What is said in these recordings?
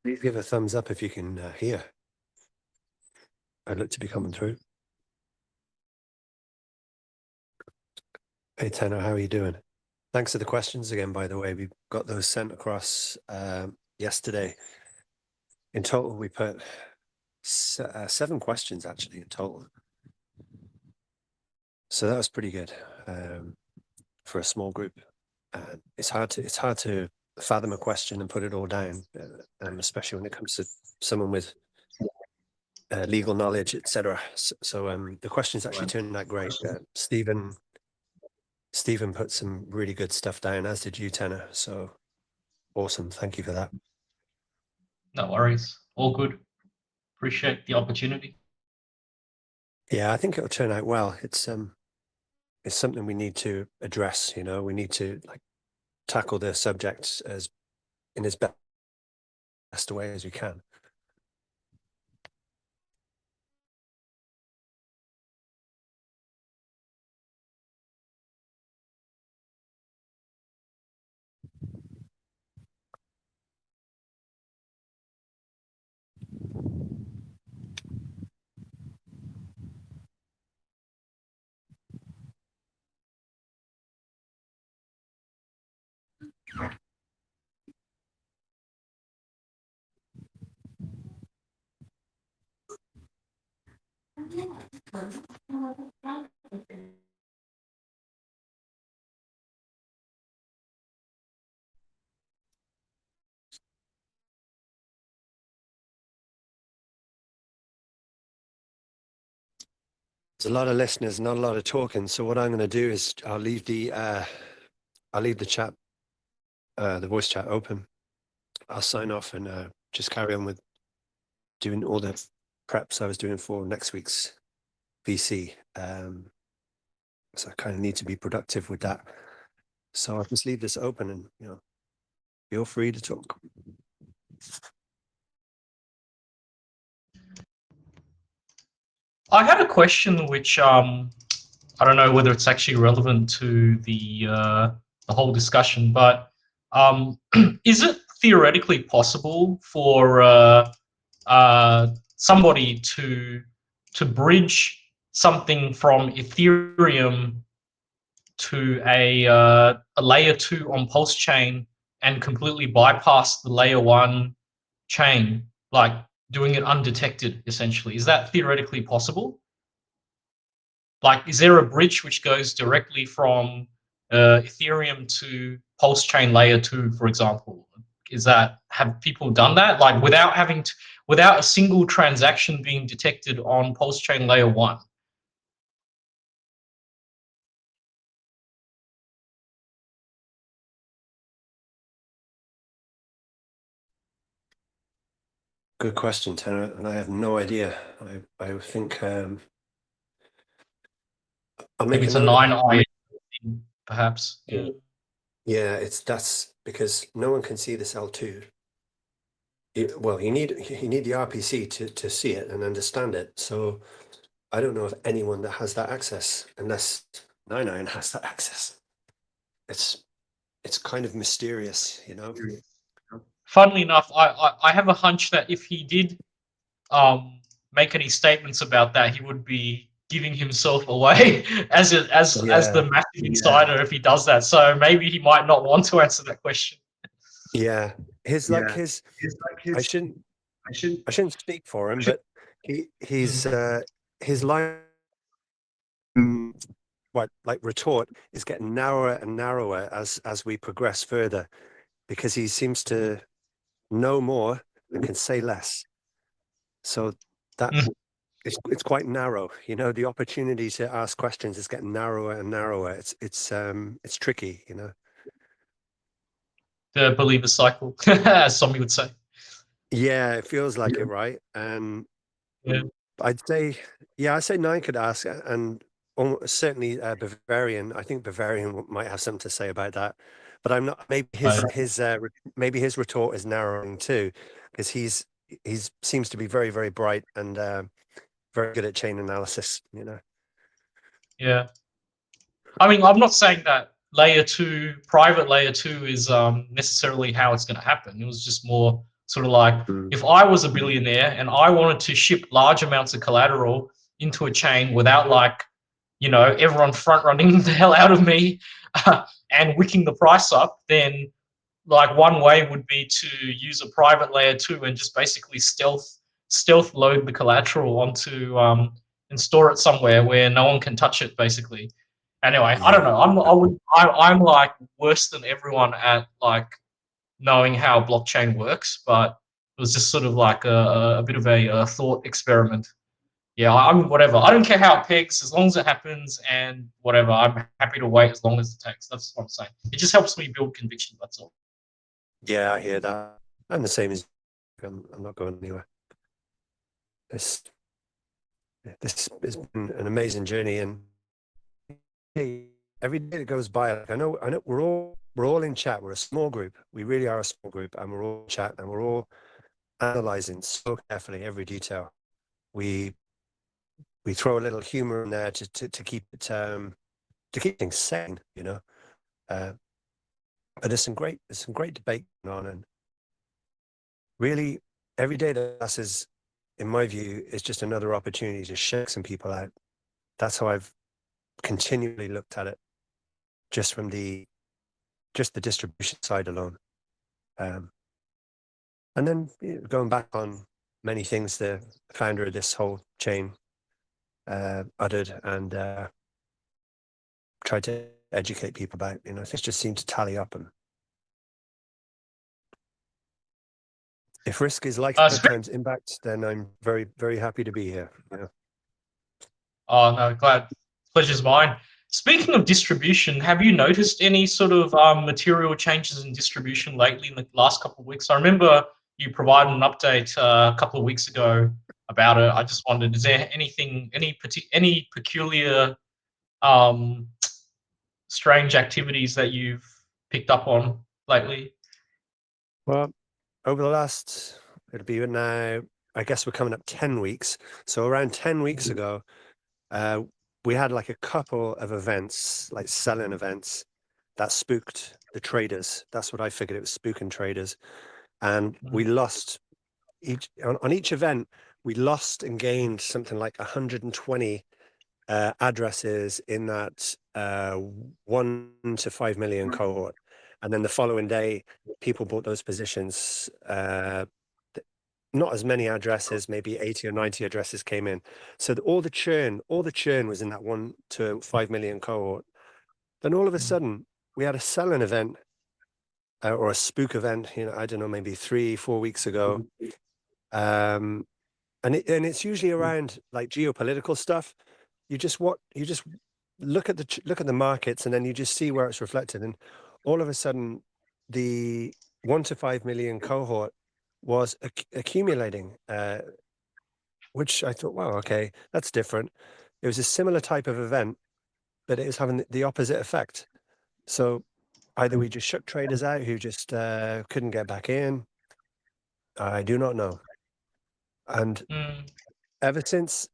Please give a thumbs up if you can hear. I'd look to be coming through. Hey, Tanner, how are you doing? Thanks for the questions again, by the way. We got those sent across yesterday. In total, we put 7 questions actually in total. So that was pretty good for a small group. It's hard to fathom a question and put it all down, especially when it comes to someone with legal knowledge, etc. So the questions actually turned out great. Stephen put some really good stuff down, as did you, Tanner. So awesome. Thank you for that. No worries. All good. Appreciate the opportunity. Yeah, I think it'll turn out well. It's something we need to address, you know. We need to tackle the subject as in as best way as we can. There's a lot of listeners, not a lot of talking. So what I'm going to do is I'll leave the chat, the voice chat open. I'll sign off and just carry on with doing all the preps I was doing for next week's VC. So I kind of need to be productive with that. So I'll just leave this open and, you know, feel free to talk. I had a question which I don't know whether it's actually relevant to the whole discussion, but is it theoretically possible for somebody to bridge something from Ethereum to a layer 2 on PulseChain and completely bypass the layer 1 chain, like doing it undetected, essentially? Is that theoretically possible? Like, is there a bridge which goes directly from Ethereum to PulseChain layer 2, for example? Have people done that? Like, without a single transaction being detected on PulseChain layer 1? Good question, Tanner, and I have no idea. I think I'll Maybe make a it's a note of that. 9i, perhaps. Yeah. Yeah, that's because no one can see this L2. Well, you need the RPC to see it and understand it. So I don't know of anyone that has that access, unless 99 has that access. It's kind of mysterious, you know. Funnily enough, I have a hunch that if he did make any statements about that, he would be giving himself away as the massive insider if he does that. So maybe he might not want to answer that question. Yeah, his I shouldn't speak for him, but his line retort is getting narrower and narrower as we progress further, because he seems to know more and can say less. So that it's quite narrow. You know, the opportunity to ask questions is getting narrower and narrower. It's tricky, you know. The believer cycle, as some would say. Yeah, it feels like it, right? And I'd say 9 could ask, and certainly Bavarian. I think Bavarian might have something to say about that, but I'm not. Maybe his retort is narrowing too, because he's seems to be very, very bright and very good at chain analysis. You know. Yeah. I mean, I'm not saying that layer 2, private layer 2, is necessarily how it's going to happen. It was just more Sort of like, Mm. if I was a billionaire and I wanted to ship large amounts of collateral into a chain without, like, everyone front running the hell out of me and wicking the price up, then like one way would be to use a private layer 2 and just basically stealth load the collateral onto and store it somewhere where no one can touch it, basically. Anyway, I don't Yeah. know. I'm like worse than everyone at like knowing how blockchain works, but it was just sort of like a bit of a thought experiment. Yeah, I'm whatever. I don't care how it pegs as long as it happens, and whatever. I'm happy to wait as long as it takes. That's what I'm saying. It just helps me build conviction. That's all. Yeah, I hear that. I'm the same as I'm not going anywhere. This this has been an amazing journey, and every day that goes by, like, I know we're all in chat. We're a small group. We really are a small group, and we're all in chat, and we're all analyzing so carefully every detail. We throw a little humor in there to keep it to keep things sane, but there's some great debate going on, and really every day that passes, in my view, is just another opportunity to shake some people out. That's how I've continually looked at it, just from the distribution side alone. And then going back on many things the founder of this whole chain uttered and tried to educate people about, things just seem to tally up. And if risk is likelihood times impact, then I'm very, very happy to be here. Oh no, glad. Pleasure's mine. Speaking of distribution, have you noticed any sort of material changes in distribution lately in the last couple of weeks? I remember you provided an update a couple of weeks ago about it. I just wondered, is there anything, any peculiar, um, strange activities that you've picked up on lately? Well, over the last, it'll be now, I guess we're coming up 10 weeks. So around 10 weeks ago, we had like a couple of events, like selling events, that spooked the traders. That's what I figured, it was spooking traders. And we lost on each event, we lost and gained something like 120 addresses in that 1 to 5 million cohort. And then the following day, people bought those positions. Not as many addresses, maybe 80 or 90 addresses came in. So all the churn was in that 1 to 5 million cohort. Then all of a sudden, we had a selling event or a spook event, I don't know, maybe 3-4 weeks ago. And it's usually around like geopolitical stuff. You just look at the markets, and then you just see where it's reflected. And all of a sudden, the 1 to 5 million cohort was accumulating, which I thought, wow, okay, that's different. It was a similar type of event, but it was having the opposite effect. So either we just shook traders out who just couldn't get back in. I do not know. And Mm. ever since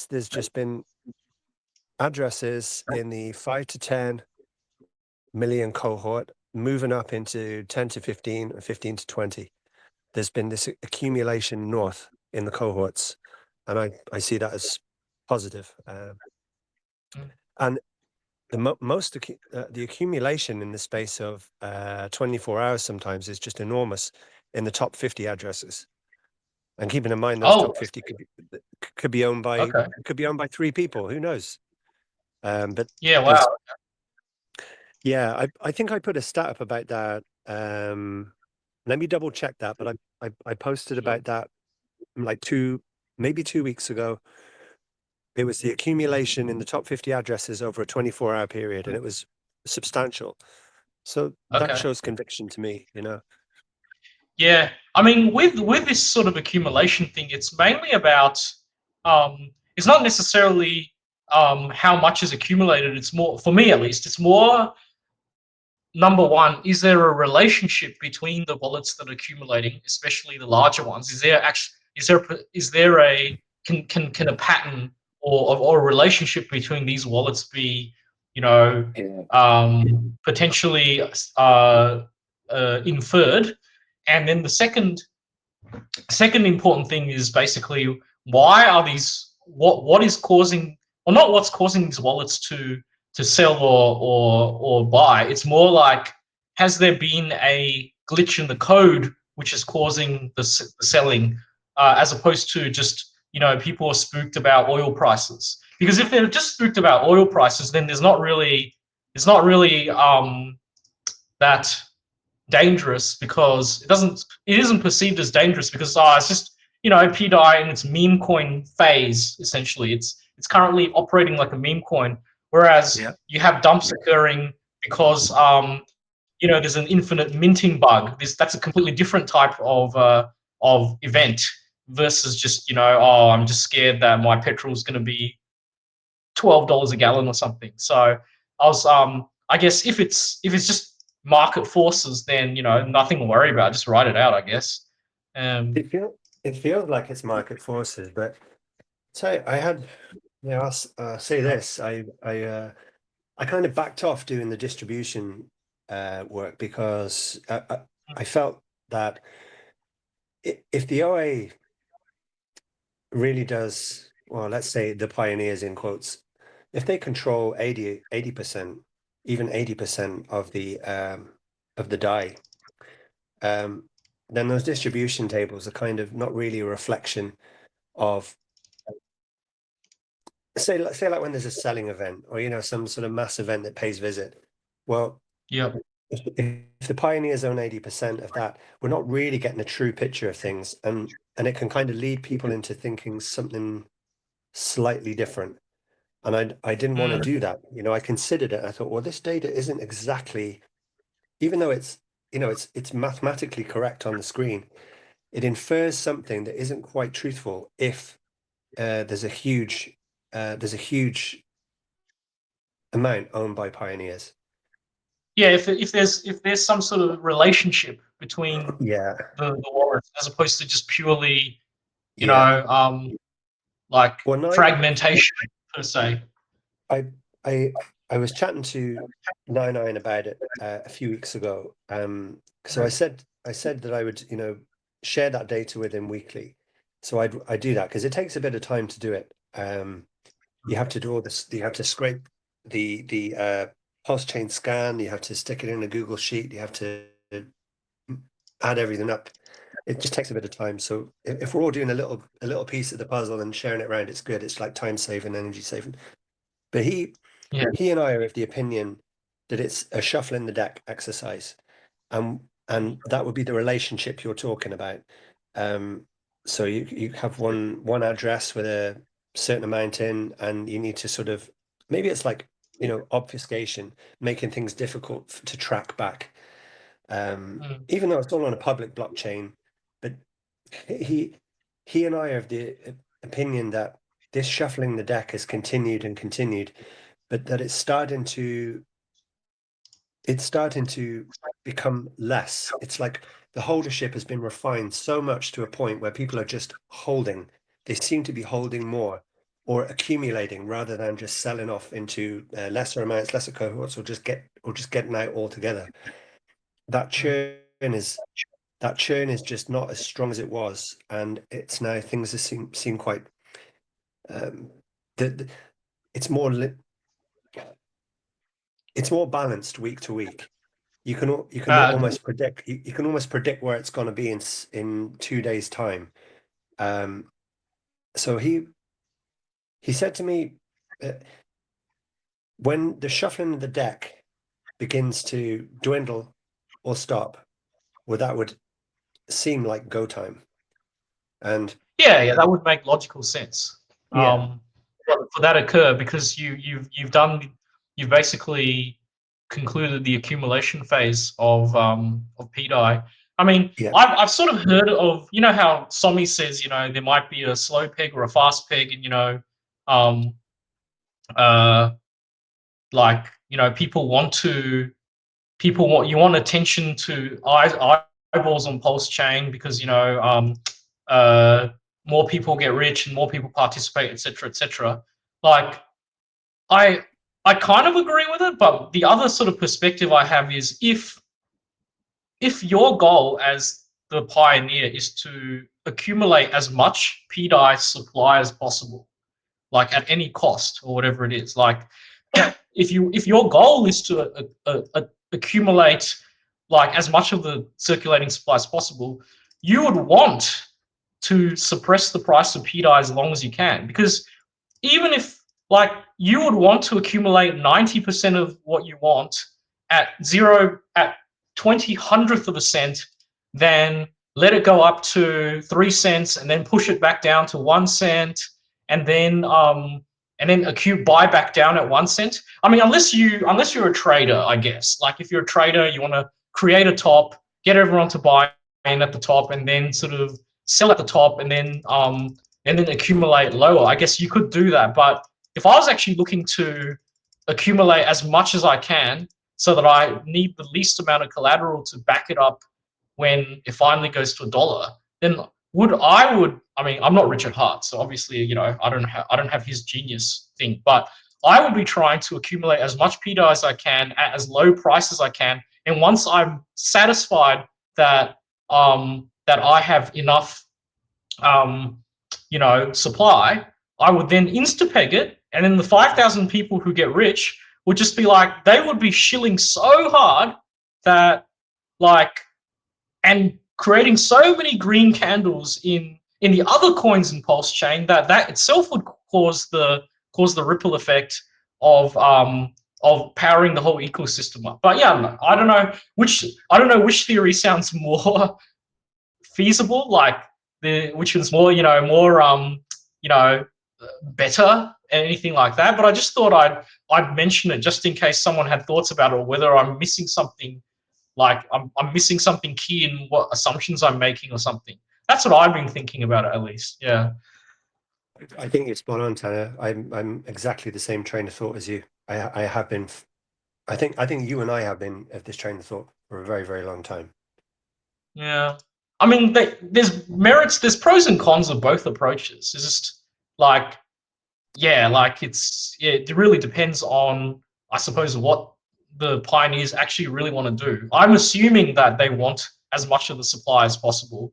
there's just been addresses in the 5 to 10 million cohort moving up into 10 to 15 or 15 to 20. There's been this accumulation north in the cohorts, and I see that as positive. And the accumulation in the space of 24 hours sometimes is just enormous in the top 50 addresses. And keeping in mind those top 50 could be owned by 3 people. Who knows? But yeah, wow. Yeah, I think I put a stat up about that. Let me double check that, but I posted about that like maybe 2 weeks ago. It was the accumulation in the top 50 addresses over a 24-hour period, and it was substantial. So that shows conviction to me, Yeah, I mean, with this sort of accumulation thing, it's mainly about it's not necessarily how much is accumulated. It's more, for me at least, it's more, number one, is there a relationship between the wallets that are accumulating, especially the larger ones? Is there a can a pattern or a relationship between these wallets be, potentially inferred? And then the second important thing is basically, why are these, what is causing, or not what's causing these wallets to sell or buy. It's more like, has there been a glitch in the code which is causing the selling, as opposed to just, people are spooked about oil prices. Because if they're just spooked about oil prices, then it's not really that dangerous, because it isn't perceived as dangerous, because it's just, PDAI in its meme coin phase. Essentially, it's currently operating like a meme coin, whereas Yeah. you have dumps occurring because there's an infinite minting bug. That's a completely different type of event, versus just, oh, I'm just scared that my petrol is going to be $12 a gallon or something. So I guess if it's just market forces, then nothing to worry about. Just write it out, I guess. Um, It feels like it's market forces, but so I had, I'll say this. I kind of backed off doing the distribution work because I felt that if the OA really does, well, let's say the pioneers in quotes, if they control 80%, even 80% of the DAI, then those distribution tables are kind of not really a reflection of, say like when there's a selling event, or some sort of mass event that pays visit. Well, yeah. if the pioneers own 80% of that, we're not really getting a true picture of things, and it can kind of lead people into thinking something slightly different. And I didn't want to do that. I considered it. I thought, well, this data isn't exactly, even though it's mathematically correct on the screen, it infers something that isn't quite truthful if there's a huge amount owned by pioneers. Yeah, if there's some sort of relationship between Yeah, the wallets, as opposed to just purely, you yeah. know, um, like Well, fragmentation per se. I I I was chatting to Nine about it a few weeks ago. So I said that I would, share that data with him weekly. So I do that because it takes a bit of time to do it. You have to do all this. You have to scrape the pulse chain scan. You have to stick it in a Google sheet. You have to add everything up. It just takes a bit of time. So if we're all doing a little piece of the puzzle and sharing it around, it's good. It's like time saving, energy saving. But Yeah. he and I are of the opinion that it's a shuffle in the deck exercise, and that would be the relationship you're talking about. So you have one address with a certain amount in, and you need to sort of, maybe it's like, obfuscation, making things difficult to track back. Mm. Even though it's all on a public blockchain, but he he and I are of the opinion that this shuffling the deck has continued and continued, but that it's starting to become less. It's like the holdership has been refined so much to a point where people are just holding. They seem to be holding more or accumulating rather than just selling off into lesser amounts, lesser cohorts, or just getting out altogether. That Mm. churn is that churn is just not as strong as it was, and it's now things that seem quite um, that it's more it's more balanced week to week. You can Uh, almost predict you can almost predict where it's going to be in 2 days' time. Um, so he said to me, uh, when the shuffling of the deck begins to dwindle or stop, well, that would seem like go time. And yeah, that would make logical sense. yeah, For that occur, because you've basically concluded the accumulation phase of PDAI. I mean, yeah, I've sort of heard of, how Somi says, there might be a slow peg or a fast peg, and um, uh, like, you want attention to eyeballs on Pulse Chain, because uh, more people get rich and more people participate, etc., etc. Like, I I kind of agree with it, but the other sort of perspective I have is, if your goal as the pioneer is to accumulate as much PDAI supply as possible, like at any cost or whatever it is. Like if your goal is to accumulate like as much of the circulating supply as possible, you would want to suppress the price of PDAI as long as you can, because even if like you would want to accumulate 90% of what you want at 20 hundredth of a cent, then let it go up to 3 cents and then push it back down to 1 cent, and then buy back down at 1 cent. I mean, unless you're a trader, I guess. Like if you're a trader, you want to create a top, get everyone to buy in at the top, and then sort of sell at the top, and then accumulate lower. I guess you could do that, but if I was actually looking to accumulate as much as I can so that I need the least amount of collateral to back it up when it finally goes to $1, then I mean, I'm not Richard Hart, so obviously, you know, I don't have his genius thing, but I would be trying to accumulate as much PDAI as I can at as low price as I can, and once I'm satisfied that that I have enough you know, supply, I would then instapeg it, and then the 5,000 people who get rich would just be like, they would be shilling so hard that like, and creating so many green candles in the other coins in Pulse Chain that itself would cause the ripple effect of powering the whole ecosystem up. But yeah, I don't know which theory sounds more feasible, like which is more, you know, you know, better, anything like that. But I just thought I'd mention it just in case someone had thoughts about it, or whether I'm missing something, like I'm missing something key in what assumptions I'm making or something. That's what I've been thinking about it, at least. Yeah. I think you're spot on, Tanner. I'm exactly the same train of thought as you. I have been. I think you and I have been of this train of thought for a very, very long time. Yeah. I mean, there's pros and cons of both approaches. It's just like, yeah, like it really depends on, I suppose, what the pioneers actually really want to do. I'm assuming that they want as much of the supply as possible.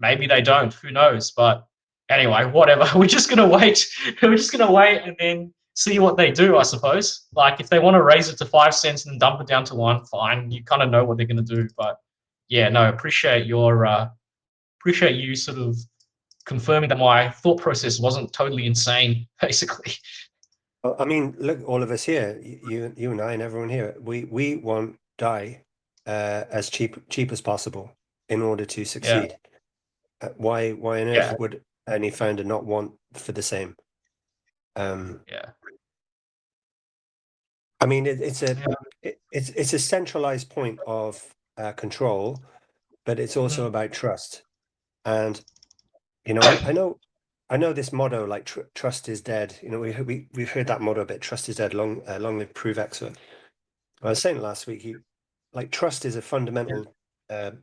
Maybe they don't, who knows? But anyway, whatever. We're just gonna wait. We're just gonna wait and then see what they do, I suppose. Like if they want to raise it to 5 cents and then dump it down to 1, fine. You kind of know what they're gonna do. But yeah, no, appreciate you sort of confirming that my thought process wasn't totally insane, basically. Well, I mean, look, all of us here, you and I and everyone here, we want DAI as cheap as possible in order to succeed. Why on earth would any founder not want for the same? Yeah. I mean, it's a centralized point of control, but it's also about trust. And you know, I know this motto, like trust is dead. You know, we've heard that motto a bit. Trust is dead. Long live Prove Expert. I was saying last week, like trust is a fundamental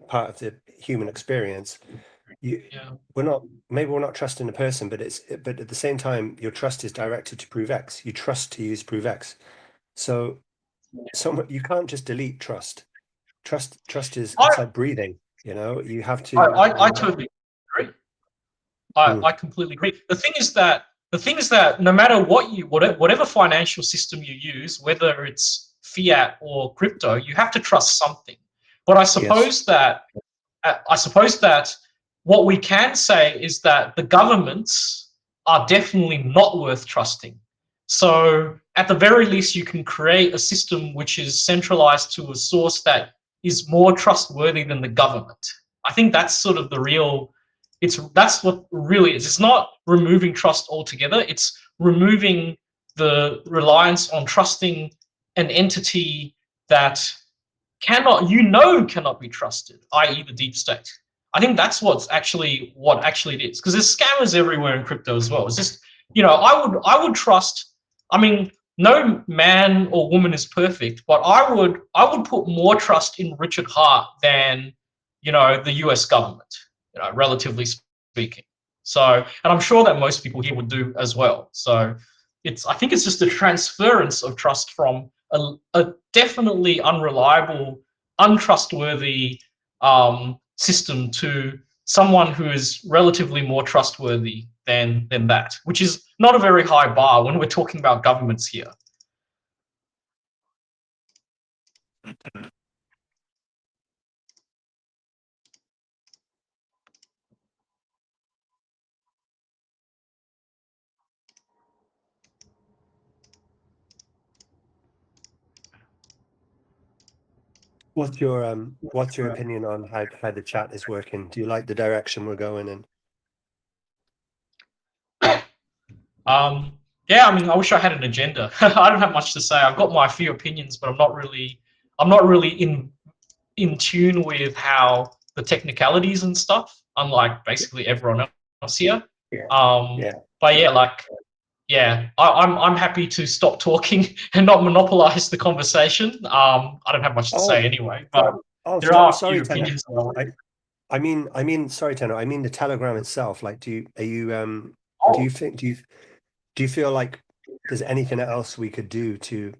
part of the human experience. We're not trusting a person, but at the same time, your trust is directed to Prove X. You trust to use Prove X. So you can't just delete trust. Trust is it's like breathing. You know, you have to. I totally agree. I completely agree. The thing is that no matter whatever financial system you use, whether it's fiat or crypto, you have to trust something. But I suppose that what we can say is that the governments are definitely not worth trusting. So at the very least, you can create a system which is centralized to a source that is more trustworthy than the government. I think that's sort of the real. That's what really is. It's not removing trust altogether. It's removing the reliance on trusting an entity that cannot be trusted, i.e. the deep state. I think that's what actually it is, because there's scammers everywhere in crypto as well. It's just, you know, I would trust. I mean, no man or woman is perfect, but I would put more trust in Richard Hart than, you know, the U.S. government, you know, relatively speaking. So, and I'm sure that most people here would do as well. So, I think it's just a transference of trust from a definitely unreliable, untrustworthy system to someone who is relatively more trustworthy than that, which is not a very high bar when we're talking about governments here. What's your opinion on how the chat is working? Do you like the direction we're going in? Yeah, I mean, I wish I had an agenda. I don't have much to say. I've got my few opinions, but I'm not really in tune with how the technicalities and stuff, unlike basically everyone else here. Yeah. Um, Yeah. but yeah, like, yeah, I'm happy to stop talking and not monopolize the conversation. I don't have much to say Oh, anyway, but oh, there are a sorry, few Tanner. opinions. I mean, sorry, Tanner. I mean the Telegram itself. Like, do Oh, you feel like there's anything else we could do to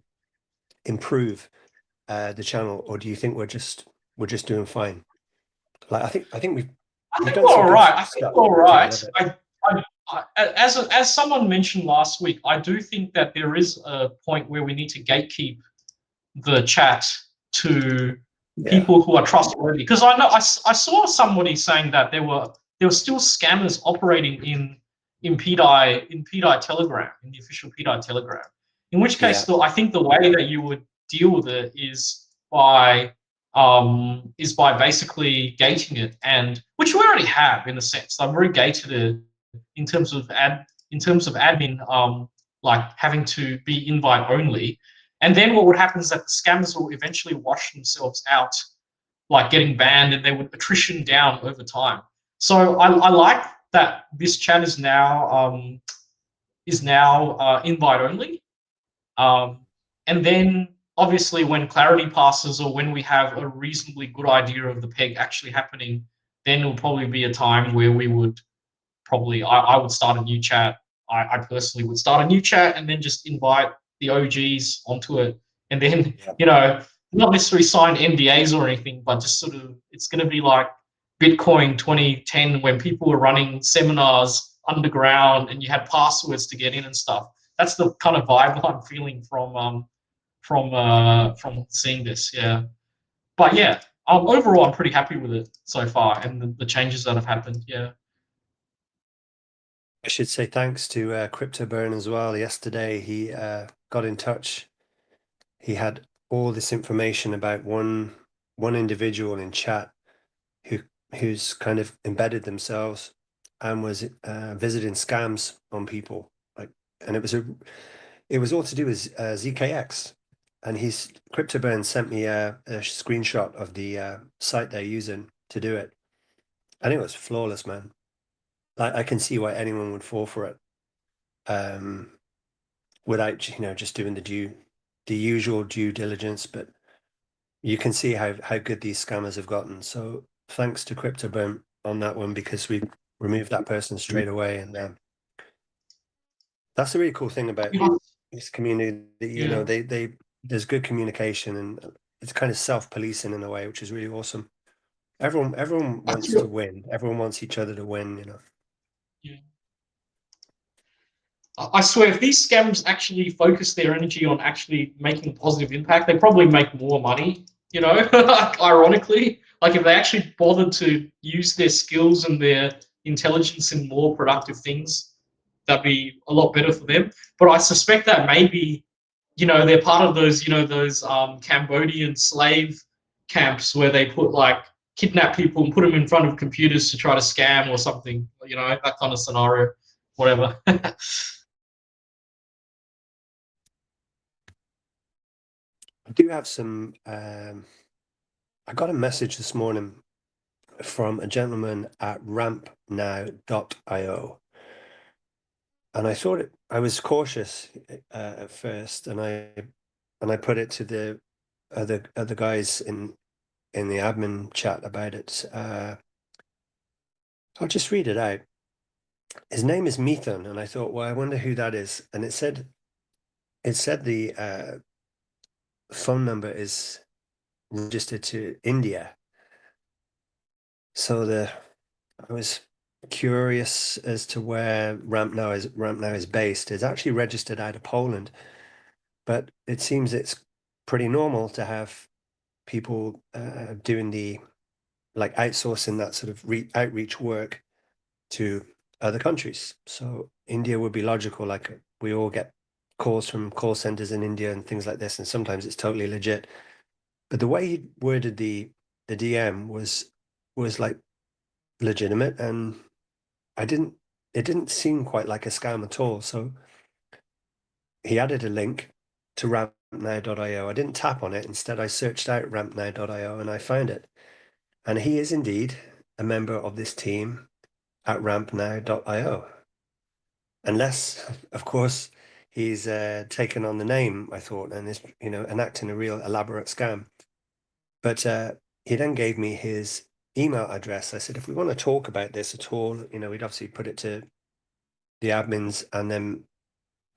improve the channel, or do you think we're just doing fine? Like, I think I we've think done we're some all good right. I think stuff we're all right. together, As someone mentioned last week, I do think that there is a point where we need to gatekeep the chat to yeah, people who are trustworthy. Because I know I saw somebody saying that there were still scammers operating in PDI Telegram, in the official PDI Telegram. In which case, yeah, though, I think the way that you would deal with it is by basically gating it, and which we already have in a sense. I've already gated it in terms of admin, like having to be invite only. And then what would happen is that the scammers will eventually wash themselves out, like getting banned, and they would attrition down over time. So I like that this chat is now invite only. Um, and then obviously when clarity passes, or when we have a reasonably good idea of the peg actually happening, then it'll probably be a time where we would probably I would start a new chat. I personally would start a new chat and then just invite the OGs onto it, and then yeah. not necessarily sign NDAs or anything, but just sort of it's going to be like Bitcoin 2010 when people were running seminars underground and you had passwords to get in and stuff. That's the kind of vibe I'm feeling from seeing this. Yeah, but yeah, overall I'm pretty happy with it so far, and the changes that have happened. Yeah. I should say thanks to CryptoBurn as well. Yesterday, he got in touch. He had all this information about one individual in chat who who's kind of embedded themselves and was visiting scams on people. Like, and it was all to do with ZKX. And he's CryptoBurn sent me a screenshot of the site they're using to do it, and it was flawless, man. Like, I can see why anyone would fall for it. Without just doing the usual due diligence, but you can see how good these scammers have gotten. So thanks to CryptoBurn on that one, because we removed that person straight away. And that's a really cool thing about this community, that Yeah. they there's good communication, and it's kind of self-policing in a way, which is really awesome. Everyone wants to win. Everyone wants each other to win. Yeah. I swear, if these scams actually focus their energy on actually making a positive impact, they probably make more money. Ironically, like if they actually bothered to use their skills and their intelligence in more productive things, that'd be a lot better for them. But I suspect that maybe, they're part of those Cambodian slave camps where they put like kidnap people and put them in front of computers to try to scam or something. That kind of scenario, whatever. I do have some. I got a message this morning from a gentleman at rampnow.io. And I thought I was cautious at first, and I put it to the other guys in the admin chat about it. I'll just read it out. His name is Methan, and I thought, well, I wonder who that is. And it said the phone number is registered to India. So I was curious as to where Ramp now is based. It's actually registered out of Poland, but it seems it's pretty normal to have people doing the like outsourcing that sort of outreach work to other countries. So India would be logical. Like we all get calls from call centers in India and things like this, and sometimes it's totally legit. But the way he worded the DM was like legitimate, and I didn't it didn't seem quite like a scam at all. So he added a link to rampnow.io. I didn't tap on it. Instead, I searched out rampnow.io and I found it. And he is indeed a member of this team at rampnow.io. Unless, of course, he's taken on the name, I thought, and is, enacting a real elaborate scam. But he then gave me his email address. I said, if we want to talk about this at all, we'd obviously put it to the admins and then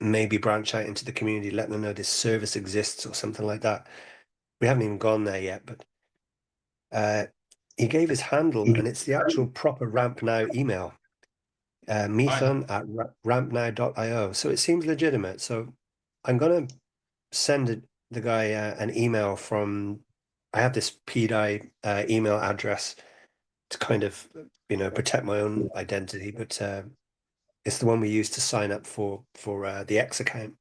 maybe branch out into the community, let them know this service exists or something like that. We haven't even gone there yet, but he gave his handle, and it's the actual proper Ramp Now email, Methon at rampnow.io. So it seems legitimate. So I'm going to send the guy an email from, I have this PDI email address to kind of, protect my own identity, but it's the one we use to sign up for the X account.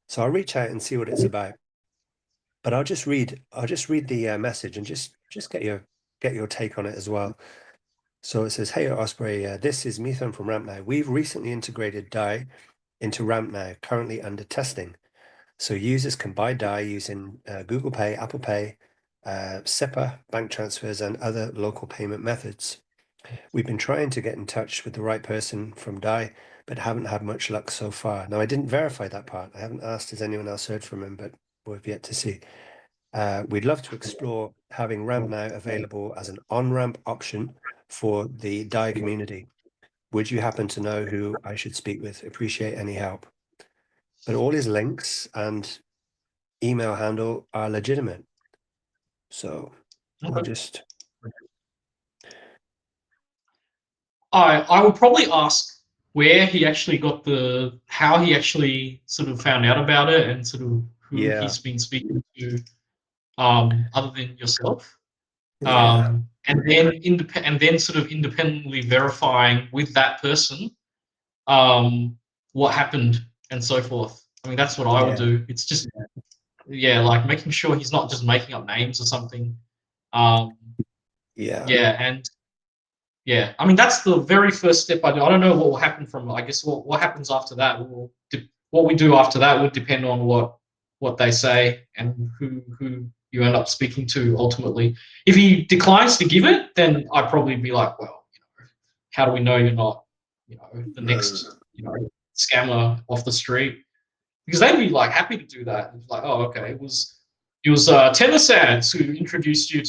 So I'll reach out and see what it's about. But I'll just read the message and just get your take on it as well. So it says, "Hey Osprey, this is Methon from RampNow. We've recently integrated DAI into RampNow, currently under testing. So users can buy DAI using Google Pay, Apple Pay, SEPA, bank transfers, and other local payment methods. We've been trying to get in touch with the right person from DAI, but haven't had much luck so far." Now, I didn't verify that part. I haven't asked, has anyone else heard from him, but we've yet to see. We'd love to explore having Ramp Now available as an on-ramp option for the DAI community. Would you happen to know who I should speak with? Appreciate any help. But all his links and email handle are legitimate. So I'll just... I would probably ask where he actually got how he actually sort of found out about it, and sort of who Yeah, he's been speaking to, other than yourself. yeah, And then sort of independently verifying with that person, what happened and so forth. I mean, that's what I would yeah, do. It's just, yeah, like making sure he's not just making up names or something. Um, yeah, yeah, and yeah, I mean that's the very first step I do. I don't know what will happen from. I guess what happens after that will what we do after that would depend on what they say and who you end up speaking to ultimately. If he declines to give it, then I'd probably be like, well, how do we know you're not, the next, scammer off the street? Because they'd be like happy to do that. It's like, oh, okay, it was Taylor Sands who introduced you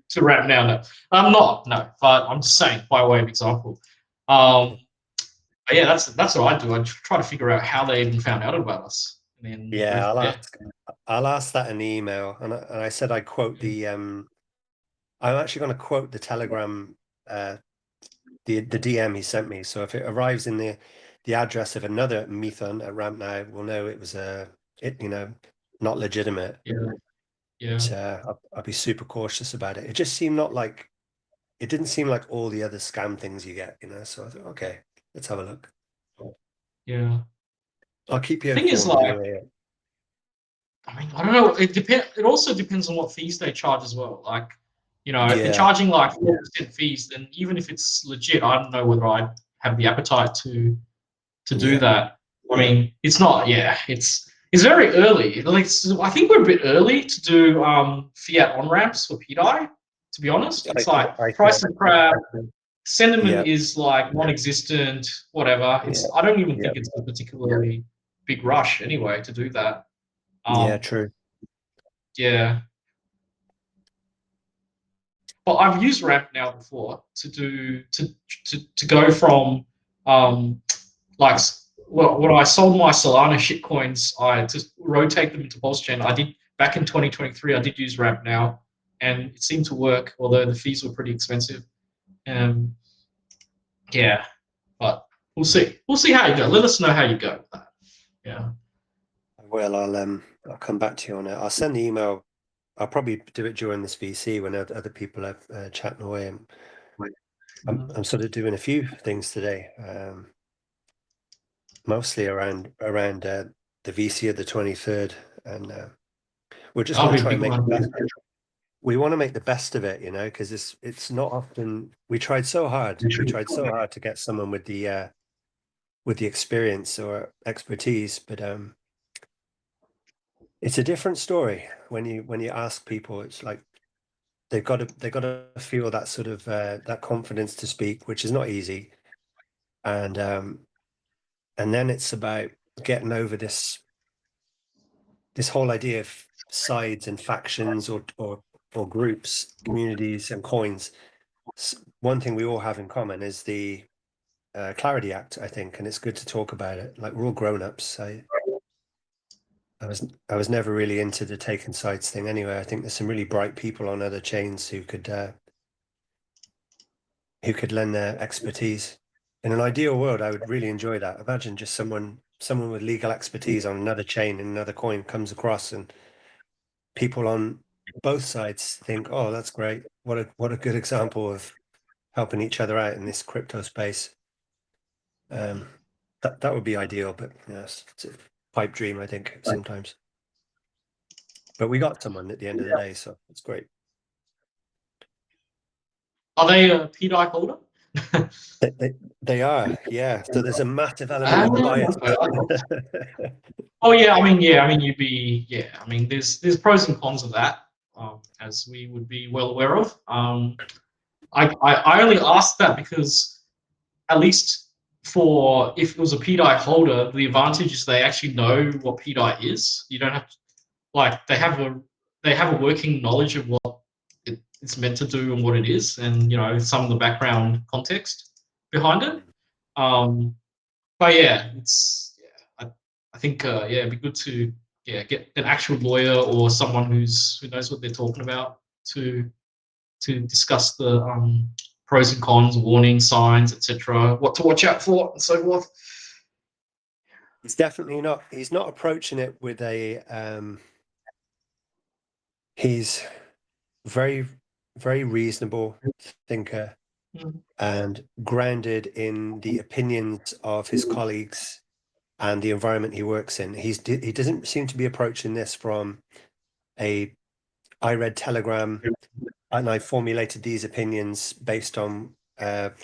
to rap now. No, I'm not, no, but I'm just saying by way of example. Um, but yeah, that's what I do. I try to figure out how they even found out about us, and then go yeah. from there. I'll ask that in the email, and I said I quote the I'm actually going to quote the Telegram the DM he sent me. So if it arrives in the address of another Methon at Ramp Now, we'll know it was not legitimate. Yeah, yeah, But I'll be super cautious about it. It just seemed not like it didn't seem like all the other scam things you get. So I thought, okay, let's have a look. yeah. I'll keep you Thing is, informed like, anyway. I mean, I don't know. It also depends on what fees they charge as well. Like, if they're Yeah, charging like 4% fees, then even if it's legit, I don't know whether I have the appetite to do yeah, that. I mean, it's not. Yeah, it's very early. Like, I think we're a bit early to do fiat on ramps for PDI. To be honest, it's like I price think, of crab. yeah, Sentiment is like non-existent. Whatever. yeah, I don't even yeah, think it's a particularly big rush anyway to do that. yeah, Um, true. yeah, but I've used Ramp now before to do to go from um, like when I sold my Solana shitcoins, I just rotate them into PulseChain. I did back in 2023. I did use Ramp now, and it seemed to work, although the fees were pretty expensive. Yeah, but we'll see. We'll see how you go. Let us know how you go with that. Yeah. Well, I'll come back to you on it. I'll send the email. I'll probably do it during this VC when other people are chatting away. And I'm sort of doing a few things today, mostly around the VC of the 23rd, and we just That'll want be to a try and big make the one. best. We want to make the best of it, you know, because it's not often. We tried so hard. We tried so hard to get someone with the experience or expertise, but it's a different story when you ask people. It's like they got to feel that sort of that confidence to speak, which is not easy, and then it's about getting over this whole idea of sides and factions or groups, communities, and coins. One thing we all have in common is the Clarity Act, I think, and it's good to talk about it. Like, we're all grown-ups. I was never really into the taking sides thing anyway. I think there's some really bright people on other chains who could lend their expertise. In an ideal world, I would really enjoy that. Imagine just someone with legal expertise on another chain and another coin comes across, and people on both sides think, "Oh, that's great. What a good example of helping each other out in this crypto space." That would be ideal, but yes, it's a pipe dream, I think, sometimes. But we got someone at the end of the day, so it's great. Are they a PDI holder? They are, yeah. So there's a massive element of bias. Oh yeah, I mean, you'd be, yeah. I mean, there's pros and cons of that, as we would be well aware of. I only asked that because at least for if it was a PDI holder, the advantage is they actually know what PDI is. You don't have to, like, they have a working knowledge of what it's meant to do and what it is, and some of the background context behind it. But yeah, I think it'd be good to get an actual lawyer or someone who knows what they're talking about to discuss the pros and cons, warning signs, etc., what to watch out for, and so forth. He's definitely not. He's not approaching it with a. He's very, very reasonable thinker and grounded in the opinions of his colleagues and the environment he works in. He doesn't seem to be approaching this from I read Telegram and I formulated these opinions based on that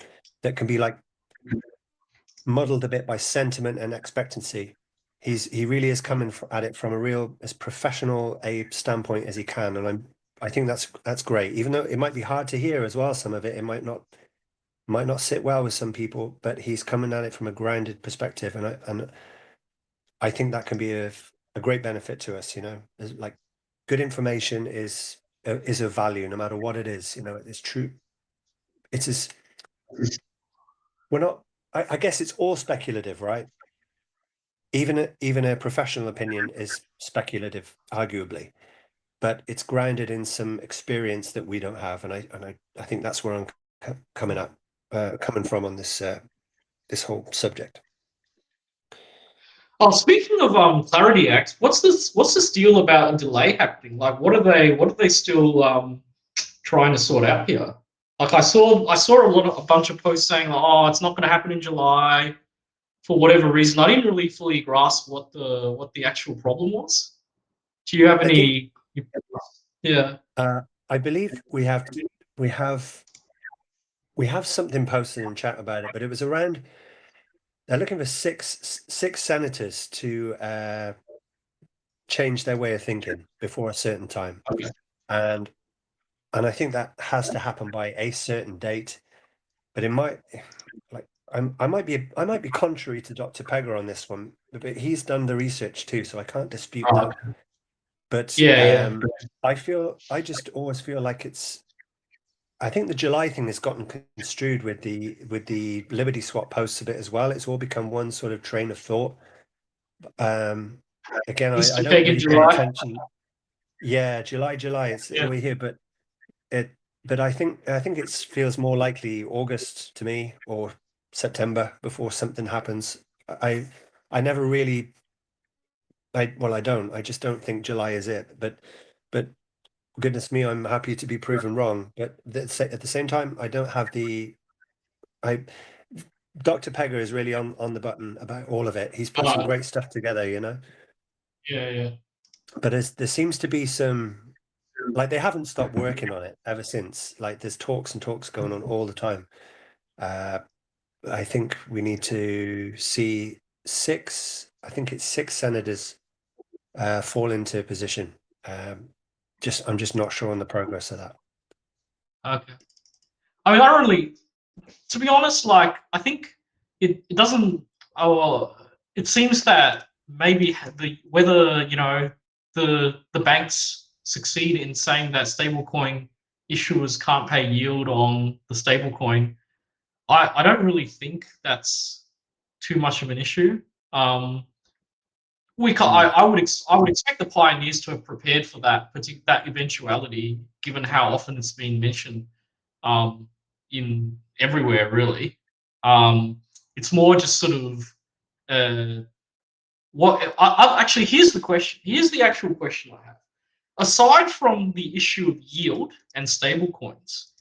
can be like muddled a bit by sentiment and expectancy. He really is coming at it from a real as professional a standpoint as he can, and I think that's great. Even though it might be hard to hear as well, some of it might not sit well with some people, but he's coming at it from a grounded perspective, and I think that can be a great benefit to us. Like, good information is of value no matter what it is. It's true. It's as we're not. I guess it's all speculative, right? Even a professional opinion is speculative, arguably, but it's grounded in some experience that we don't have, and I think that's where I'm coming from on this whole subject. Oh, speaking of Clarity Act, what's this deal about a delay happening? Like, what are they still trying to sort out here? Like, I saw a bunch of posts saying, like, oh, it's not going to happen in July for whatever reason. I didn't really fully grasp what the actual problem was. Do you have any? Yeah. I believe we have something posted in chat about it, but it was around. They're looking for six senators to change their way of thinking before a certain time, Okay. and I think that has to happen by a certain date. But it might, like, I might be contrary to Dr. Pegger on this one, but he's done the research too, so I can't dispute that. But Yeah. I just always feel like I think the July thing has gotten construed with the Liberty Swap posts a bit as well. It's all become one sort of train of thought. Again, I Mr. don't Peg in really pay July. attention. Yeah, July, it's Yeah. we're here, but but I think it feels more likely August to me, or September, before something happens. I never really I don't. I just don't think July is it. But goodness me, I'm happy to be proven wrong. But at the same time, I don't have the I Dr. Pegger is really on the button about all of it. He's put some Uh, great stuff together, you know. yeah, yeah. But there seems to be some, like, they haven't stopped working on it ever since. Like, there's talks and talks going on all the time. Uh, I think we need to see I think it's six senators fall into position. I'm just not sure on the progress of that. Okay. I mean, I don't really, to be honest, like I think it doesn't. Oh, well, it seems that maybe the whether the banks succeed in saying that stablecoin issuers can't pay yield on the stablecoin. I don't really think that's too much of an issue. Um, Mm. I would expect the pioneers to have prepared for that eventuality, given how often it's been mentioned um, in everywhere really. It's more just sort of actually here's the question. Here's the actual question I have. Aside from the issue of yield and stable coins,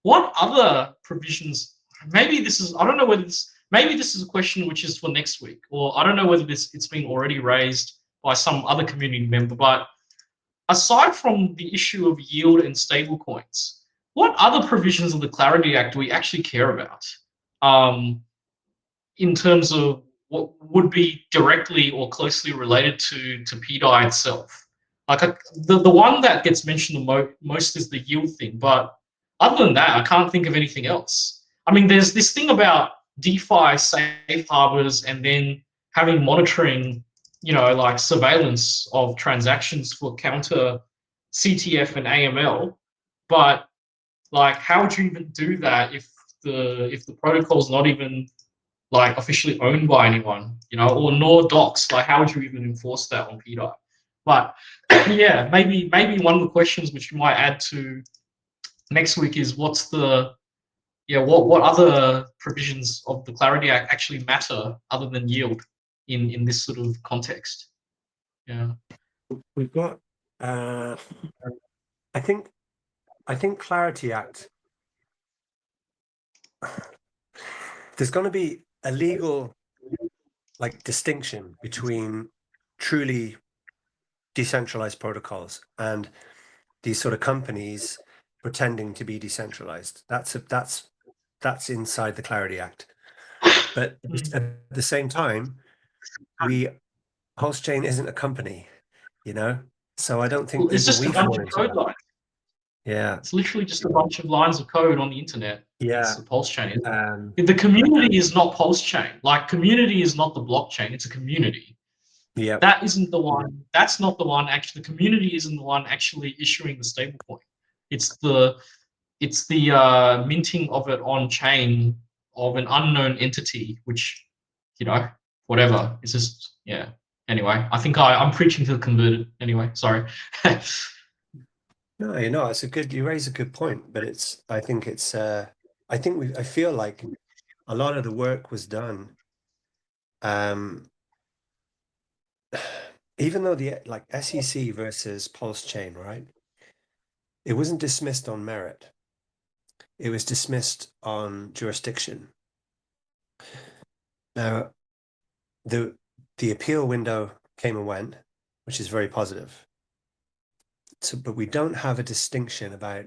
what other provisions? Maybe this is I don't know whether this maybe this is a question which is for next week, or I don't know whether it's been already raised by some other community member. But aside from the issue of yield and stablecoins, what other provisions of the Clarity Act do we actually care about in terms of what would be directly or closely related to PDI itself? Like the one that gets mentioned the most is the yield thing, but other than that, I can't think of anything else. I mean, there's this thing about DeFi safe harbors and then having monitoring, like surveillance of transactions for counter CTF and AML. But like, how would you even do that if the protocol's not even like officially owned by anyone, or nor docs? Like, how would you even enforce that on PDI? But yeah, maybe one of the questions which you might add to next week is what other provisions of the Clarity Act actually matter other than yield in this sort of context? Yeah. We've got, I think, Clarity Act. There's going to be a legal, like, distinction between truly decentralized protocols and these sort of companies pretending to be decentralized. That's inside the Clarity Act. But at the same time, PulseChain isn't a company, you know? So I don't think It's even just a we bunch fall of into code that. lines. Yeah. It's literally just a bunch of lines of code on the internet. It's Yeah. a pulse chain. Um, The community is not pulse chain. Like, community is not the blockchain. It's a community. yeah. That isn't the one. That's not the one. Actually, the community isn't the one actually issuing the stablecoin. It's the minting of it on chain of an unknown entity, which whatever. It's just yeah. Anyway, I think I'm preaching to the converted. Anyway, sorry. No, you raise a good point, but I feel like a lot of the work was done. Um, Even though the like SEC versus Pulse Chain, right? It wasn't dismissed on merit. It was dismissed on jurisdiction. Now, the the appeal window came and went, which is very positive. So, but we don't have a distinction about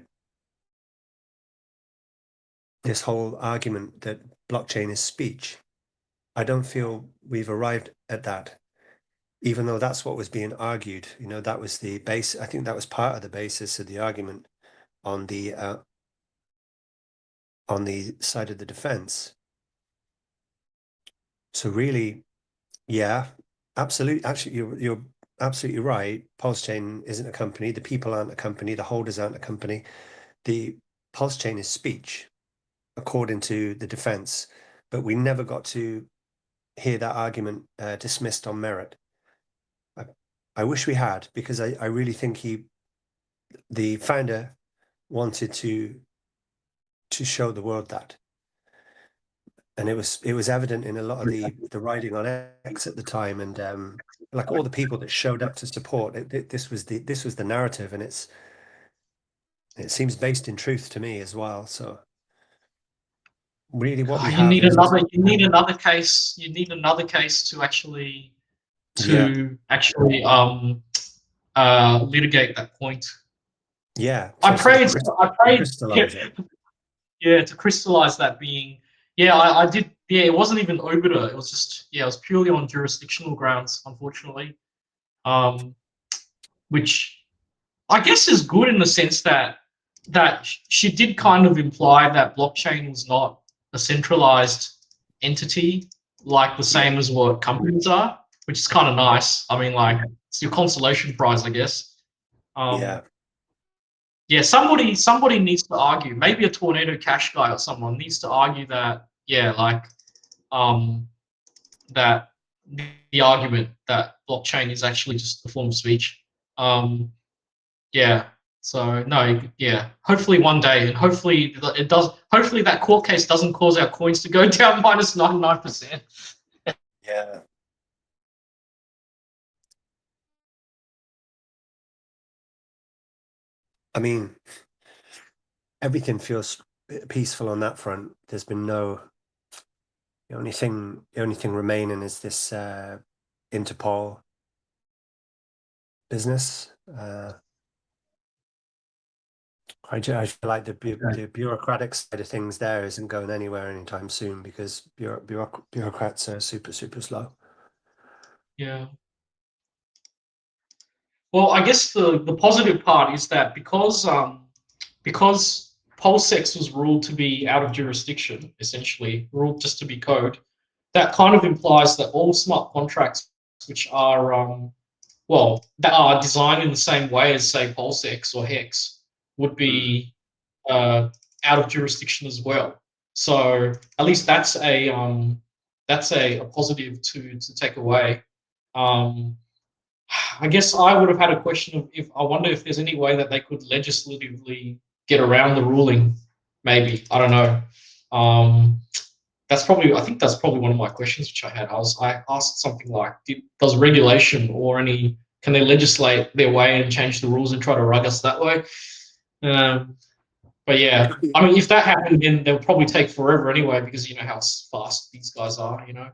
this whole argument that blockchain is speech. I don't feel we've arrived at that, even though that's what was being argued. That was the base. I think that was part of the basis of the argument on the side of the defense. So really, yeah, absolutely. Actually, you're absolutely right. Pulse Chain isn't a company. The people aren't a company. The holders aren't a company. The Pulse Chain is speech, according to the defense. But we never got to hear that argument dismissed on merit. I wish we had, because I really think the founder wanted to show the world that. And it was evident in a lot of the writing on X at the time, and like all the people that showed up to support it, this was the narrative, and it seems based in truth to me as well. So really, what we You have need is another. You need another case. You need another case to actually yeah, litigate that point. yeah, I to sort of prayed. I prayed. Yeah, crystallize it. yeah, to crystallize that being. Yeah, I did. Yeah, it wasn't even obiter. It was just. Yeah, it was purely on jurisdictional grounds, unfortunately. Um, which I guess is good in the sense that she did kind of imply that blockchain was not a centralized entity, like the Yeah, same as what companies are, which is kind of nice. I mean, like it's your consolation prize, I guess. Um, yeah. yeah, somebody needs to argue. Maybe a tornado cash guy or someone needs to argue that. Yeah, like um, that the argument that blockchain is actually just a form of speech. Um, Yeah. So no, yeah. Hopefully one day, and hopefully it does. Hopefully that court case doesn't cause our coins to go down minus 99%. Yeah. I mean, everything feels peaceful on that front. There's been no, the only thing remaining is this Interpol business. I feel like the bureaucratic side of things there isn't going anywhere anytime soon because bureaucrats are super slow. Yeah. Well, I guess the positive part is that because PulseX was ruled to be out of jurisdiction, essentially ruled just to be code, that kind of implies that all smart contracts which are that are designed in the same way as say PulseX or Hex would Mm. be uh, out of jurisdiction as well. So at least that's a positive to take away. Um, I guess I would have had a question of if I wonder if there's any way that they could legislatively get around the ruling. Maybe I don't know. I think that's probably one of my questions which I had. I asked something like, does regulation or any can they legislate their way and change the rules and try to rug us that way? Um, but It yeah, could be. I mean, if that happened, then they'll probably take forever anyway because you know how fast these guys are. You know.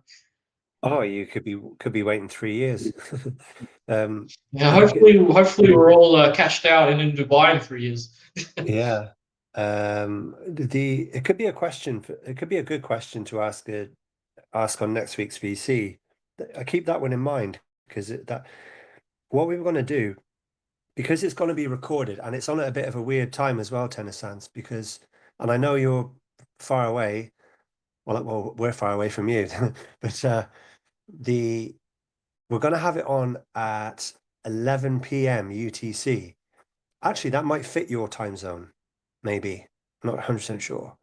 Oh, you could be waiting 3 years. Yeah. Look at Hopefully, we're all cashed out and in Dubai in 3 years. yeah. It could be a question. It could be a good question to ask on next week's VC. I keep that one in mind because that what we were going to do because it's going to be recorded and it's on at a bit of a weird time as well, Tennis Sands, because and I know you're far away. Well, we're far away from you, but the we're going to have it on at 11 p.m. UTC. Actually, that might fit your time zone, maybe. I'm not 100% sure,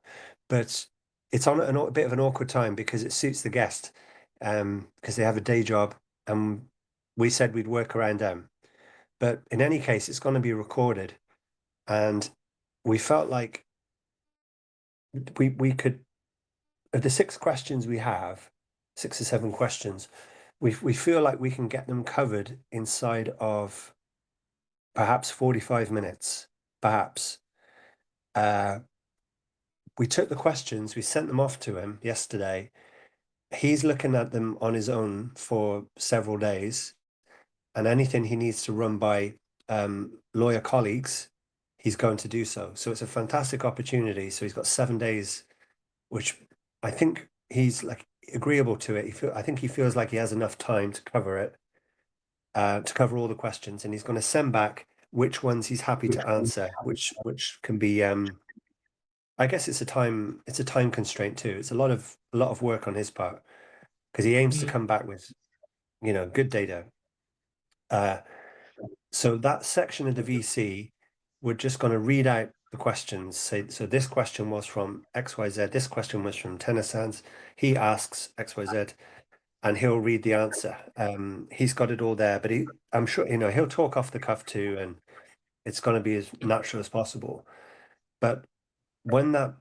but it's on at a bit of an awkward time because it suits the guest, because they have a day job, and we said we'd work around them. But in any case, it's going to be recorded, and we felt like we could of the 6 questions we have, 6 or 7 questions, we feel like we can get them covered inside of perhaps 45 minutes, perhaps. Uh, we took the questions, we sent them off to him yesterday. He's looking at them on his own for several days, and anything he needs to run by lawyer colleagues, he's going to do so. So it's a fantastic opportunity. So he's got 7 days, which I think he's like agreeable to it. I think he feels like he has enough time to cover it, to cover all the questions, and he's going to send back which ones he's happy to answer, which can be I guess it's a time constraint too. It's a lot of work on his part because he aims to Mm. come back with good data. Uh, so that section of the VC, we're just going to read out the questions. Say so. This question was from XYZ. This question was from Tennesans. He asks XYZ, and he'll read the answer. He's got it all there, but I'm sure he'll talk off the cuff too, and it's going to be as natural as possible. But when that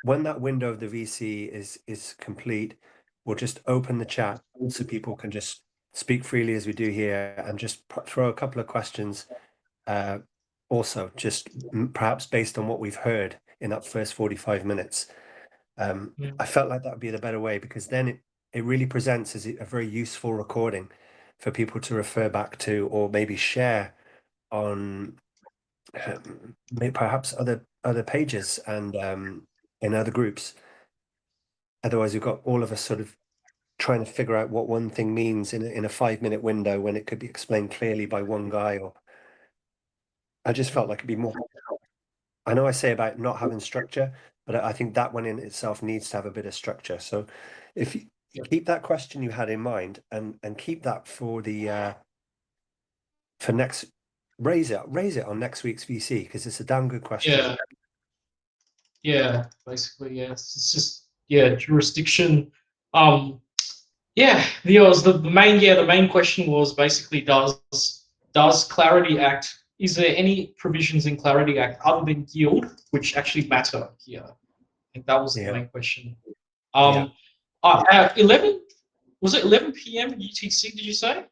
window of the VC is complete, we'll just open the chat so people can just speak freely as we do here, and just throw a couple of questions. Also, just perhaps based on what we've heard in that first 45 minutes. I felt like that would be the better way, because then it really presents as a very useful recording for people to refer back to, or maybe share on perhaps other pages and in other groups. Otherwise, we've got all of us sort of trying to figure out what one thing means in a 5-minute window, when it could be explained clearly by one guy. Or I just felt like it'd be more. I know I say about not having structure, but I think that one in itself needs to have a bit of structure. So if you keep that question you had in mind, and keep that for the for next, raise it on next week's VC, because it's a damn good question. Yeah, basically, yeah. It's just jurisdiction. The main question was basically, does Clarity Act, is there any provisions in Clarity Act other than yield which actually matter here? I think that was the main question. Yeah. At 11, was it 11 p.m. UTC, did you say?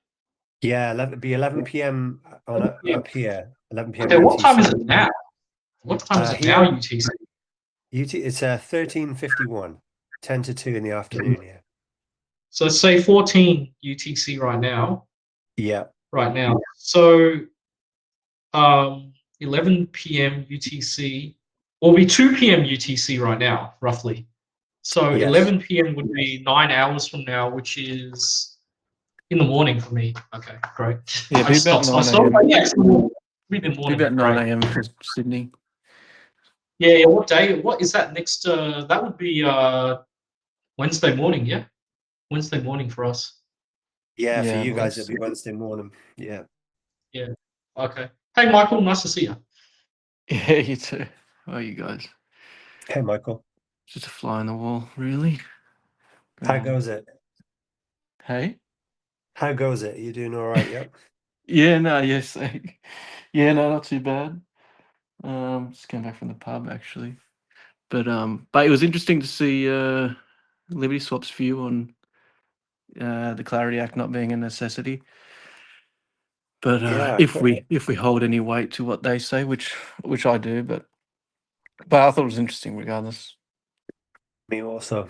Yeah, 11 p.m. on 11 p.m. up here, 11 p.m. Okay, what time is UTC. it now? What time is it now, Here, UTC? it's 13:51, 10 to 2 in the afternoon here. So let's say 14 UTC right now. Yeah. So 11 p.m. UTC will be 2 p.m. UTC right now, roughly. So Yes. 11 p.m. would be 9 hours from now, which is in the morning for me. Okay, great. Yeah, be about 9 a.m. Yeah, it's be the Be morning. about 9 Great. a.m. for Sydney. Yeah. What day? What is that next? That would be Wednesday morning. Yeah, Wednesday morning for us. Yeah, for Yeah, you well, guys, it'll be Wednesday morning. Yeah. Yeah. Okay. Hey, Michael. Nice to see you. yeah, you too. How are you guys? Hey, Michael. Just a fly on the wall, really. How goes it? Hey? How goes it? You doing all right? Yep. Yeah, no, yes. Yeah, no, not too bad. Just came back from the pub actually. But it was interesting to see Liberty Swap's view on the Clarity Act not being a necessity. But Yeah. if we hold any weight to what they say, which I do, but I thought it was interesting regardless. Me also.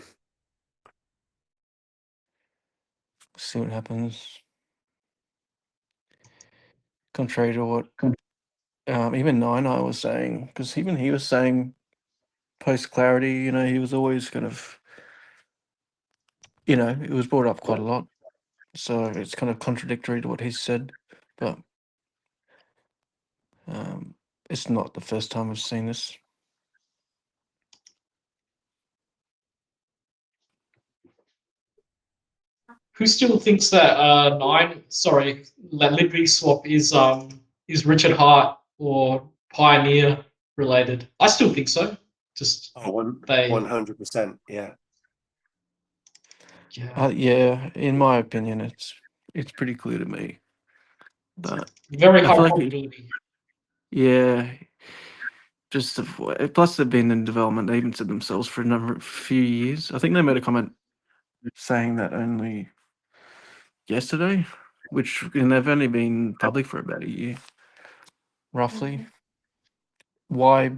See what happens. Contrary to what even Nine I was saying, because even he was saying post Clarity, he was always kind of, it was brought up quite a lot. So it's kind of contradictory to what he said, but it's not the first time we've seen this. Who still thinks that that Liberty Swap is Richard Hart or Pioneer related? I still think so. Just Oh, they 100%. Yeah. Yeah, in my opinion, it's pretty clear to me. But very I high feel like probability. yeah, just plus they've been in development even to themselves for few years. I think they made a comment saying that only yesterday, and they've only been public for about a year, roughly. Why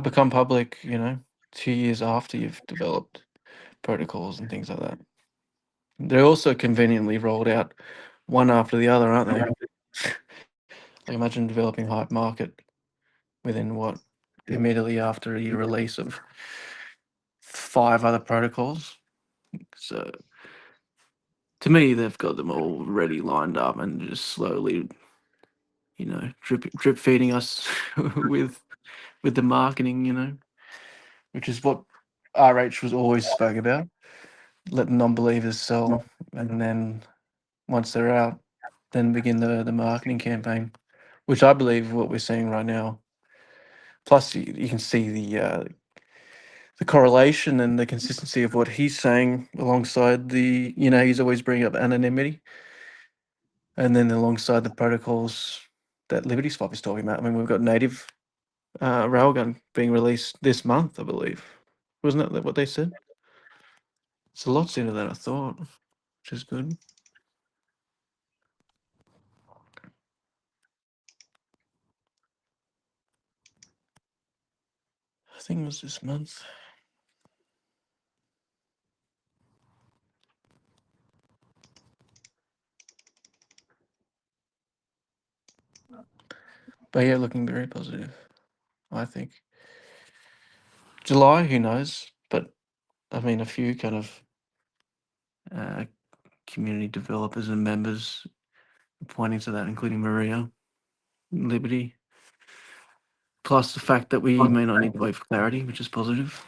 become public? 2 years after you've developed protocols and things like that. They're also conveniently rolled out one after the other, aren't they? Like imagine developing Hype Market within immediately after a release of 5 other protocols. So to me, they've got them all ready, lined up, and just slowly, drip feeding us with the marketing, which is what RH was always spoke about. Let the non-believers sell, and then once they're out, then begin the marketing campaign, which I believe what we're seeing right now. Plus, you can see the correlation and the consistency of what he's saying alongside he's always bringing up anonymity, and then alongside the protocols that Liberty Swap is talking about. I mean, we've got native railgun being released this month, I believe. Wasn't that what they said? It's a lot sooner than I thought, which is good. I think it was this month. But yeah, looking very positive, I think. July, who knows? But I mean, a few kind of community developers and members pointing to that, including Maria, Liberty. Plus the fact that we may not need to wait for clarity, which is positive.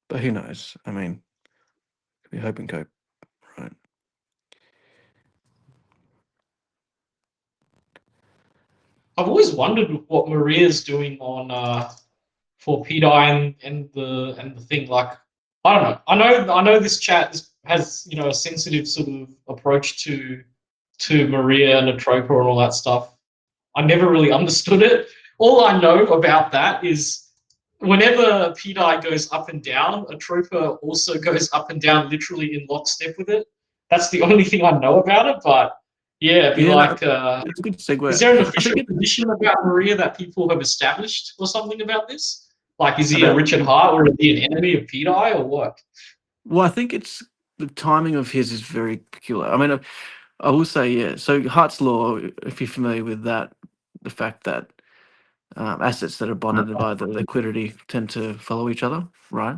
But who knows? I mean, we hope and cope, right? I've always wondered what Maria's doing on for PDI and the thing. Like, I don't know. I know this chat has a sensitive sort of approach to Maria and Atropa and all that stuff. I never really understood it. All I know about that is whenever PDI goes up and down, Atropa also goes up and down, literally in lockstep with it. That's the only thing I know about it. But yeah, it'd be like. It's a good segue. Is there an official tradition about Maria that people have established or something about this? Like, is he a Richard Hart or is he an enemy of PDI or what? Well, I think it's the timing of his is very peculiar. I mean, I will say, yeah. So Hart's law, if you're familiar with that, the fact that assets that are bonded by the liquidity tend to follow each other, right?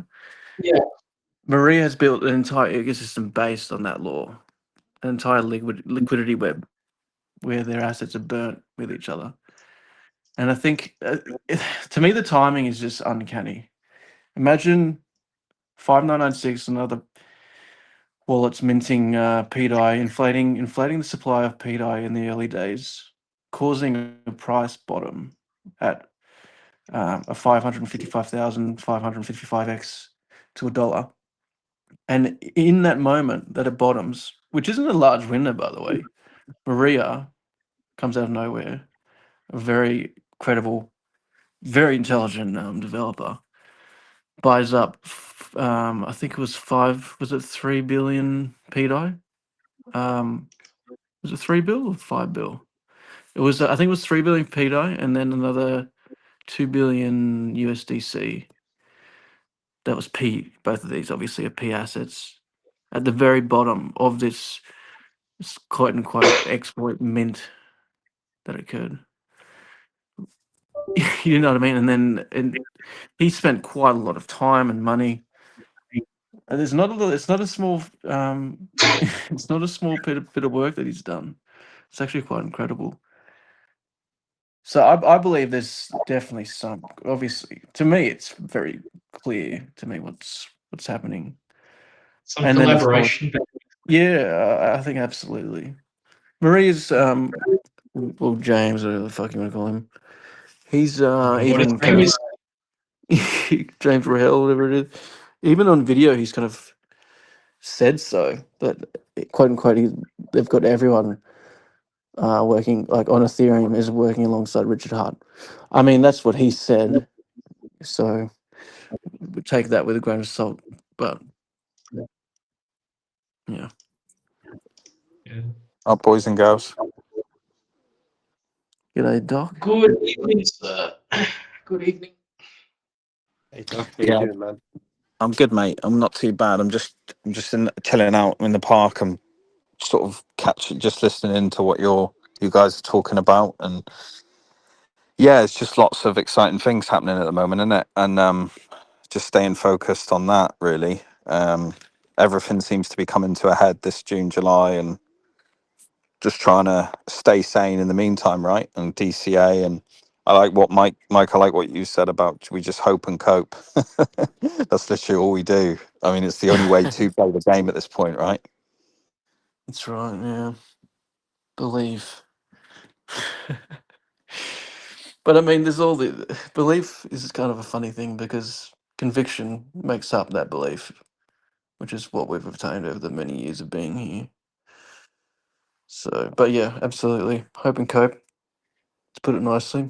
Yeah. Maria has built an entire ecosystem based on that law, an entire liquidity web where their assets are burnt with each other. And I think, to me, the timing is just uncanny. Imagine 5996 and other wallets minting PDI, inflating the supply of PDI in the early days, causing a price bottom at a 555,555x to $1. And in that moment that it bottoms, which isn't a large window, by the way, Maria comes out of nowhere, a very credible, very intelligent developer, buys up, I think it was 3 billion PDI? Was it 3 bill or 5 bill? It was, I think it was 3 billion PDI and then another 2 billion USDC. That was P. Both of these obviously are P assets. At the very bottom of this quote unquote exploit mint that occurred. You know what I mean? And he spent quite a lot of time and money. And it's not a small it's not a small bit of work that he's done. It's actually quite incredible. So I believe there's definitely some, obviously to me it's very clear to me what's happening. Some And then, of course, collaboration. yeah, I think absolutely. Maria's well, James, or whatever the fuck you want to call him. He's What his even name kind is. of James Rahel, whatever it is. Even on video, he's kind of said so that quote unquote they've got everyone working like on Ethereum is working alongside Richard Hart. I mean, that's what he said. So we take that with a grain of salt. But yeah. Yeah. Up, boys and girls. G'day, Doc. Good evening, sir. Good evening. Hey, Doc, how you Yeah, doing, man? I'm good, mate. I'm not too bad. I'm just chilling out in the park. I'm sort of just listening into what you guys are talking about, and yeah, it's just lots of exciting things happening at the moment, isn't it? And just staying focused on that, really. Everything seems to be coming to a head this June, July, and just trying to stay sane in the meantime, right? And DCA, and I like what Mike, I like what you said about we just hope and cope. That's literally all we do. I mean, it's the only way to play the game at this point, right? That's right, yeah. Believe. But I mean, there's all the belief is kind of a funny thing because conviction makes up that belief, which is what we've obtained over the many years of being here. So, but yeah, absolutely. Hope and cope, to put it nicely.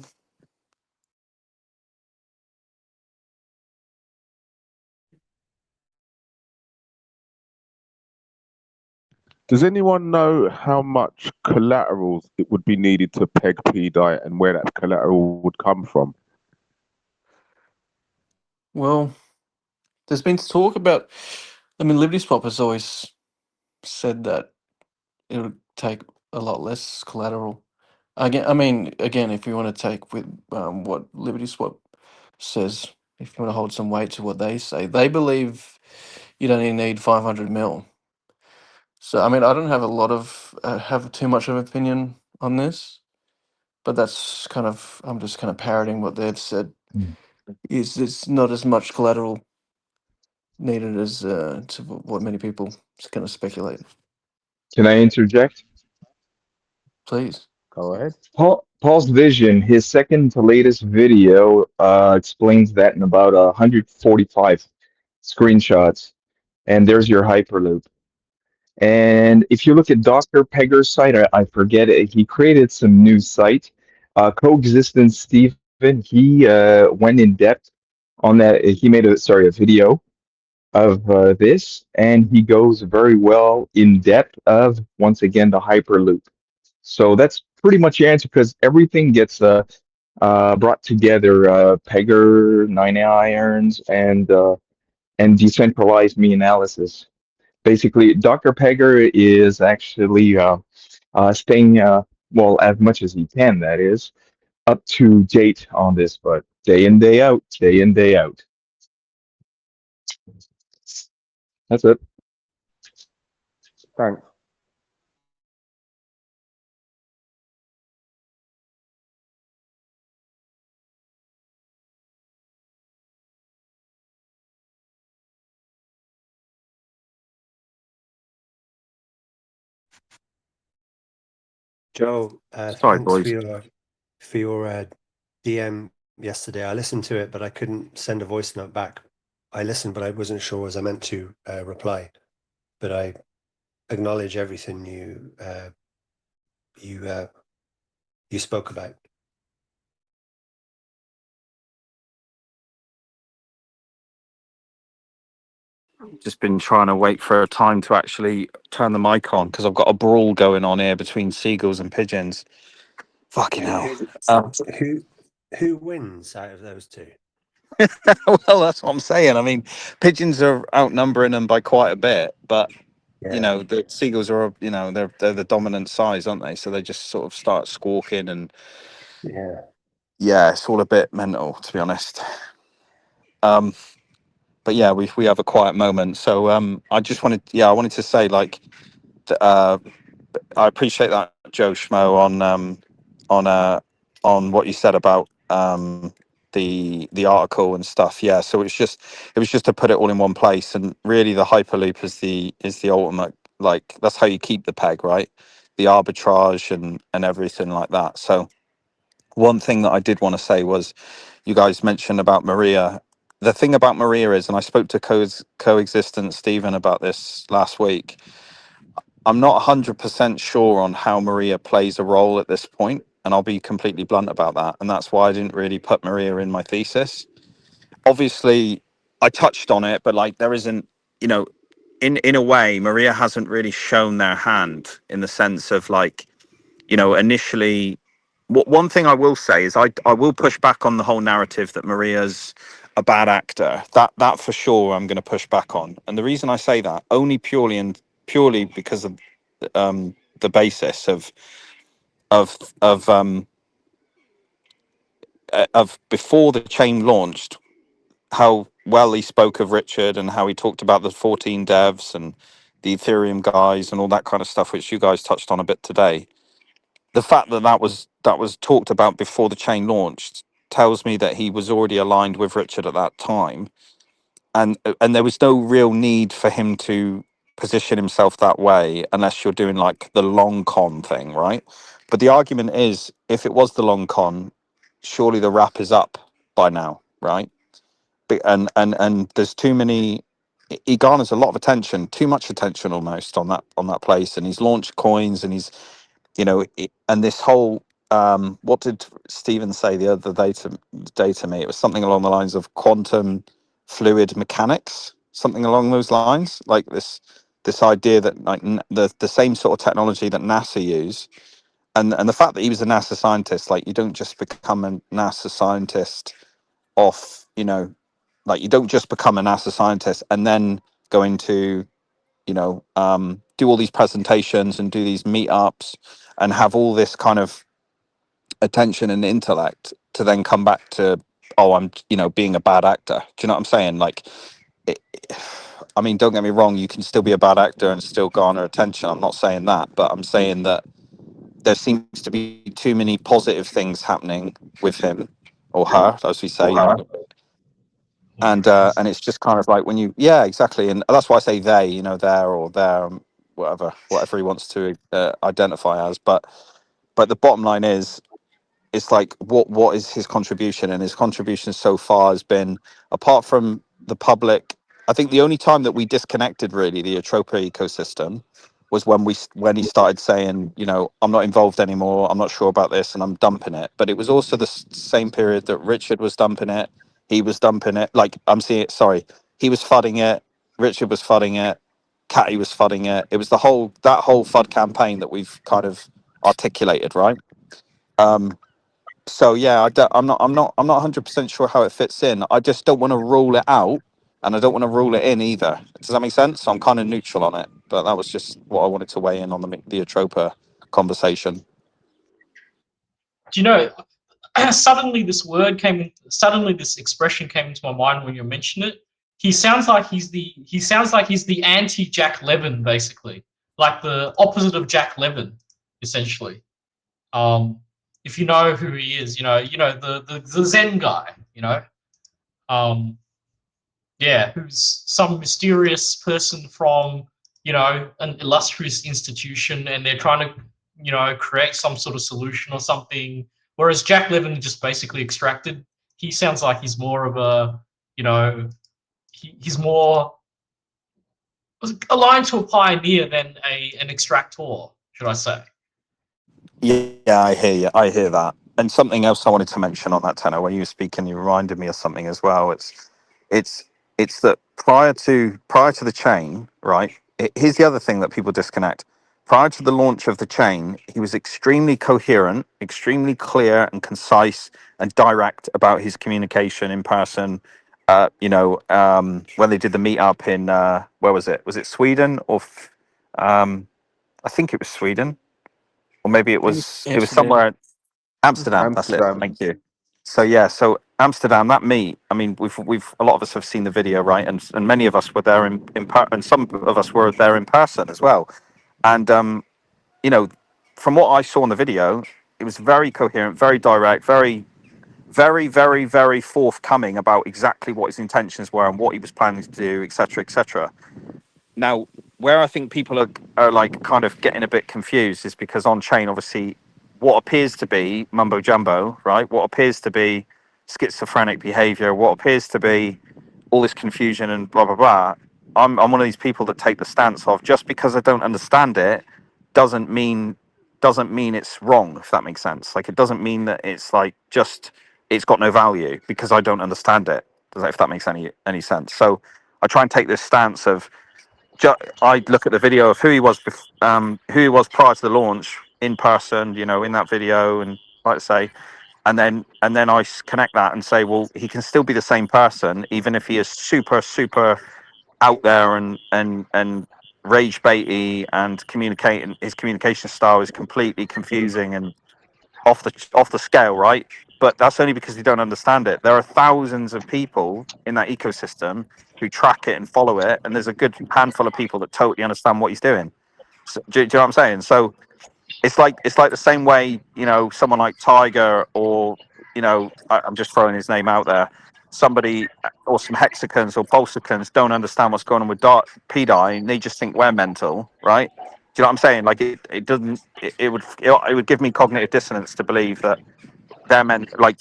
Does anyone know how much collateral it would be needed to peg PDAI and where that collateral would come from? Well, there's been talk about. I mean, Liberty Swap has always said that it would take a lot less collateral. Again, if you want to take with what Liberty Swap says, if you want to hold some weight to what they say, they believe you'd only need 500 mil. So, I mean, I don't have have too much of an opinion on this, but that's I'm just kind of parroting what they've said. Mm. Is it's not as much collateral needed as to what many people kind of speculate. Can I interject? Please. Go ahead. Paul's vision, his second to latest video, explains that in about 145 screenshots. And there's your Hyperloop. And if you look at Dr. Pegger's site, I forget it, he created some new site. Coexistence Stephen, he went in depth on that. He made a video of this, and he goes very well in depth of, once again, the Hyperloop. So that's pretty much your answer, because everything gets brought together. Pegger, 9 irons, and decentralized me analysis. Basically, Dr. Pegger is actually staying, well, as much as he can, that is, up to date on this, but day in, day out, day in, day out. That's it. Thanks. Joe, Sorry, thanks boys. for your DM yesterday. I listened to it, but I couldn't send a voice note back. I listened, but I wasn't sure was I meant to reply. But I acknowledge everything you spoke about. Just been trying to wait for a time to actually turn the mic on because I've got a brawl going on here between seagulls and pigeons. Fucking hell. Who wins out of those two? Well, that's what I'm saying. I mean, pigeons are outnumbering them by quite a bit, but you know, the seagulls are, you know, they're the dominant size, aren't they? So they just sort of start squawking, and yeah, it's all a bit mental, to be honest. But yeah, we have a quiet moment. So I just I wanted to say, like, I appreciate that, Joe Schmo, on what you said about the article and stuff. Yeah, so it was just to put it all in one place, and really the Hyperloop is the ultimate, like, that's how you keep the peg, right? The arbitrage and everything like that. So one thing that I did want to say was, you guys mentioned about Maria. The thing about Maria is, and I spoke to Coexistence Stephen about this last week, I'm not 100% sure on how Maria plays a role at this point, and I'll be completely blunt about that. And that's why I didn't really put Maria in my thesis. Obviously, I touched on it, but like, there isn't, you know, in a way, Maria hasn't really shown their hand, in the sense of, like, you know, initially. One thing I will say is I will push back on the whole narrative that Maria's a bad actor. That for sure I'm going to push back on. And the reason I say that, only purely because of the basis of of um of before the chain launched, how well he spoke of Richard and how he talked about the 14 devs and the Ethereum guys and all that kind of stuff, which you guys touched on a bit today. The fact that that was talked about before the chain launched tells me that he was already aligned with Richard at that time, and there was no real need for him to position himself that way unless you're doing like the long con thing, right? But the argument is, if it was the long con, surely the wrap is up by now, right? And there's too many. He garners a lot of attention, too much attention almost on that place, and he's launched coins, and he's, you know, and this whole what did Stephen say the other day to me? It was something along the lines of quantum fluid mechanics, something along those lines, like this this idea that like the same sort of technology that NASA use, and the fact that he was a NASA scientist, like you don't just become a NASA scientist off, you know, like you don't just become a NASA scientist and then go into, you know, do all these presentations and do these meetups and have all this kind of attention and intellect to then come back to, oh, I'm, you know, being a bad actor. Do you know what I'm saying? Like, it, I mean, don't get me wrong, you can still be a bad actor and still garner attention. I'm not saying that, but I'm saying that there seems to be too many positive things happening with him or her, as we say, you know. And it's just kind of like when you, yeah, exactly, and that's why I say they, you know, there or there, whatever he wants to identify as. But the bottom line is, it's like what is his contribution, and his contribution so far has been, apart from the public, I think the only time that we disconnected really the Atropa ecosystem was when he started saying, you know, I'm not involved anymore, I'm not sure about this, and I'm dumping it. But it was also the same period that Richard was dumping it, he was dumping it, like I'm seeing it, sorry, he was fudding it, Richard was fudding it, Catty was fudding it. It was that whole FUD campaign that we've kind of articulated, right? So yeah, I'm not 100% sure how it fits in. I just don't want to rule it out, and I don't want to rule it in either. Does that make sense? So I'm kind of neutral on it, but that was just what I wanted to weigh in on the Atropa conversation. Do you know? Suddenly, this expression came into my mind when you mentioned it. He sounds like he's the anti Jack Levin, basically, like the opposite of Jack Levin, essentially. If you know who he is, you know the Zen guy, you know, yeah, who's some mysterious person from, you know, an illustrious institution, and they're trying to, you know, create some sort of solution or something. Whereas Jack Levin just basically extracted. He sounds like he's more of a, you know, he's more aligned to a pioneer than an extractor, should I say? Yeah, I hear you. I hear that. And something else I wanted to mention on that, tenor, when you were speaking, you reminded me of something as well. It's that prior to the chain, right? Here's the other thing that people disconnect. Prior to the launch of the chain, he was extremely coherent, extremely clear and concise and direct about his communication in person. You know, when they did the meetup in where was it? Was it Sweden or I think it was Sweden, or maybe it was Amsterdam. somewhere. Amsterdam. That's it. Amsterdam. Thank you. So yeah, so Amsterdam, that meet. I mean, we've a lot of us have seen the video, right? And many of us were there and some of us were there in person as well. And you know, from what I saw in the video, it was very coherent, very direct, very forthcoming about exactly what his intentions were and what he was planning to do, etc., etc. Now, where I think people are like kind of getting a bit confused is because on chain, obviously, what appears to be mumbo jumbo, right? What appears to be schizophrenic behavior, what appears to be all this confusion and blah blah blah. I'm one of these people that take the stance of, just because I don't understand it doesn't mean it's wrong, if that makes sense. Like, it doesn't mean that it's like just it's got no value because I don't understand it. If that makes any sense. So I try and take this stance of, I look at the video of who he was prior to the launch in person, you know, in that video, and like I say, and then I connect that and say, well, he can still be the same person even if he is super out there and rage baity and communicating. His communication style is completely confusing and off the scale, right? But that's only because you don't understand it. There are thousands of people in that ecosystem who track it and follow it, and there's a good handful of people that totally understand what he's doing. So, do you know what I'm saying? So it's like the same way, you know, someone like Tiger, or, you know, I'm just throwing his name out there, somebody, or some hexicans or pulsicans don't understand what's going on with PDI, and they just think we're mental, right? Do you know what I'm saying? Like, it doesn't, it would give me cognitive dissonance to believe that they're like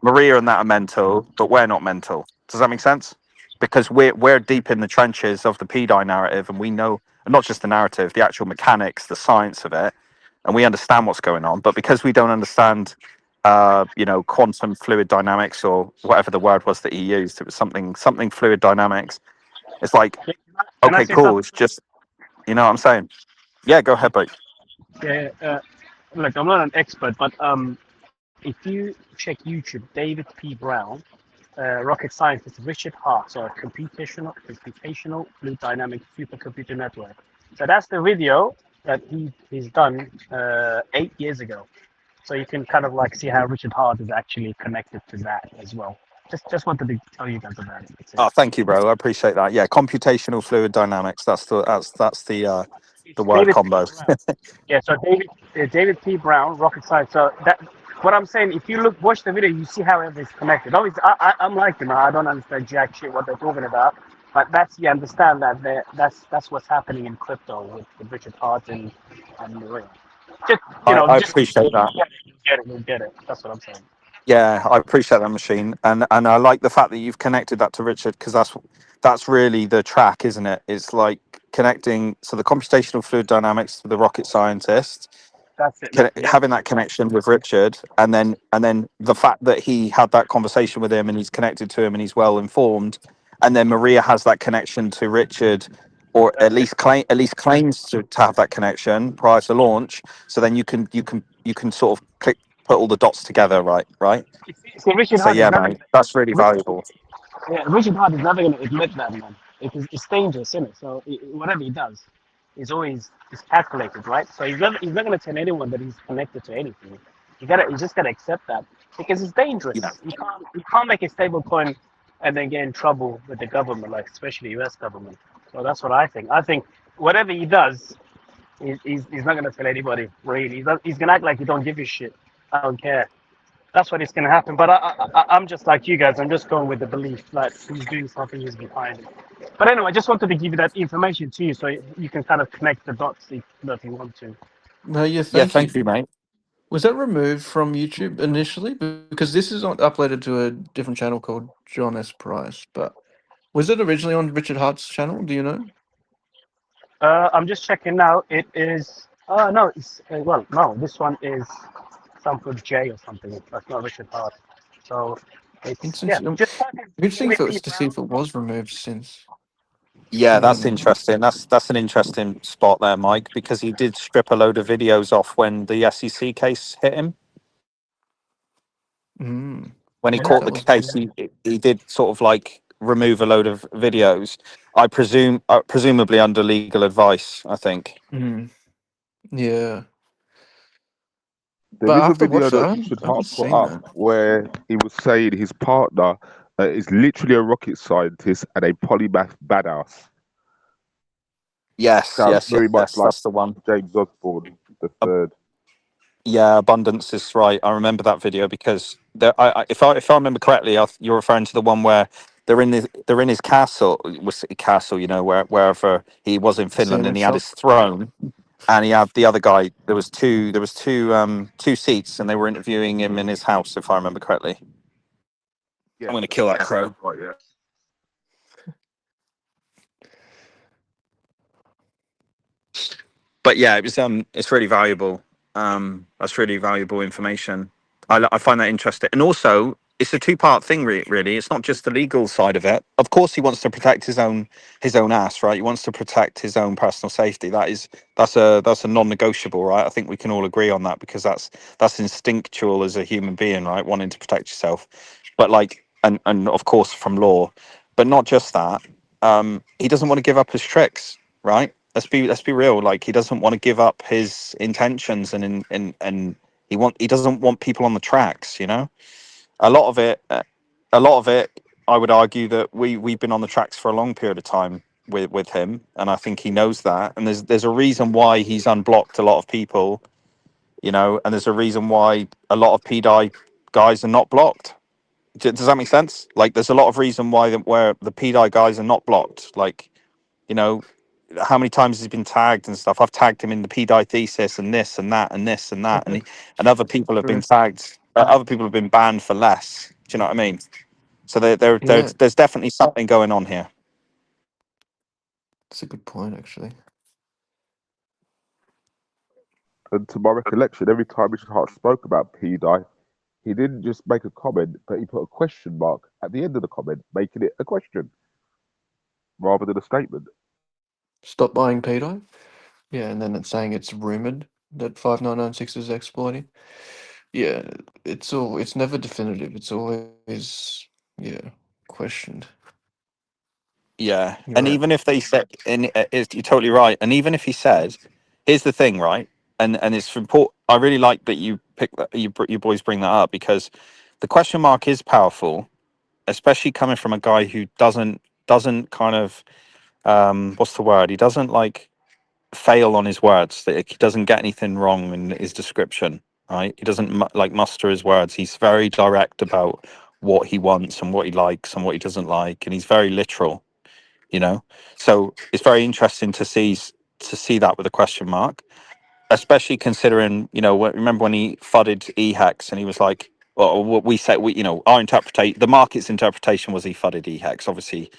Maria and that are mental, but we're not mental. Does that make sense? Because we're deep in the trenches of the PDI narrative, and we know, and not just the narrative, the actual mechanics, the science of it, and we understand what's going on. But because we don't understand, you know, quantum fluid dynamics, or whatever the word was that he used, it was something fluid dynamics. It's like, Can I okay, say cool. something? It's just, You know what I'm saying? Yeah, go ahead, mate. Yeah, look, I'm not an expert, but if you check YouTube, David P. Brown, rocket scientist Richard Hart, so a computational fluid dynamics supercomputer network. So that's the video that he's done 8 years ago. So you can kind of like see how Richard Hart is actually connected to that as well. Just wanted to tell you guys about it. That's it. Oh, thank you, bro. I appreciate that. Yeah, computational fluid dynamics. That's the It's word David P. combo. Brown. Yeah, so David P. Brown, rocket science. So that what I'm saying, if you watch the video, you see how everything's connected. Obviously, I'm like him. I don't understand jack shit what they're talking about, but you understand that that's what's happening in crypto with Richard Hart and Maria. Just I just appreciate that. you'll get it. That's what I'm saying. Yeah, I appreciate that, machine, and I like the fact that you've connected that to Richard, because that's really the track, isn't it? It's like connecting the computational fluid dynamics to the rocket scientist, That's it, man. Yep. having that connection with Richard, and then the fact that he had that conversation with him and he's connected to him and he's well informed, and then Maria has that connection to Richard, or at That's it. least claims to have that connection prior to launch. So then you can sort of put all the dots together, right? See, Richard So Hart is yeah, never. man, that's really valuable. Yeah, Richard Hart is never going to admit that, man. It's dangerous, isn't it? So whatever he does, is calculated, right? So he's not going to tell anyone that he's connected to anything. You just gotta accept that because it's dangerous. Yeah. You can't make a stable coin and then get in trouble with the government, like especially U.S. government. So that's what I think. I think whatever he does, he's not going to tell anybody. Really, he's going to act like he don't give a shit. I don't care. That's what is going to happen. But I'm just like you guys. I'm just going with the belief that he's doing something, he's behind it. But anyway, I just wanted to give you that information to you so you can kind of connect the dots if you want to. No, yeah, Yeah, thank you. thank you, mate. Was that removed from YouTube initially? Because this is not uploaded to a different channel called John S. Price. But was it originally on Richard Hart's channel? Do you know? I'm just checking now. It is. No, it's well, no. This one is Sanford J or something. That's not Richard Hart. So it's yeah. Interesting. Just type in Interesting if David it P. was to see if Brown. it was removed since. Yeah, that's Um, interesting. That's an interesting spot there, Mike, because he did strip a load of videos off when the SEC case hit him. mm, When he wonder if caught that the was. case, he did sort of like remove a load of videos. I presume, presumably under legal advice. I think. Mm, yeah. There But I is a have to video watch that. that I Richard haven't Hart put seen up that. where he was saying his partner is literally a rocket scientist and a polymath badass. Yes, Sounds yes, yes, very much yes. like That's the one. James Osborne the Uh, third. yeah, abundance is right. I remember that video because if I remember correctly, you're referring to the one where they're in his castle, was it castle, wherever he was in Seeing Finland, and he had his himself. throne, and he had the other guy. There was two seats, and they were interviewing him in his house, if I remember correctly. Yeah, I'm gonna kill that crow. right, yeah. But yeah, it's really valuable. That's really valuable information. I find that interesting, and also it's a two-part thing. Really, it's not just the legal side of it. Of course, he wants to protect his own ass, right? He wants to protect his own personal safety. That's a non-negotiable, right? I think we can all agree on that because that's instinctual as a human being, right? Wanting to protect yourself, but like, and of course from law, but not just that. He doesn't want to give up his tricks, right? Let's be real. Like he doesn't want to give up his intentions, and he doesn't want people on the tracks. A lot of it, I would argue that we've been on the tracks for a long period of time with him, and I think he knows that. And there's a reason why he's unblocked a lot of people, and there's a reason why a lot of PDI guys are not blocked. Does that make sense? Like there's a lot of reason where the PDI guys are not blocked. Like, you know, how many times he's been tagged and stuff. I've tagged him in the PDI thesis and this and that and this and that, and other people have been True. tagged. Other people have been banned for less. Do you know what I mean? So Yeah, there's definitely something going on here. that's a good point, actually. And to my recollection, every time Richard Hart spoke about PDI, he didn't just make a comment, but he put a question mark at the end of the comment, making it a question rather than a statement. stop buying PDI. Yeah, and then it's saying it's rumored that 5996 is exploiting. Yeah, it's never definitive. It's always questioned. Yeah, You're and right. even if they said, and you're totally right. And even if he said, here's the thing, right? And it's important. I really like that you pick that, you boys bring that up, because the question mark is powerful, especially coming from a guy who doesn't kind of what's the word? He doesn't like fail on his words. That he doesn't get anything wrong in his description. Right? He doesn't like muster his words. He's very direct about what he wants and what he likes and what he doesn't like, and he's very literal. So it's very interesting to see that with a question mark, especially considering remember when he fudded ehex and he was like, well, what we said, our interpretation, the market's interpretation was he fudded ehex. Obviously,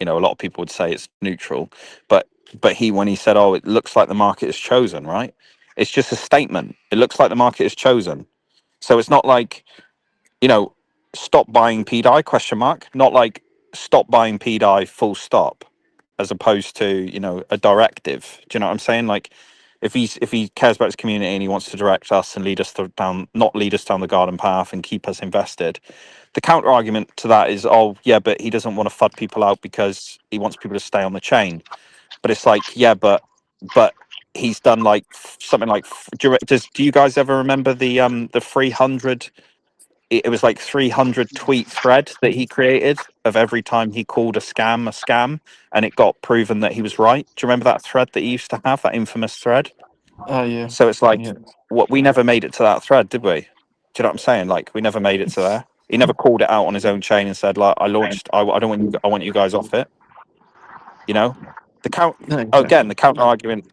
a lot of people would say it's neutral, but he, when he said, oh, it looks like the market is chosen, right? It's just a statement. It looks like the market is chosen. So it's not like, stop buying PDI question mark, not like stop buying PDI full stop, as opposed to, a directive. Do you know what I'm saying? Like, if he cares about his community and he wants to direct us and lead us not lead us down the garden path and keep us invested, the counter argument to that is, oh yeah, but he doesn't want to FUD people out because he wants people to stay on the chain. But it's like, yeah, but he's done like something like, do you guys ever remember the 300, it was like 300 tweet thread that he created of every time he called a scam, and it got proven that he was right? Do you remember that thread that he used to have, that infamous thread? Oh yeah, So it's like, yeah. what, we never made it to that thread, did we? Do you know what I'm saying? Like, we never made it to there. He never called it out on his own chain and said, like, I don't want you, I want you guys off it. The count No, again, exactly. the counter argument,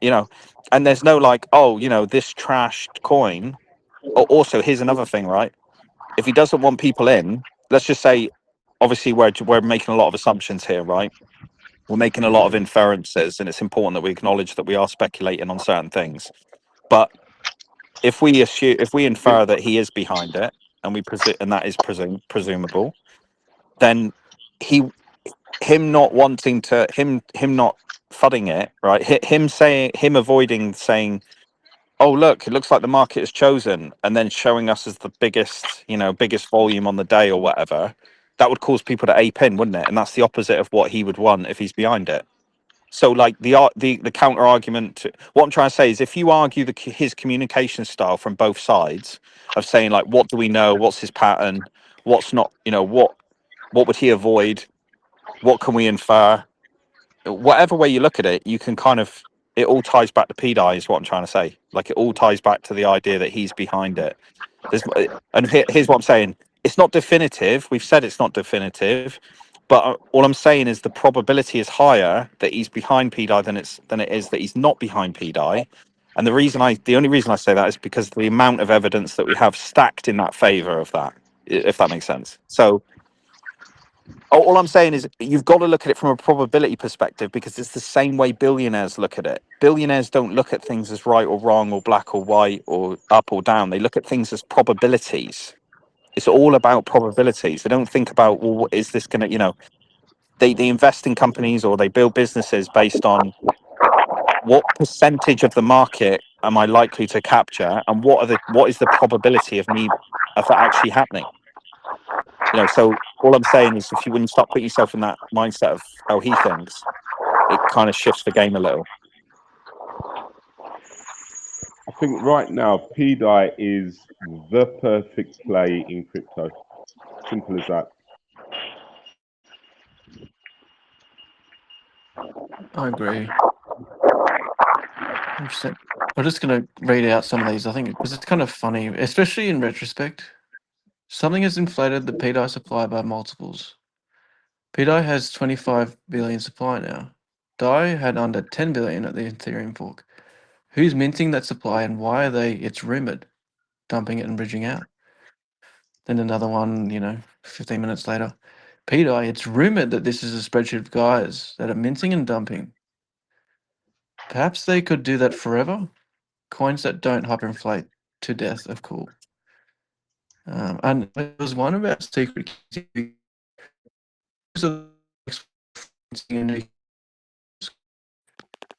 and there's no like, oh, this trashed coin. Also, here's another thing, right? If he doesn't want people in, let's just say, obviously we're making a lot of assumptions here, right? We're making a lot of inferences, and it's important that we acknowledge that we are speculating on certain things. But if we infer that he is behind it, and we presume, and that is presumable, then him not wanting to, him not fudding it, right? Him avoiding saying, oh look, it looks like the market is chosen, and then showing us as the biggest volume on the day or whatever, that would cause people to ape in, wouldn't it? And that's the opposite of what he would want if he's behind it. So like the counter argument to what I'm trying to say is, if you argue his communication style from both sides, of saying like, what do we know, what's his pattern, what's not, what would he avoid, what can we infer, whatever way you look at it, you can kind of, it all ties back to PDI is what I'm trying to say. Like, it all ties back to the idea that he's behind it. Here's what I'm saying. It's not definitive. We've said it's not definitive, but all I'm saying is the probability is higher that he's behind PDI than it is that he's not behind PDI. And the only reason I say that is because the amount of evidence that we have stacked in that favor of that, if that makes sense. So all I'm saying is, you've got to look at it from a probability perspective, because it's the same way billionaires look at it. Billionaires don't look at things as right or wrong or black or white or up or down. They look at things as probabilities. It's all about probabilities. They don't think about, well, what is this going to, they invest in companies or they build businesses based on what percentage of the market am I likely to capture, and what is the probability of that actually happening? So all I'm saying is, when you start putting yourself in that mindset of how he thinks, it kind of shifts the game a little. I think right now PDI is the perfect play in crypto. Simple as that. I agree. 100%. I'm just gonna read out some of these. I think because it's kind of funny, especially in retrospect. Something has inflated the PDI supply by multiples. PDI has 25 billion supply now. DAI had under 10 billion at the Ethereum fork. Who's minting that supply, and why are they, it's rumored, dumping it and bridging out? Then another one, 15 minutes later. PDI, it's rumored that this is a spreadsheet of guys that are minting and dumping. Perhaps they could do that forever. Coins that don't hyperinflate to death are cool. And there was one about secret keys.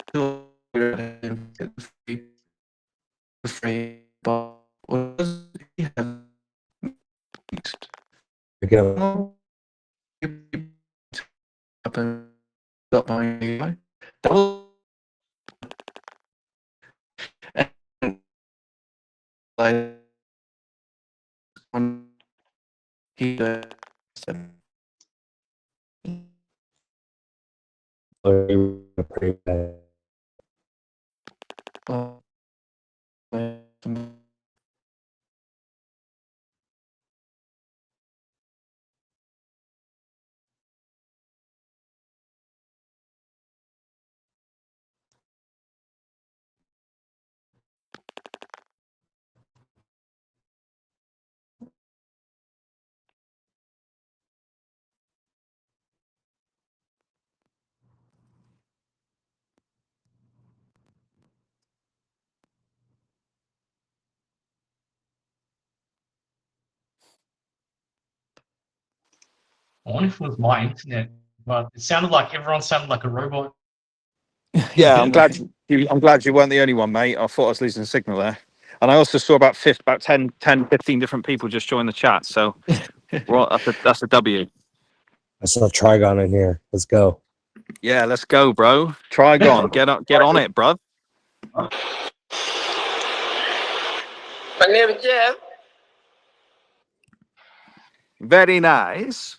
still get the free, but what does he have next? Again, Up and got my AI. That was and like on he pretty bad. well, I wonder if it was my internet, but it sounded like everyone sounded like a robot. Yeah, I'm glad you weren't the only one, mate. I thought I was losing signal there. And I also saw about 10, 15 different people just join the chat. So well, that's a W. I saw Trigon in here. Let's go. Yeah, let's go, bro. Trigon, get on it, bro. My name is Jeff. Very nice.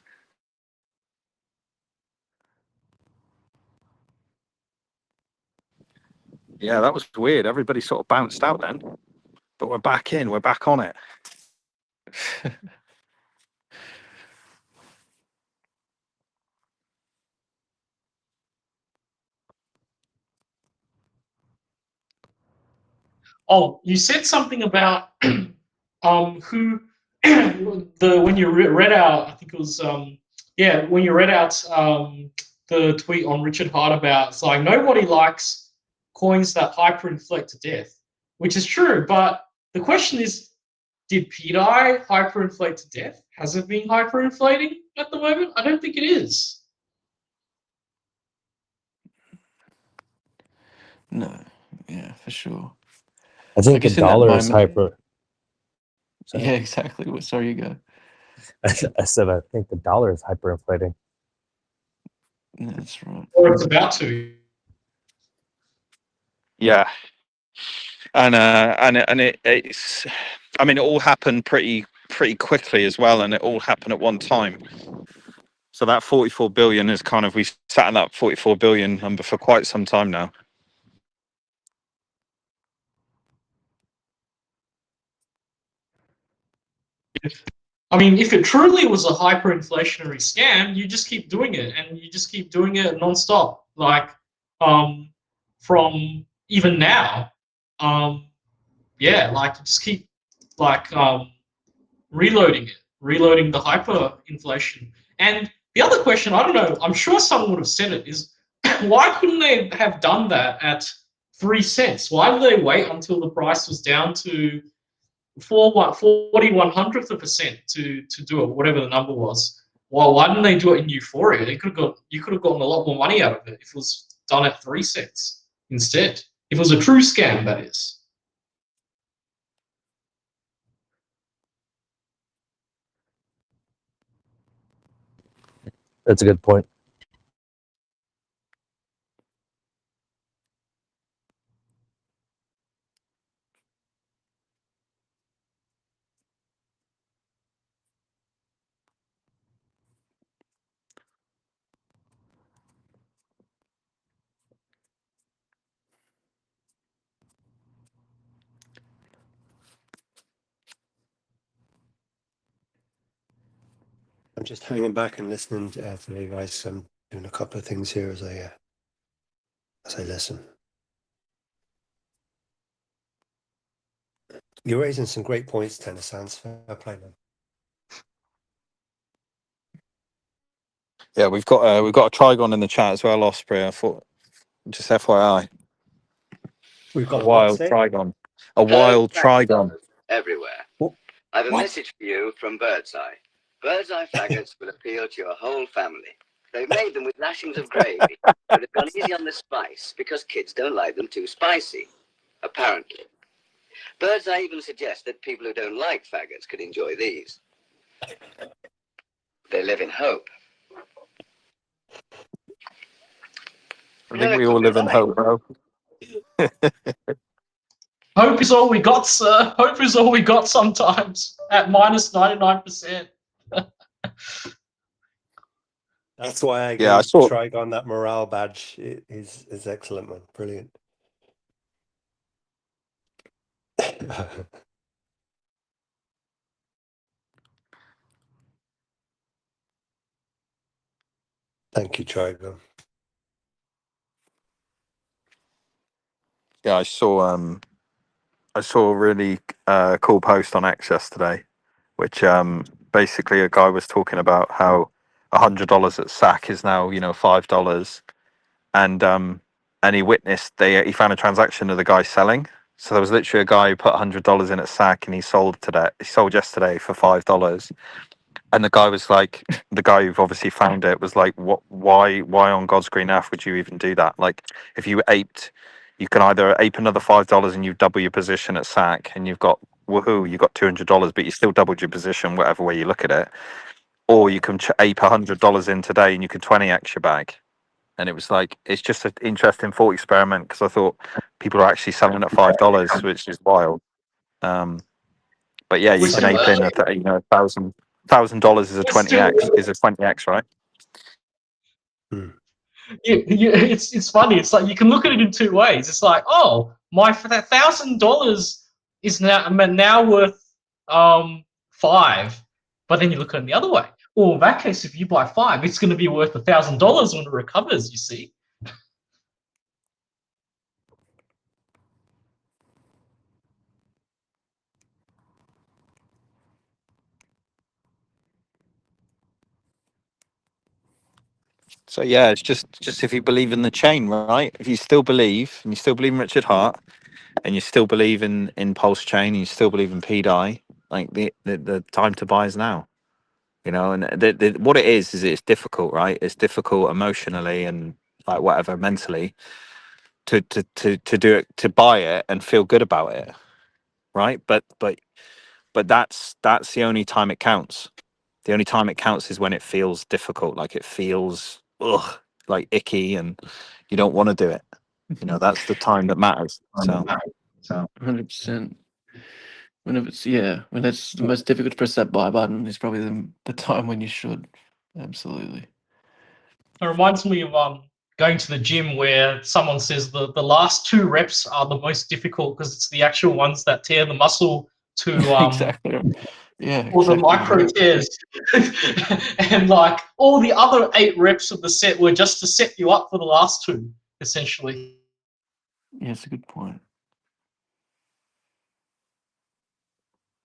Yeah, that was weird. Everybody sort of bounced out then. But we're back in. We're back on it. Oh, you said something about who when you read out, I think it was when you read out the tweet on Richard Hart about it's like nobody likes coins that hyperinflate to death, which is true. But the question is, did PDAI hyperinflate to death? Has it been hyperinflating at the moment? I don't think it is. no, yeah, for sure. I think the guess in that dollar is moment- hyper. Sorry. Yeah, exactly. Well, sorry, you go. I said I think the dollar is hyperinflating. Yeah, that's right. Or it's about to. Yeah. And it's I mean it all happened pretty quickly as well, and it all happened at one time. So that 44 billion is kind of, we sat in that 44 billion number for quite some time now. I mean, if it truly was a hyperinflationary scam, you just keep doing it, and you just keep doing it nonstop. Like, from even now, like you just keep like reloading the hyperinflation. And the other question, I don't know, I'm sure someone would have said it, is why couldn't they have done that at 3 cents? Why did they wait until the price was down to 40/100% to do it, whatever the number was? Well, why didn't they do it in euphoria? You could have gotten a lot more money out of it if it was done at 3 cents instead. If it was a true scam, that is. That's a good point. I'm just hanging back and listening to you guys. I'm doing a couple of things here as I listen. You're raising some great points, Tennis Sands. Fair play, man. Yeah, we've got a Trigon in the chat as well, Osprey. I thought, just FYI. We've A got wild what, Trigon. A wild Trigon. Everywhere. What? I have a What? message for you from Birdseye. Birdseye faggots will appeal to your whole family. They've made them with lashings of gravy, but they've gone easy on the spice because kids don't like them too spicy, apparently. Birds Eye even suggest that people who don't like faggots could enjoy these. They live in hope. I think we all live in hope, bro. Hope is all we got, sir. Hope is all we got sometimes at minus 99%. That's why I Yeah, I gave saw. Trigon that morale badge. It is excellent, man. Brilliant. Thank you, Trigon. Yeah, I saw a really cool post on X yesterday, which basically a guy was talking about how $100 at SAC is now $5, and he witnessed he found a transaction of the guy selling. So there was literally a guy who put $100 in at SAC and he sold yesterday for $5. And the guy was like, the guy who've obviously found it was like, what? Why on God's green earth would you even do that? Like, if you can either ape another $5 and you double your position at SAC, and you've got woohoo, you got $200, but you still doubled your position, whatever way you look at it. Or you can ape $100 in today and you can 20x your bag. And it was like, it's just an interesting thought experiment, because I thought people are actually selling at $5, which is wild. But yeah, you Which can is ape in $1,000 is a it's still 20x, right? it's funny. It's like you can look at it in two ways. It's like, oh, my $1,000 is now worth $5, but then you look at it the other way. Well, in that case, if you buy 5, it's going to be worth $1,000 when it recovers. You see. So yeah, it's just if you believe in the chain, right? If you still believe, and you still believe in Richard Hart, and you still believe in PulseChain, and you still believe in PDAI, like the time to buy is now. And what it is it's difficult, right? It's difficult emotionally and like whatever mentally to do it, to buy it and feel good about it, right? But that's the only time it counts. The only time it counts is when it feels difficult, like it feels like icky, and you don't want to do it. That's the time that matters. So 100%. When it's the most difficult to press that buy button is probably the time when you should. Absolutely. It reminds me of going to the gym where someone says the last 2 reps are the most difficult because it's the actual ones that tear the muscle to Exactly. Yeah, or the exactly. micro tears. And like all the other 8 reps of the set were just to set you up for the last 2, essentially. Yeah, it's a good point.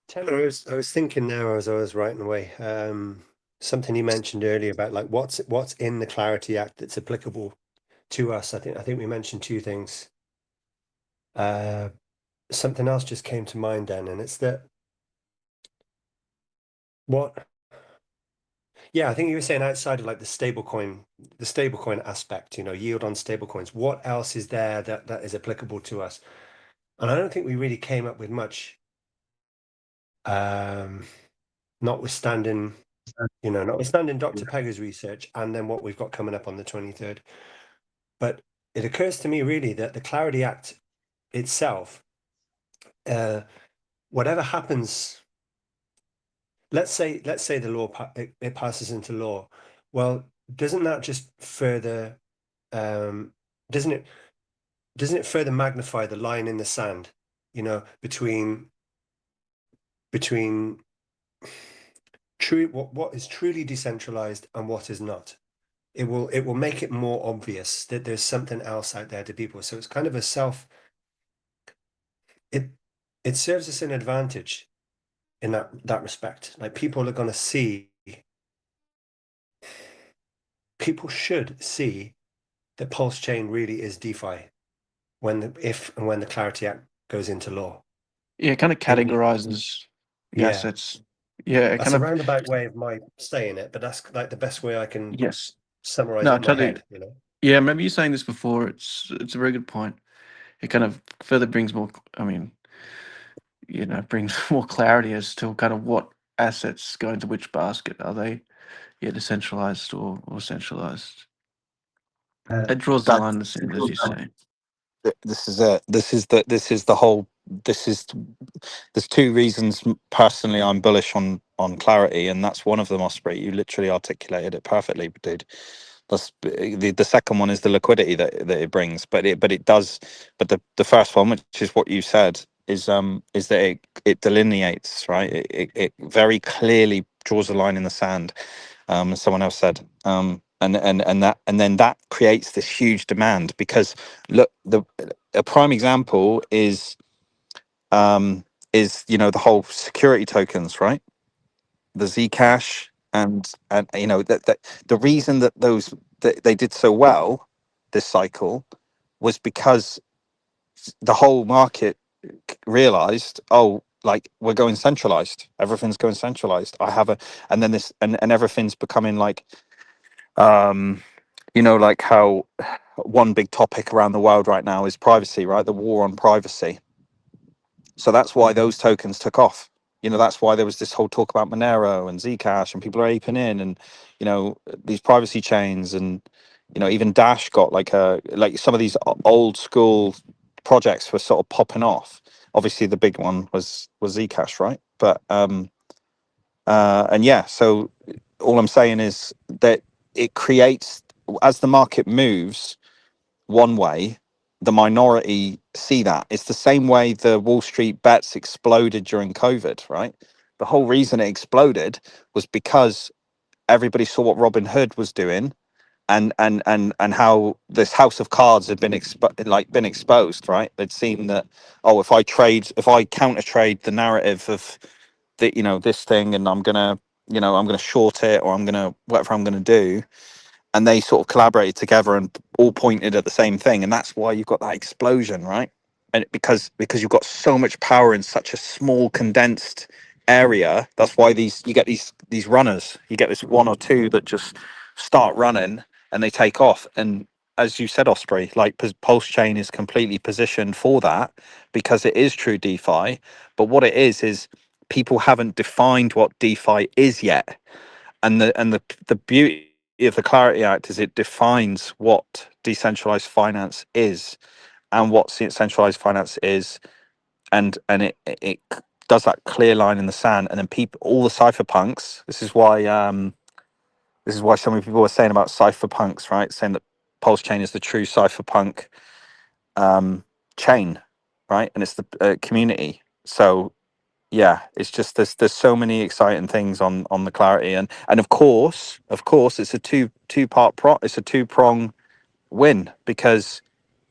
Taylor, I was thinking now as I was writing away, something you mentioned earlier about like what's in the Clarity Act that's applicable to us. I think we mentioned 2 things. Something else just came to mind then, and it's that I think you were saying outside of like the stablecoin aspect, yield on stablecoins, what else is there that is applicable to us? And I don't think we really came up with much, notwithstanding Dr. Pegger's research and then what we've got coming up on the 23rd. But it occurs to me really that the Clarity Act itself, whatever happens, let's say the law it passes into law. Well, doesn't that just further doesn't it further magnify the line in the sand, between true what is truly decentralized and what is not? It will make it more obvious that there's something else out there to people. So it's kind of it serves us an advantage in that respect. Like people should see that PulseChain really is DeFi when the Clarity Act goes into law. Yeah, it kind of categorizes the assets. Yeah, it That's kind a of roundabout way of my saying it, but that's like the best way I can. yes. summarize No, in my totally. head, you know. Yeah, remember you saying this before. It's a very good point. It kind of further brings more. I mean, brings more clarity as to kind of what assets go into which basket. Are they decentralized or centralized? It draws the That line, as you say. this is it. This is the whole. This is there's two reasons personally I'm bullish on clarity, and that's one of them. Osprey, you literally articulated it perfectly, dude. That's the second one is the liquidity that it brings, but it does. But the first one, which is what you said, is that it delineates, right. It very clearly draws a line in the sand, as someone else said, and then that creates this huge demand because look, a prime example is the whole security tokens, right? The Zcash and that the reason that they did so well this cycle was because the whole market realized, oh, like we're going centralized, everything's going centralized. I have a and then this and everything's becoming like like how one big topic around the world right now is privacy, right? The war on privacy. So that's why those tokens took off. That's why there was this whole talk about Monero and Zcash and people are aping in and, these privacy chains and, even Dash got like some of these old school projects were sort of popping off. Obviously the big one was Zcash, right? But, and yeah, so all I'm saying is that it creates, as the market moves one way, the minority see that. It's the same way the Wall Street bets exploded during COVID, right? The whole reason it exploded was because everybody saw what Robin Hood was doing and how this house of cards had been been exposed, right? They'd seen that, oh, if I counter trade the narrative of this thing and I'm gonna short it or I'm gonna whatever I'm gonna do, and they sort of collaborated together and all pointed at the same thing, and that's why you've got that explosion, right? And because you've got so much power in such a small condensed area, that's why you get these runners. You get this one or two that just start running and they take off. And as you said, Osprey, like Pulse Chain is completely positioned for that because it is true DeFi. But what it is people haven't defined what DeFi is yet, and the beauty of the Clarity Act is it defines what decentralized finance is and what centralized finance is, and it does that clear line in the sand, and then all the cypherpunks. This is why so many people were saying about cypherpunks, right? Saying that Pulse Chain is the true cypherpunk chain, right? And it's the community. So yeah, it's just there's so many exciting things on the Clarity, and of course it's a it's a two-prong win because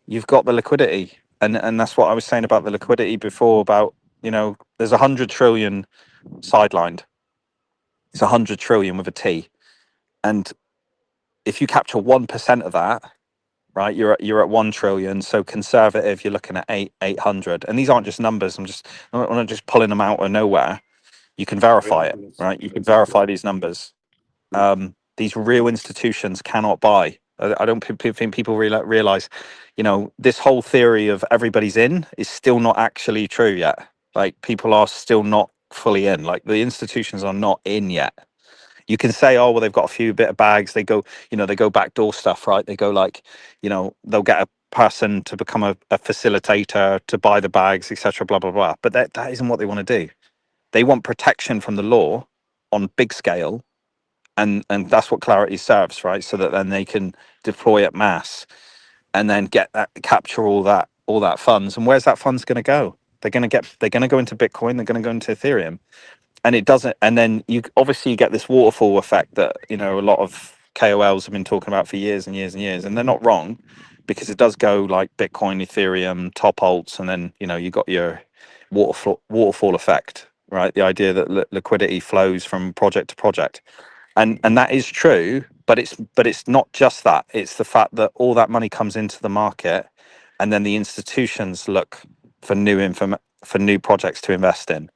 you've got the liquidity, and that's what I was saying about the liquidity before, about there's 100 trillion sidelined. It's 100 trillion with a T, and if you capture 1% of that, right, you're at 1 trillion. So conservative, you're looking at 800, and these aren't just numbers. I'm not just pulling them out of nowhere. You can verify it, right? You can verify these numbers. These real institutions cannot buy. I don't think people realize, this whole theory of everybody's in is still not actually true yet. Like people are still not fully in. Like the institutions are not in yet. You can say, oh well, they've got a few bit of bags. They go, they go backdoor stuff, right? They go like, they'll get a person to become a facilitator to buy the bags, etc. Blah blah blah. But that isn't what they want to do. They want protection from the law on big scale, and that's what Clarity serves, right? So that then they can deploy at mass and then capture all that funds. And where's that funds going to go? They're going to go into Bitcoin. They're going to go into Ethereum, and it doesn't. And then you get this waterfall effect that a lot of KOLs have been talking about for years and years and years, and they're not wrong, because it does go like Bitcoin, Ethereum, top alts, and then you got your waterfall effect, right? The idea that liquidity flows from project to project, and that is true, but it's not just that. It's the fact that all that money comes into the market, and then the institutions look for for new projects to invest in,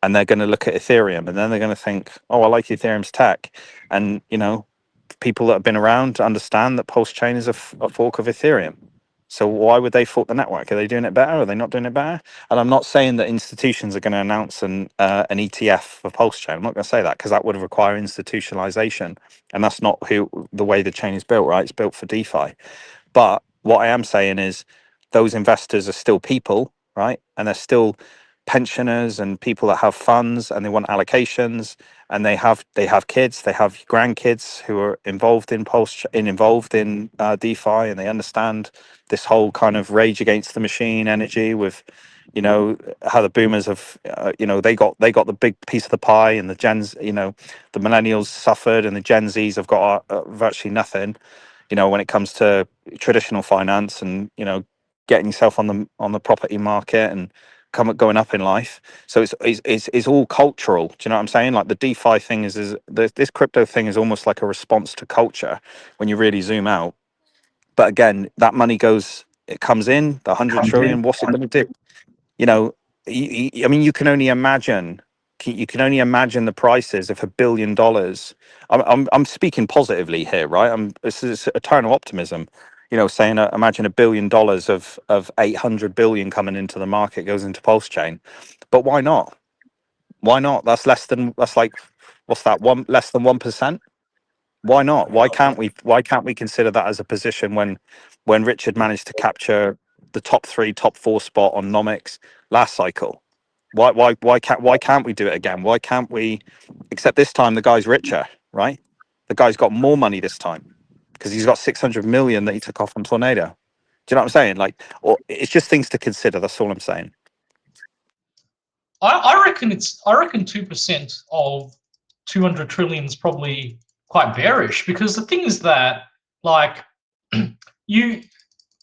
and they're going to look at Ethereum, and then they're going to think, oh, I like Ethereum's tech, and people that have been around understand that PulseChain is a fork of Ethereum. So why would they fork the network? Are they doing it better? Are they not doing it better? And I'm not saying that institutions are going to announce an ETF for PulseChain. I'm not going to say that, because that would require institutionalization, and that's not the way the chain is built, right? It's built for DeFi. But what I am saying is those investors are still people, right? And they're still pensioners and people that have funds, and they want allocations, and they have kids, they have grandkids who are involved in DeFi, and they understand this whole kind of rage against the machine energy with, you know, how the boomers have, you know, they got the big piece of the pie, and the gens, you know, the millennials suffered, and the Gen Zs have got virtually nothing, you know, when it comes to traditional finance and, you know, getting yourself on the property market and going up in life. So it's all cultural. Do you know what I'm saying? Like the DeFi thing this crypto thing is almost like a response to culture when you really zoom out. But again, that money it comes in, the 100 trillion, what's it going to do? You know, I mean, you can only imagine the prices if $1 billion. I'm speaking positively here, right? This is eternal optimism. You know, saying imagine $1 billion of 800 billion coming into the market goes into PulseChain, but why not? Why not? That's like, what's that? Less than 1%. Why not? Why can't we consider that as a position when Richard managed to capture the top 3, top 4 spot on Nomics last cycle? Why can't we do it again? Why can't we? Except this time the guy's richer, right? The guy's got more money this time because he's got 600 million that he took off on Tornado. Do you know what I'm saying? Like, or it's just things to consider. That's all I'm saying. I reckon 2% of 200 trillion is probably quite bearish, because the thing is that, like,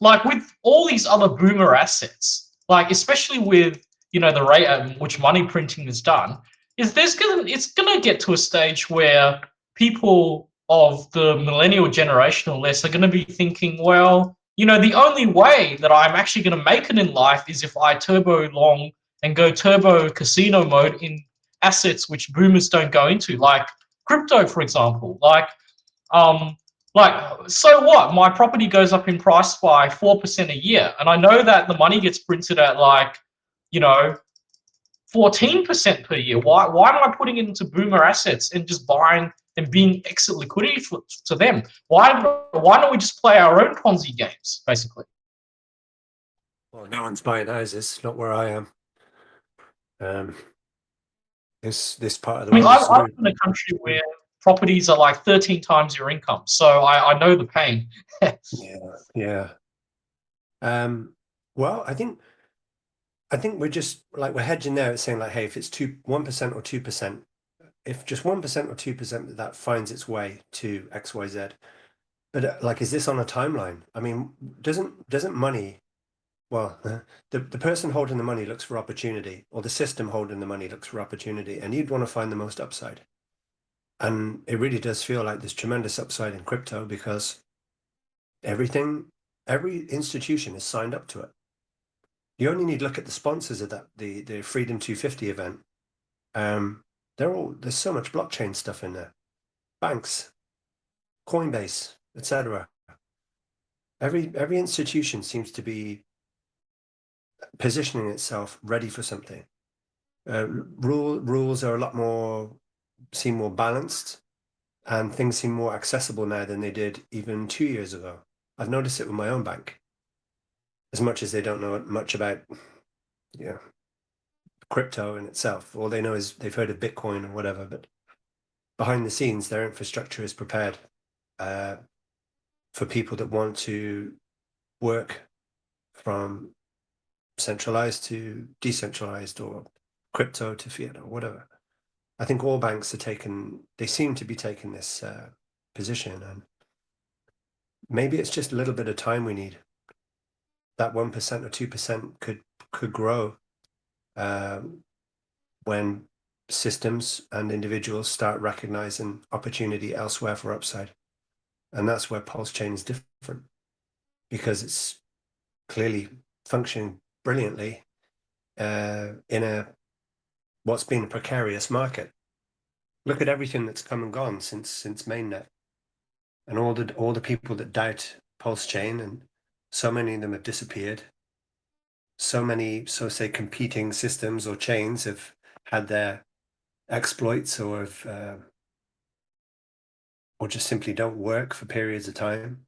with all these other boomer assets, like especially with, you know, the rate at which money printing is done, it's gonna get to a stage where people of the millennial generation or less are gonna be thinking, well, you know, the only way that I'm actually gonna make it in life is if I turbo long and go turbo casino mode in assets which boomers don't go into, like crypto, for example. So what? My property goes up in price by 4% a year, and I know that the money gets printed at, like, you know, 14% per year. Why am I putting it into boomer assets and just buying and being exit liquidity to them? Why don't we just play our own Ponzi games, basically? Well, no one's buying houses, not where I am. This part of the I mean, world I is live in a country where properties are like 13 times your income, so I know the pain. yeah. Well, I think we're just like, we're hedging there, it's saying like, hey, if it's 1% or 2%, if just 1% or 2% that finds its way to XYZ. But like, is this on a timeline? I mean, doesn't money, well, the person holding the money looks for opportunity, or the system holding the money looks for opportunity, and you'd want to find the most upside. And it really does feel like there's tremendous upside in crypto, because every institution is signed up to it. You only need to look at the sponsors of that, the Freedom 250 event. There's so much blockchain stuff in there. Banks, Coinbase, etc. Every institution seems to be positioning itself ready for something. Rules are seem more balanced, and things seem more accessible now than they did even 2 years ago. I've noticed it with my own bank. As much as they don't know much about, crypto in itself, all they know is they've heard of Bitcoin or whatever, but behind the scenes, their infrastructure is prepared for people that want to work from centralized to decentralized, or crypto to fiat, or whatever. I think all banks they seem to be taking this position, and maybe it's just a little bit of time we need. That 1% or 2% could grow when systems and individuals start recognizing opportunity elsewhere for upside. And that's where PulseChain is different, because it's clearly functioning brilliantly in what's been a precarious market. Look at everything that's come and gone since mainnet. and all the people that doubt PulseChain, and so many of them have disappeared. So many, so say, competing systems or chains have had their exploits, or have, or just simply don't work for periods of time.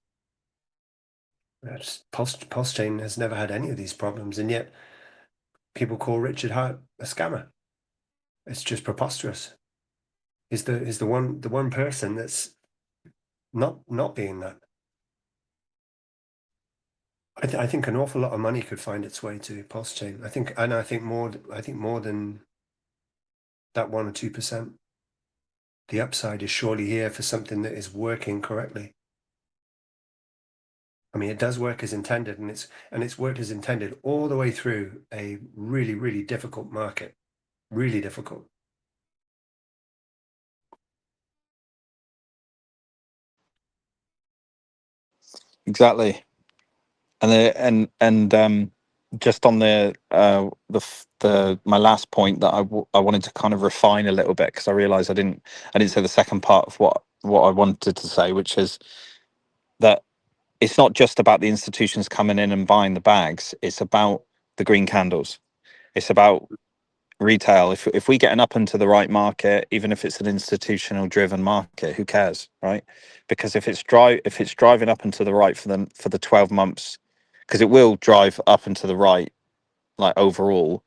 PulseChain has never had any of these problems, and yet people call Richard Hart a scammer. It's just preposterous. Is the one person that's not being that. I think an awful lot of money could find its way to PulseChain. I think more than that 1 or 2%. The upside is surely here for something that is working correctly. I mean, it does work as intended, and it's worked as intended all the way through a really, really difficult market. Really difficult. Exactly. And just on the my last point that I wanted to kind of refine a little bit, because I realized I didn't say the second part of what I wanted to say, which is that it's not just about the institutions coming in and buying the bags. It's about the green candles. It's about retail. If we get an up into the right market, even if it's an institutional driven market, who cares, right? Because if it's driving up into the right for the 12 months, because it will drive up and to the right, like overall,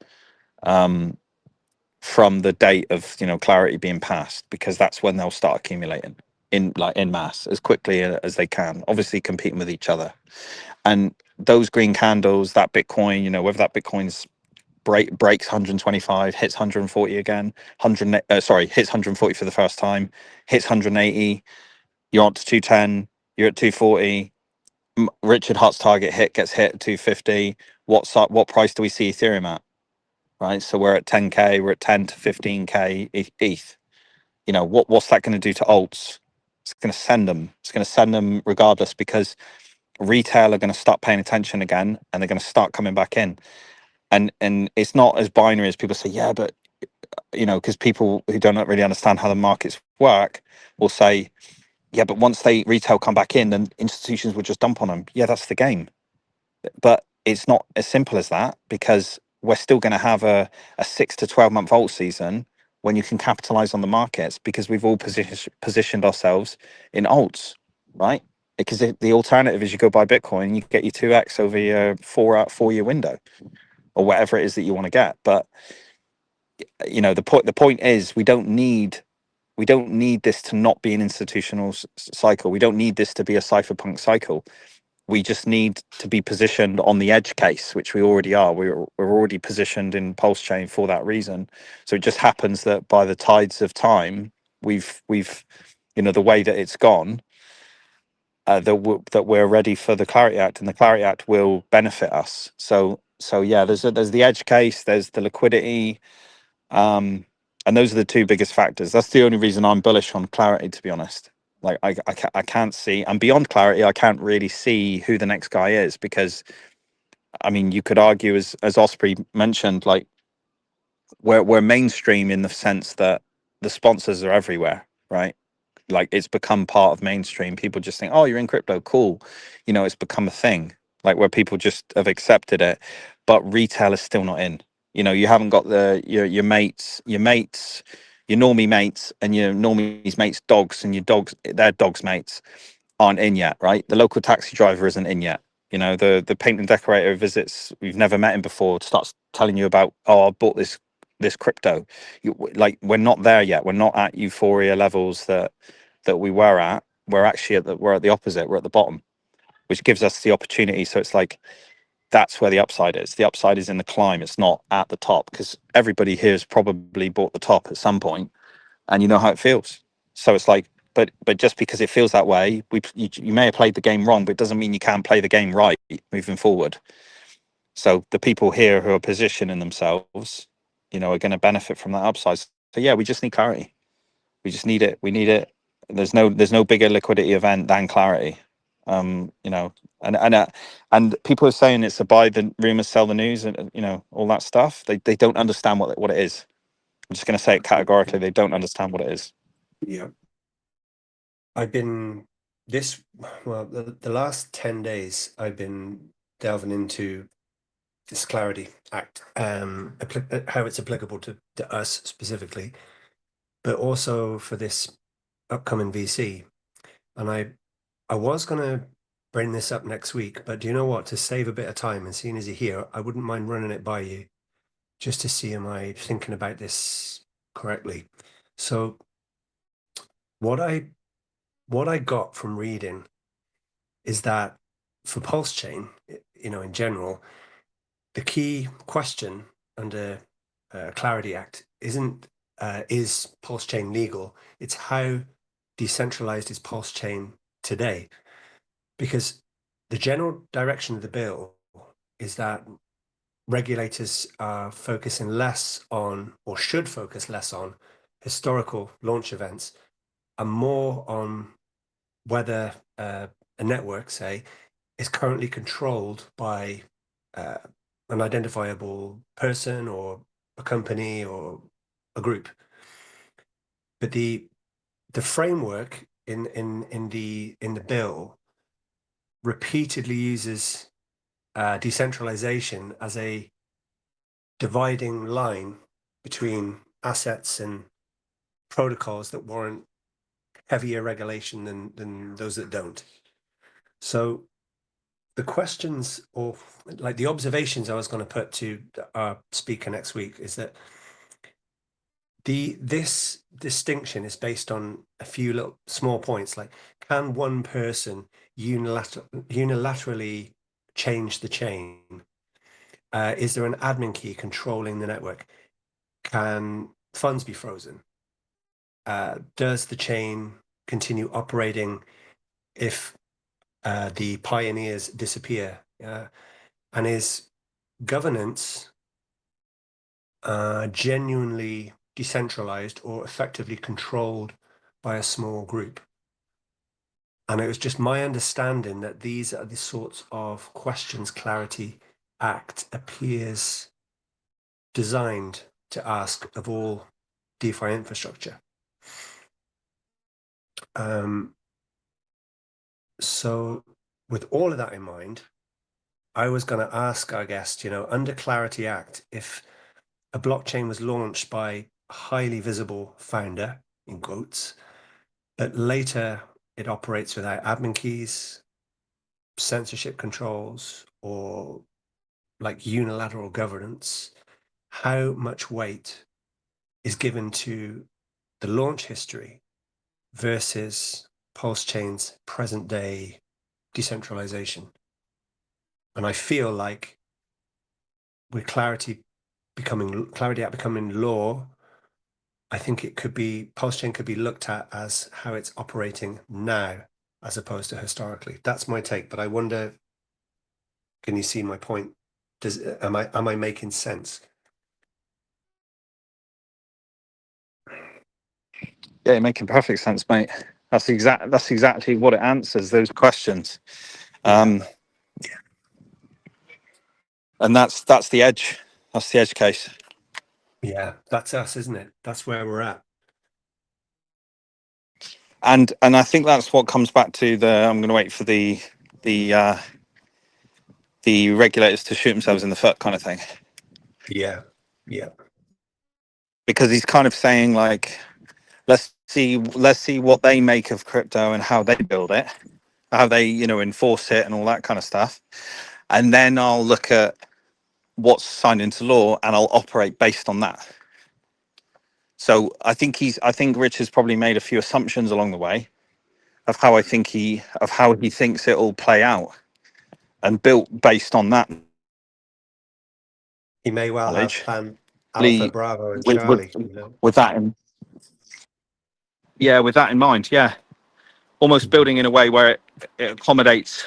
from the date of clarity being passed, because that's when they'll start accumulating in mass as quickly as they can, obviously competing with each other. And those green candles, that Bitcoin, whether that Bitcoin's breaks 125, hits 140 again, hits 140 for the first time, hits 180, you're on to 210, you're at 240. Richard Hart's target gets hit at 250. What price do we see Ethereum at? Right, so we're at 10k, we're at 10 to 15k ETH. What's that going to do to alts? It's going to send them. It's going to send them regardless, because retail are going to start paying attention again, and they're going to start coming back in. And it's not as binary as people say. Yeah, but because people who don't really understand how the markets work will say, yeah, but once retail come back in, then institutions will just dump on them. Yeah, that's the game. But it's not as simple as that, because we're still going to have a 6 to 12 month alt season when you can capitalize on the markets, because we've all positioned ourselves in alts, right? Because the alternative is you go buy Bitcoin and you get your 2x over your 4-year window, or whatever it is that you want to get. But the point is, we don't need this to not be an institutional cycle. We don't need this to be a cypherpunk cycle. We just need to be positioned on the edge case, which we already are. We're already positioned in PulseChain for that reason. So it just happens that by the tides of time, we've the way that it's gone, that we're ready for the Clarity Act, and the Clarity Act will benefit us. So yeah, there's the edge case, there's the liquidity, and those are the two biggest factors. That's the only reason I'm bullish on Clarity, to be honest. Like I can't see, and beyond Clarity, I can't really see who the next guy is, because I mean, you could argue, as Osprey mentioned, like we're mainstream in the sense that the sponsors are everywhere, right? Like it's become part of mainstream. People just think, oh, you're in crypto, cool. It's become a thing, like where people just have accepted it. But retail is still not in. You haven't got your mates, your normie mates, and your normie's mates' dogs, and their dogs' mates aren't in yet, right? The local taxi driver isn't in yet. The paint and decorator visits, you've never met him before, starts telling you about, oh, I bought this crypto. We're not there yet. We're not at euphoria levels that we were at. We're actually we're at the opposite. We're at the bottom, which gives us the opportunity. So it's like, that's where the upside is. The upside is in the climb. It's not at the top, because everybody here has probably bought the top at some point, and you know how it feels. So it's like, but just because it feels that way, you may have played the game wrong, but it doesn't mean you can't play the game right moving forward. So the people here who are positioning themselves, are going to benefit from that upside. So yeah, we just need clarity. We just need it. We need it. There's no bigger liquidity event than clarity. And people are saying it's a buy the rumors, sell the news, and all that stuff. They don't understand what it is. I'm just going to say it categorically. They don't understand what it is. Yeah. I've been the last 10 days, I've been delving into this Clarity Act, how it's applicable to us specifically, but also for this upcoming VC. And I was going to bring this up next week, but do you know what? To save a bit of time and seeing as you're here, I wouldn't mind running it by you just to see, am I thinking about this correctly? So what I got from reading is that for PulseChain, in general, the key question under Clarity Act isn't is PulseChain legal? It's how decentralized is PulseChain today? Because the general direction of the bill is that regulators are focusing less on, or should focus less on, historical launch events and more on whether a network, say, is currently controlled by an identifiable person or a company or a group. But the framework in the bill repeatedly uses decentralization as a dividing line between assets and protocols that warrant heavier regulation than those that don't. So the questions, or like the observations I was going to put to our speaker next week, is that this distinction is based on a few little small points, like, can one person unilaterally change the chain? Is there an admin key controlling the network? Can funds be frozen? Does the chain continue operating if the pioneers disappear? And is governance genuinely decentralized or effectively controlled by a small group? And it was just my understanding that these are the sorts of questions Clarity Act appears designed to ask of all DeFi infrastructure. So with all of that in mind, I was going to ask our guest, under Clarity Act, if a blockchain was launched by a highly visible founder, in quotes, but later it operates without admin keys, censorship controls, or like unilateral governance, how much weight is given to the launch history versus PulseChain's present day decentralization? And I feel like with Clarity Act becoming law, I think PulseChain could be looked at as how it's operating now, as opposed to historically. That's my take, but I wonder, can you see my point? Am I making sense? Yeah, you're making perfect sense, mate. That's exactly what it answers, those questions. And that's the edge. That's the edge case. Yeah, that's us, isn't it? That's where we're at. And I think that's what comes back to I'm going to wait for the regulators to shoot themselves in the foot kind of thing. Yeah. Because he's kind of saying, like, let's see what they make of crypto and how they build it, how they enforce it and all that kind of stuff, and then I'll look at what's signed into law and I'll operate based on that. So I think Rich has probably made a few assumptions along the way of how he thinks it will play out, and built based on that He may well knowledge. have plan Alpha, Bravo, and with, Charlie. with that in mind, yeah, almost building in a way where it accommodates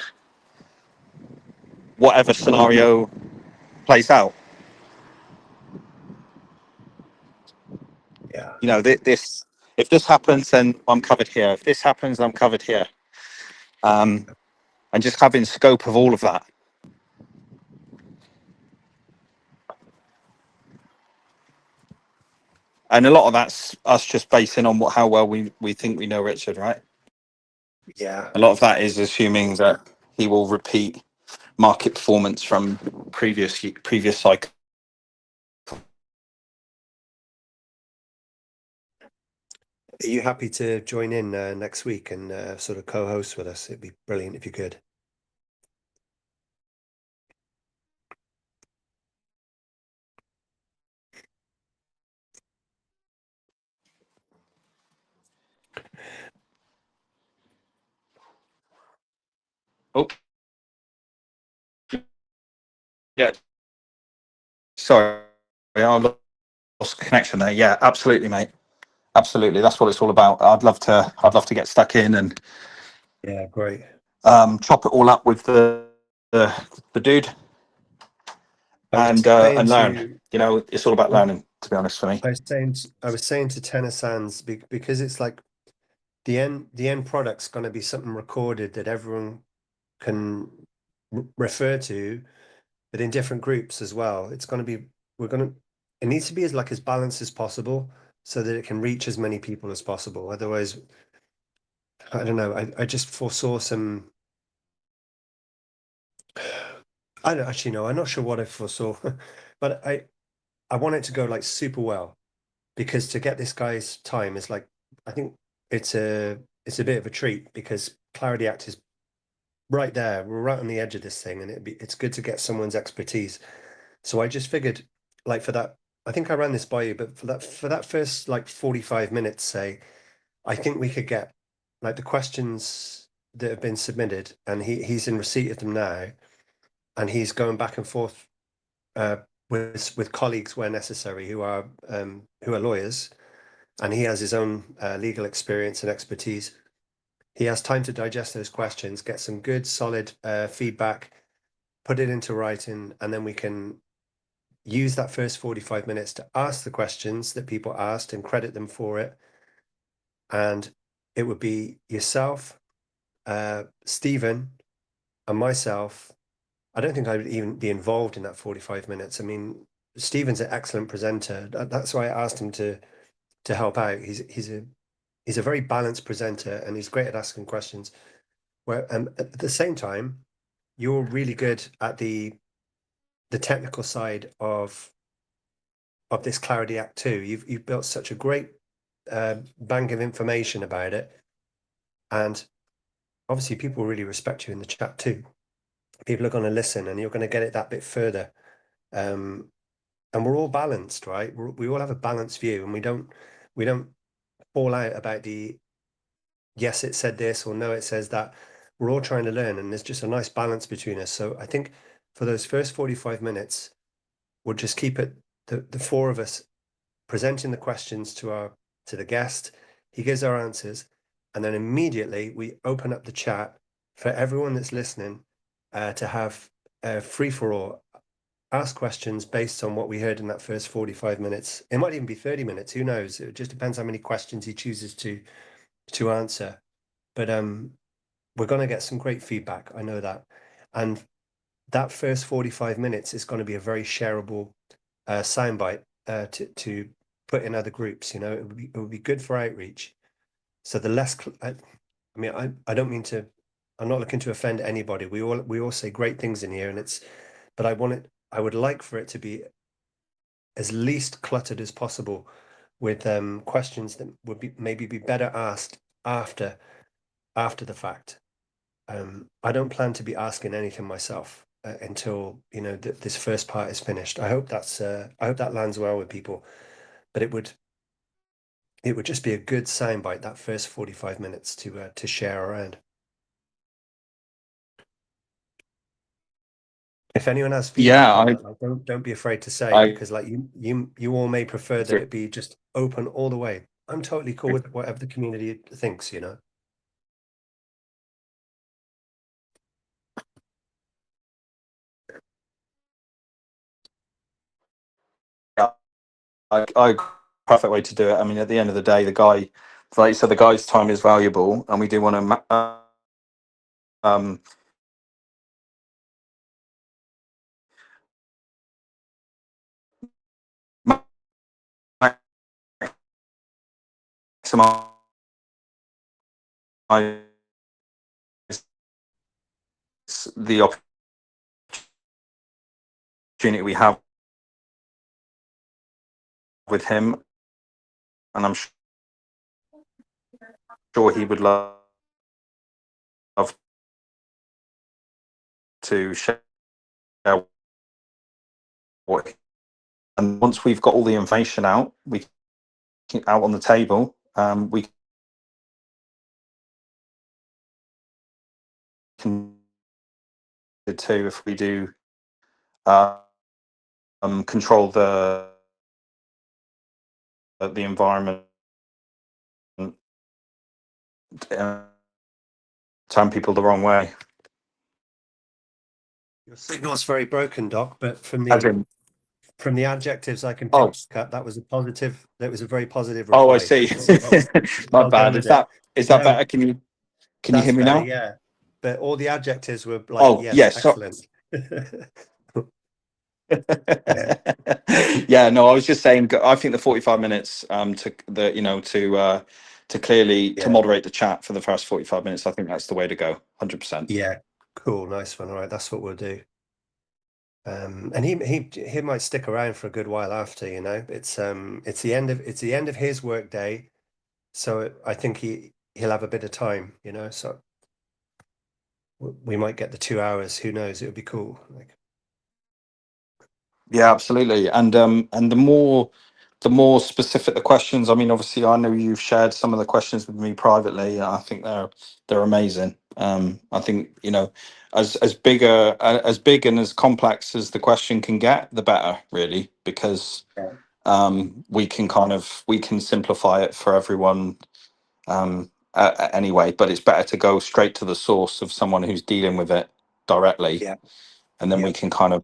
whatever scenario plays out. Yeah. This, if this happens, then I'm covered here. If this happens, I'm covered here. And just having scope of all of that. And a lot of that's us just basing on how well we think we know Richard, right? Yeah. A lot of that is assuming that he will repeat market performance from previous cycle. Are you happy to join in next week and sort of co-host with us? It'd be brilliant if you could. Oh, yeah. Sorry, I lost connection there. Yeah, absolutely, mate. Absolutely, that's what it's all about. I'd love to get stuck in and Yeah, great. chop it all up with the dude I was saying and learn. to You know, it's all about learning. To be honest, for me. I was saying to Tenor Sands because it's like the end product's going to be something recorded that everyone can refer to, but in different groups as well. It's going to be it needs to be as balanced as possible so that it can reach as many people as possible. Otherwise, I don't know. I just foresaw some. I don't actually know. I'm not sure what I foresaw, but I want it to go like super well because to get this guy's time is like I think it's a bit of a treat because Clarity Act is right there. We're right on the edge of this thing, and it's good to get someone's expertise. So I just figured, like for that, I think I ran this by you, but for that first like 45 minutes, say, I think we could get like the questions that have been submitted, and he's in receipt of them now, and he's going back and forth uh, with colleagues where necessary who are lawyers, and he has his own legal experience and expertise. He has time to digest those questions, get some good, solid feedback, put it into writing, and then we can use that first 45 minutes to ask the questions that people asked and credit them for it. And it would be yourself, Stephen, and myself. I don't think I would even be involved in that 45 minutes. I mean, Stephen's an excellent presenter. That's why I asked him to help out. He's a very balanced presenter and he's great at asking questions. Where at the same time, you're really good at the technical side of this Clarity Act too. You've built such a great bank of information about it, and obviously people really respect you in the chat too. People are going to listen, and you're going to get it that bit further. And we're all balanced, right? We all have a balanced view, and we don't fall out about the yes, it said this or no, it says that. We're all trying to learn, and there's just a nice balance between us. So I think for those first 45 minutes, we'll just keep it the four of us presenting the questions to the guest. He gives our answers, and then immediately we open up the chat for everyone that's listening to have free for all. Ask questions based on what we heard in that first 45 minutes. It might even be 30 minutes. Who knows? It just depends how many questions he chooses to answer. But we're going to get some great feedback. I know that. And that first 45 minutes is going to be a very shareable soundbite to put in other groups. You know, it would be good for outreach. So the less, I mean, I don't mean to. I'm not looking to offend anybody. We all say great things in here, but I would like for it to be as least cluttered as possible with questions that would maybe be better asked after the fact. I don't plan to be asking anything myself until this first part is finished. I hope that lands well with people, but it would just be a good soundbite that first 45 minutes to share around. If anyone has feedback on that, like, don't be afraid to say, because like you all may prefer that it be just open all the way. I'm totally cool with whatever the community thinks, you know. I perfect way to do it. I mean, at the end of the day, the guy, like you said, the guy's time is valuable, and we do want to maximize it's the opportunity we have with him, and I'm sure he would love to share what. And once we've got all the information out, out on the table, we can do too if we do control the environment, turn people the wrong way. Your signal's very broken, Doc, but from As the in, adjectives I can oh, pick up, that was a positive. That was a very positive oh, I reply. see. So My well done bad. with Is it. that No, better? Can you that's hear me better. now? Yeah, but all the adjectives were like, Oh, yes, yes. excellent. Yeah, no, I was just saying. I think the 45 minutes to clearly to Yeah, moderate the chat for the first 45 minutes. I think that's the way to go. 100%. yeah, cool, nice one. All right, that's what we'll do. And he might stick around for a good while after. You know, it's the end of his work day, so I think he'll have a bit of time. You know, so we might get the 2 hours. Who knows? It would be cool. Like, Yeah, absolutely. And the more specific the questions. I mean, obviously, I know you've shared some of the questions with me privately. I think they're amazing. I think as big and as complex as the question can get, the better, really, because we can simplify it for everyone anyway. But it's better to go straight to the source of someone who's dealing with it directly, yeah, and then yeah, we can kind of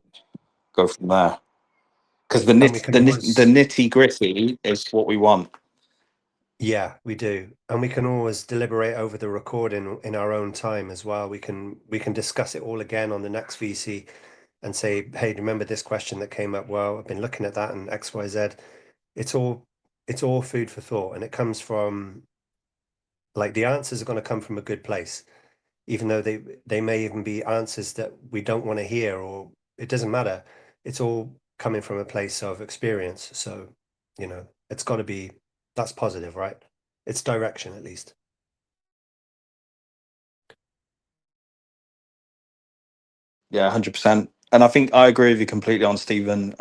go from there. Because and we can the always, nitty gritty is what we want. yeah, we do, and we can always deliberate over the recording in our own time as well. We can discuss it all again on the next VC and say, hey, remember this question that came up? Well, I've been looking at that and X, Y, Z. It's all food for thought, and it comes from, like, the answers are going to come from a good place, even though they may even be answers that we don't want to hear, or it doesn't matter. It's all coming from a place of experience. So, it's got to be, that's positive, right? It's direction, at least. Yeah, 100%. And I think I agree with you completely on Stephen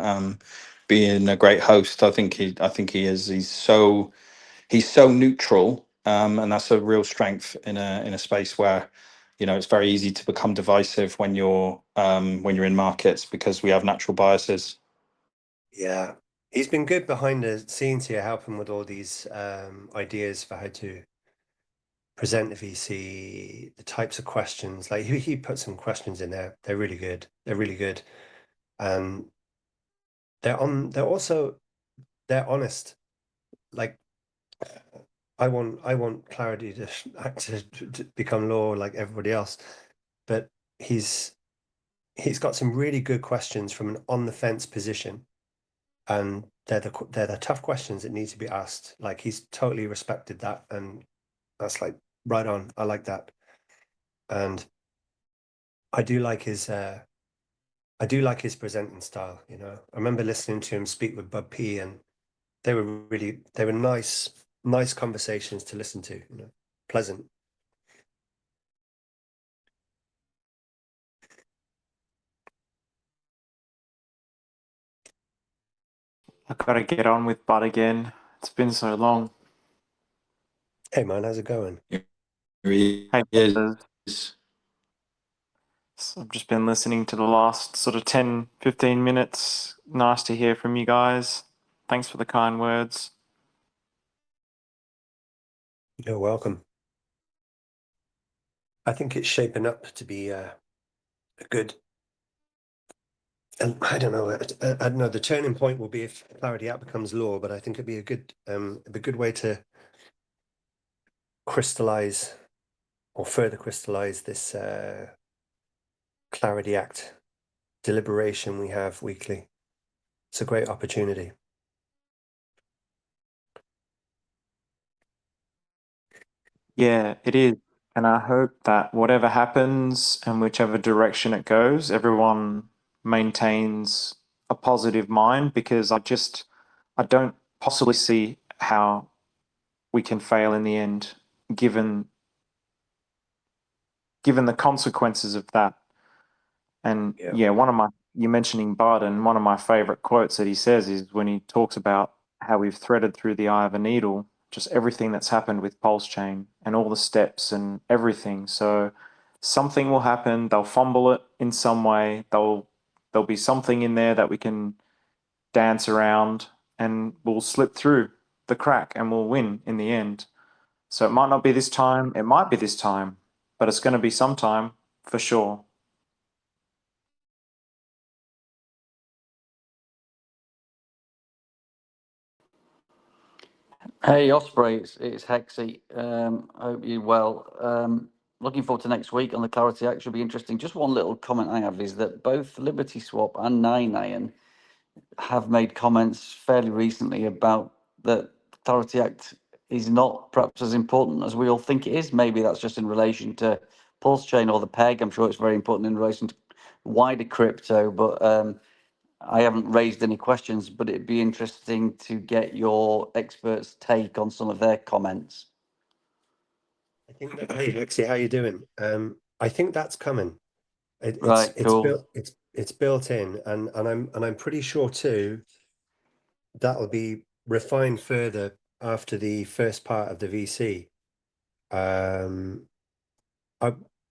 being a great host. I think he is. He's so neutral, and that's a real strength in a space where it's very easy to become divisive when you're in markets, because we have natural biases. Yeah, he's been good behind the scenes here, helping with all these ideas for how to present the VC, the types of questions. Like, he put some questions in there. They're really good. They're really good, and they're also, they're honest. Like, I want clarity to become law like everybody else, but he's got some really good questions from an on the fence position, and they're the tough questions that need to be asked. Like, he's totally respected that, and that's like right on. I like that, and I do like his presenting style. I remember listening to him speak with Bud P, and they were nice conversations to listen to. Pleasant. I've got to get on with Bud again. It's been so long. Hey man, how's it going? He Hey, is. so I've just been listening to the last sort of 10, 15 minutes. Nice to hear from you guys. Thanks for the kind words. You're welcome. I think it's shaping up to be a good, and I don't know. I don't know. The turning point will be if Clarity Act becomes law, but I think it'd be a good way to crystallize or further crystallize this Clarity Act deliberation we have weekly. It's a great opportunity. Yeah, it is. And I hope that whatever happens and whichever direction it goes, everyone maintains a positive mind, because I don't possibly see how we can fail in the end, given the consequences of that. And Yeah. you mentioning Barden, one of my favorite quotes that he says is when he talks about how we've threaded through the eye of a needle, just everything that's happened with PulseChain and all the steps and everything. So something will happen, they'll fumble it in some way, there'll be something in there that we can dance around, and we'll slip through the crack and we'll win in the end. So it might not be this time, it might be this time, but it's going to be sometime for sure. Hey Osprey, it's Hexy. I hope you're well. Looking forward to next week on the Clarity Act. Should be interesting. Just one little comment I have is that both Liberty Swap and 9iron have made comments fairly recently about that Clarity Act is not perhaps as important as we all think it is. Maybe that's just in relation to Pulse Chain or the PEG. I'm sure it's very important in relation to wider crypto, but I haven't raised any questions, but it'd be interesting to get your experts' take on some of their comments. I think that, hey, Lexi, how you doing? I think that's coming. Right, cool. It's built in, and I'm pretty sure too that'll be refined further after the first part of the VC.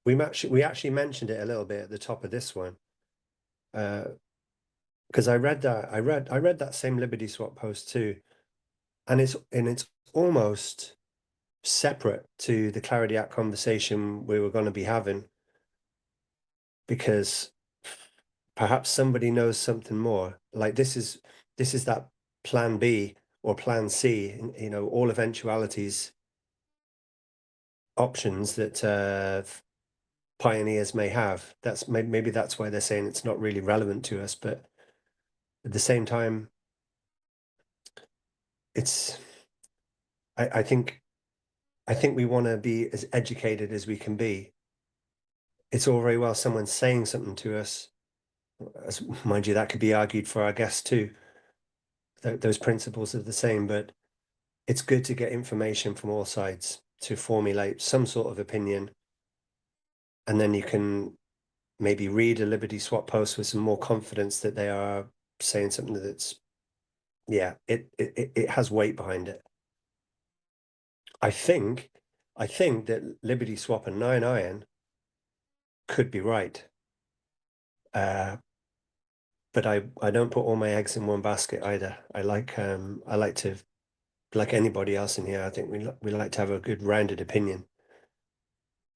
We actually mentioned it a little bit at the top of this one, because I read that same Liberty Swap post too, and it's almost separate to the Clarity Act conversation we were going to be having, because perhaps somebody knows something more. Like this is that plan B or plan C, you know, all eventualities options that pioneers may have. That's maybe that's why they're saying it's not really relevant to us, but at the same time, it's I think we want to be as educated as we can be. It's all very well someone saying something to us, as, mind you, that could be argued for our guests too. Those principles are the same, but it's good to get information from all sides to formulate some sort of opinion, and then you can maybe read a Liberty Swap post with some more confidence that they are saying something that's, yeah, it has weight behind it. I think that Liberty Swap and 9iron could be right, but I don't put all my eggs in one basket either. I like to, like anybody else in here, I think we like to have a good rounded opinion,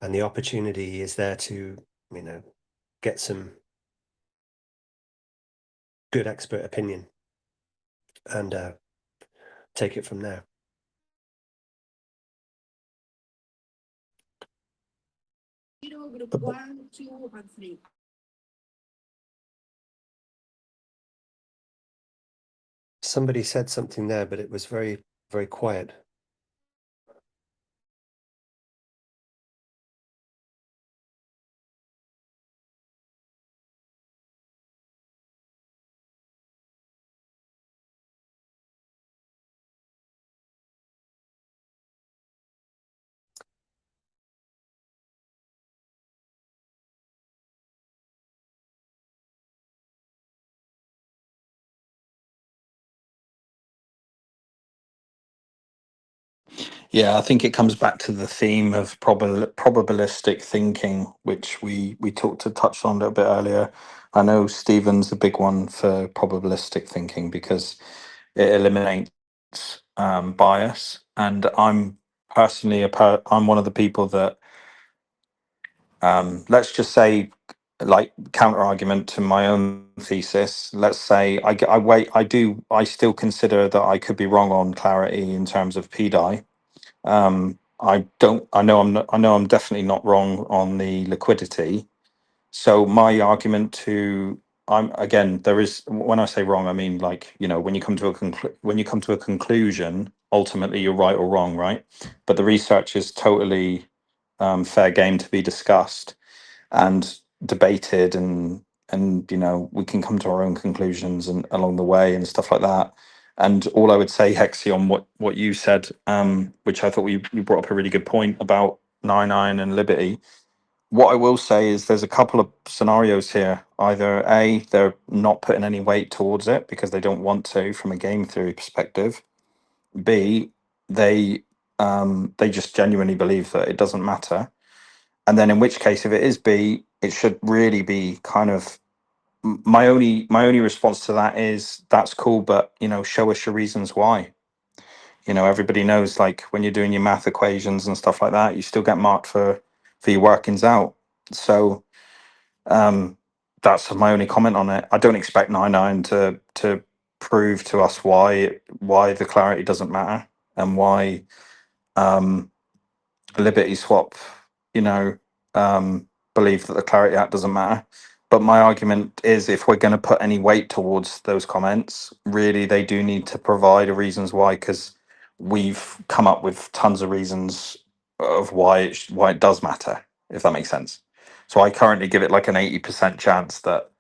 and the opportunity is there to, you know, get some good expert opinion and take it from there. Somebody said something there, but it was very, very quiet. Yeah, I think it comes back to the theme of probabilistic thinking, which we touched on a little bit earlier. I know Stephen's a big one for probabilistic thinking because it eliminates bias, and I'm personally I'm one of the people that, let's just say, like, counter argument to my own thesis. Let's say I still consider that I could be wrong on clarity in terms of PDI. I know I'm not, I know I'm definitely not wrong on the liquidity. So my argument to, I'm again, there is, when I say wrong, I mean, like, you know, when you come to a conclusion, ultimately you're right or wrong, right? But the research is totally fair game to be discussed and debated, and we can come to our own conclusions and along the way and stuff like that. And all I would say, Hexy, on what you said, which I thought you brought up a really good point about 9-9 and Liberty. What I will say is there's a couple of scenarios here. Either A, they're not putting any weight towards it because they don't want to from a game theory perspective. B, they just genuinely believe that it doesn't matter. And then in which case, if it is B, it should really be kind of my only response to that is that's cool, but show us your reasons why. Everybody knows, like, when you're doing your math equations and stuff like that, you still get marked for your workings out. So that's my only comment on it. I don't expect 9-9 to prove to us why the clarity doesn't matter and why Liberty Swap, believe that the Clarity Act doesn't matter. But my argument is, if we're going to put any weight towards those comments, really they do need to provide a reasons why, because we've come up with tons of reasons of why it does matter, if that makes sense. So I currently give it like an 80% chance that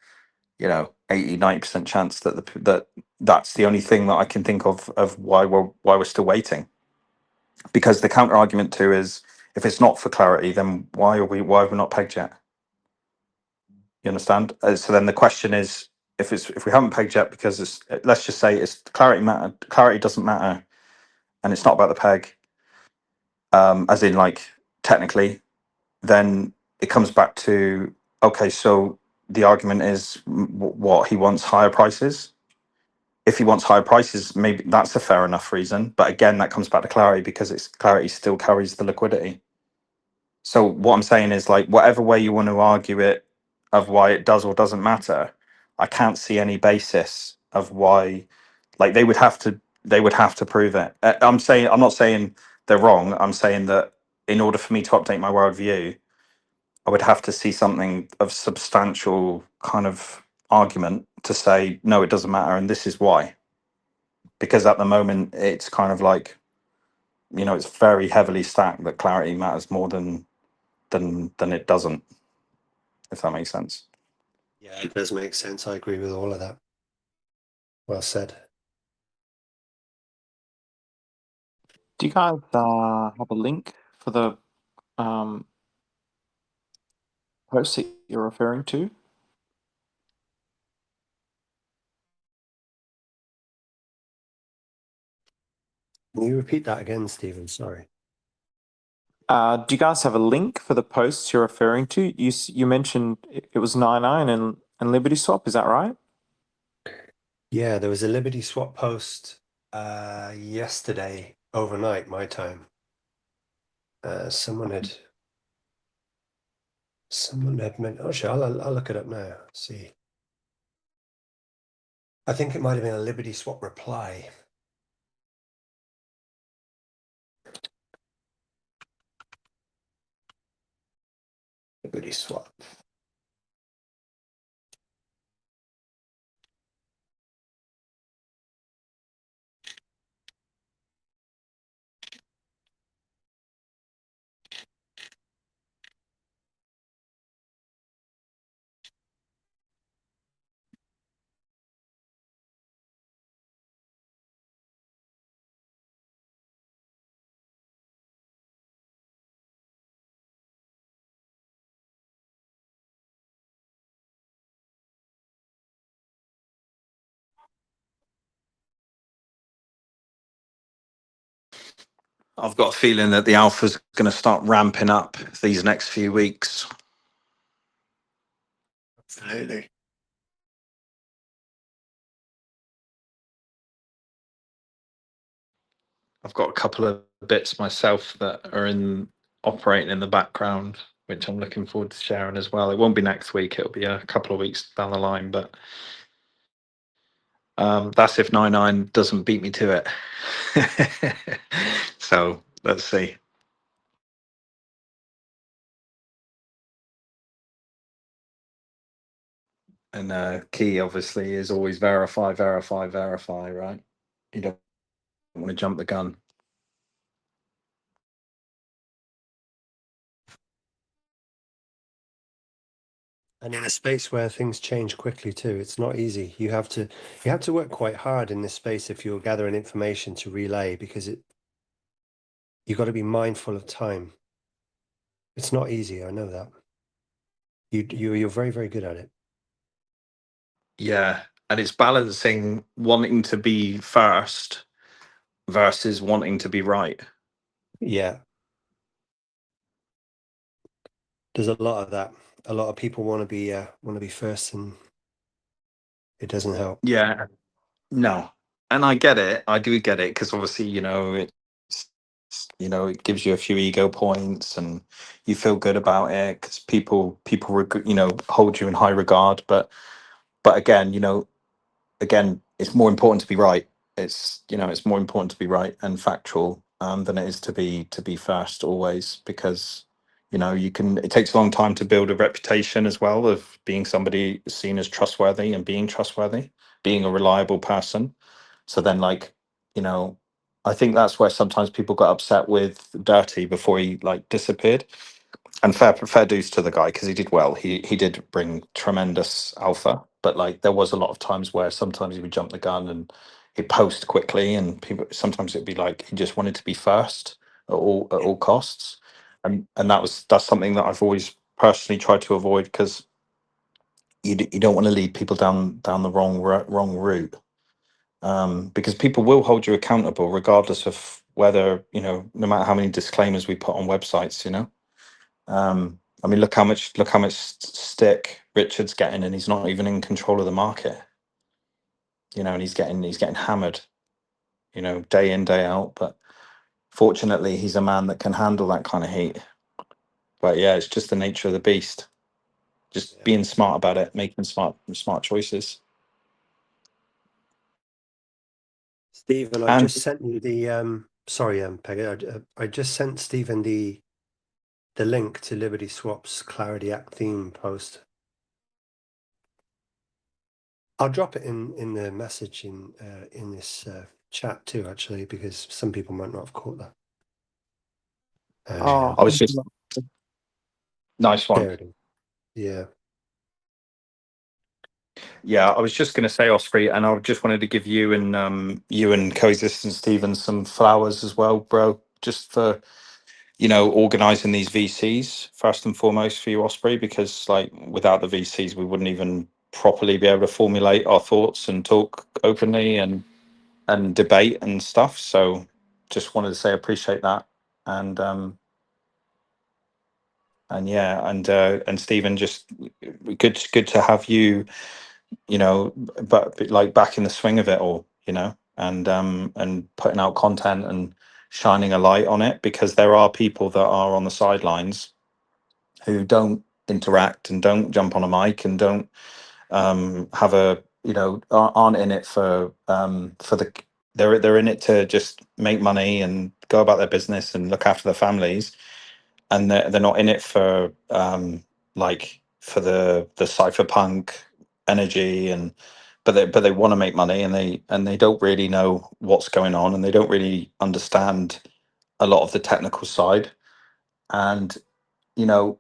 80-90% chance that that's the only thing that I can think of why we're still waiting. Because the counter argument to is, if it's not for clarity, then why have we not pegged yet? You understand? So then the question is, if we haven't pegged yet because let's just say it's clarity doesn't matter, and it's not about the peg, as in, like, technically, then it comes back to, okay, so the argument is what he wants higher prices. If he wants higher prices, maybe that's a fair enough reason. But again, that comes back to clarity, because clarity still carries the liquidity. So what I'm saying is, like, whatever way you want to argue it of why it does or doesn't matter, I can't see any basis of why, like, they would have to prove it. I'm not saying they're wrong. I'm saying that in order for me to update my worldview, I would have to see something of substantial kind of argument to say, no, it doesn't matter, and this is why. Because at the moment, it's kind of like, it's very heavily stacked that clarity matters more than it doesn't, if that makes sense. Yeah, it does make sense. I agree with all of that. Well said. Do you guys have a link for the post that you're referring to? Can you repeat that again, Stephen? Sorry. Do you guys have a link for the posts you're referring to? You mentioned it was 9-9 and Liberty Swap. Is that right? Yeah, there was a Liberty Swap post yesterday overnight, my time. Someone had meant. Oh, sure, I'll look it up now. Let's see. I think it might have been a Liberty Swap reply. Liberty Swap. I've got a feeling that the alpha's going to start ramping up these next few weeks. Absolutely. I've got a couple of bits myself that are operating in the background, which I'm looking forward to sharing as well. It won't be next week; it'll be a couple of weeks down the line. But that's if 9-9 doesn't beat me to it. So let's see. And key, obviously, is always verify, right? You don't want to jump the gun. And in a space where things change quickly too, it's not easy. You have to work quite hard in this space if you're gathering information to relay, because you've got to be mindful of time. It's not easy. I know that. You're very, very good at it. Yeah, and it's balancing wanting to be first versus wanting to be right. Yeah. There's a lot of that. A lot of people want to be first, and it doesn't help. Yeah, no, and I get it. I do get it because obviously, it gives you a few ego points, and you feel good about it because people hold you in high regard. But again, it's more important to be right. It's more important to be right and factual than it is to be first always, because it takes a long time to build a reputation as well of being somebody seen as trustworthy and being trustworthy, being a reliable person. So then, I think that's where sometimes people got upset with Dirty before he disappeared. And fair dues to the guy because he did well. He did bring tremendous alpha, but there was a lot of times where sometimes he would jump the gun and he'd post quickly, and people sometimes it'd be like he just wanted to be first at all costs, and that's something that I've always personally tried to avoid, because you don't want to lead people down the wrong route, because people will hold you accountable regardless of whether no matter how many disclaimers we put on websites. I mean, look how much stick Richard's getting, and he's not even in control of the market. And he's getting hammered, day in, day out. But fortunately, he's a man that can handle that kind of heat. But yeah, it's just the nature of the beast. Just Yeah. being smart about it, making smart choices. Stephen, I And just sent you the sorry, Peggy. I just sent Stephen the link to Liberty Swap's Clarity Act theme post. I'll drop it in the message in this chat too, actually, because some people might not have caught that. Oh, I was thank just you. nice one. There it is. Yeah. Yeah, I was just going to say, Osprey, and I just wanted to give you and Coexistence Stephen some flowers as well, bro, just for organizing these VCs first and foremost for you, Osprey, because without the VCs, we wouldn't even properly be able to formulate our thoughts and talk openly and debate and stuff. So just wanted to say appreciate that. And yeah, and Stephen, just good to have you, but back in the swing of it all, and putting out content and shining a light on it, because there are people that are on the sidelines who don't interact and don't jump on a mic and don't have aren't in it for the they're in it to just make money and go about their business and look after their families, and they're not in it for for the cypherpunk energy, and but they want to make money, and they don't really know what's going on, and they don't really understand a lot of the technical side. And you know,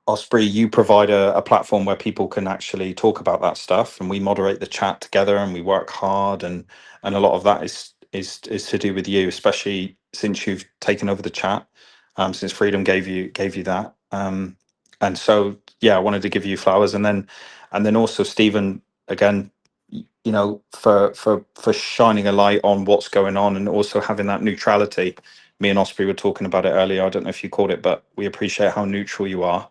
Osprey, you provide a platform where people can actually talk about that stuff, and we moderate the chat together, and we work hard, and a lot of that is to do with you, especially since you've taken over the chat, since Freedom gave you that, and so yeah, I wanted to give you flowers, and then also Stephen, again, for shining a light on what's going on, and also having that neutrality. Me and Osprey were talking about it earlier. I don't know if you caught it, but we appreciate how neutral you are,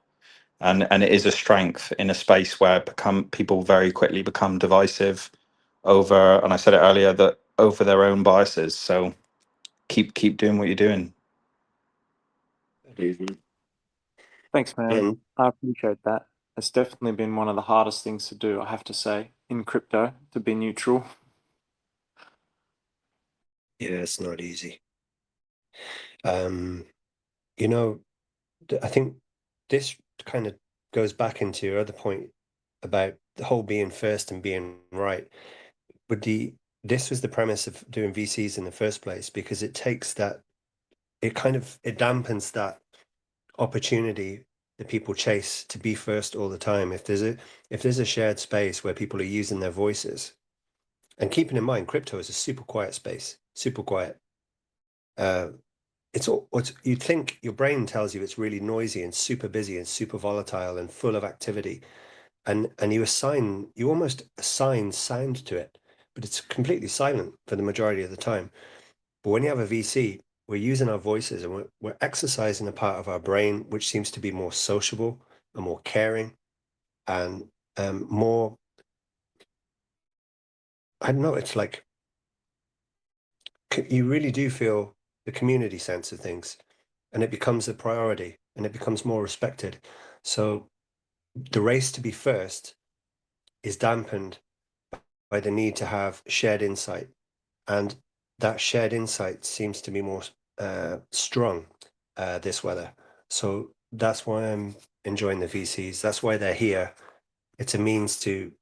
and it is a strength in a space where people very quickly become divisive over. And I said it earlier, that over their own biases. So keep doing what you're doing. Thanks, man. And I appreciate that. It's definitely been one of the hardest things to do, I have to say, in crypto, to be neutral. yeah, it's not easy. You know, I think this kind of goes back into your other point about the whole being first and being right. This was the premise of doing VCs in the first place, because it dampens that opportunity that people chase to be first all the time. If there's a shared space where people are using their voices, and keeping in mind, crypto is a super quiet space, super quiet. It's all you'd think your brain tells you it's really noisy and super busy and super volatile and full of activity. And you almost assign sound to it, but it's completely silent for the majority of the time. But when you have a VC, we're using our voices and we're exercising a part of our brain which seems to be more sociable and more caring and more, I don't know, it's like you really do feel the community sense of things, and it becomes a priority and it becomes more respected. So the race to be first is dampened by the need to have shared insight, and that shared insight seems to be more strong this weather. So that's why I'm enjoying the VCs. That's why they're here. It's a means to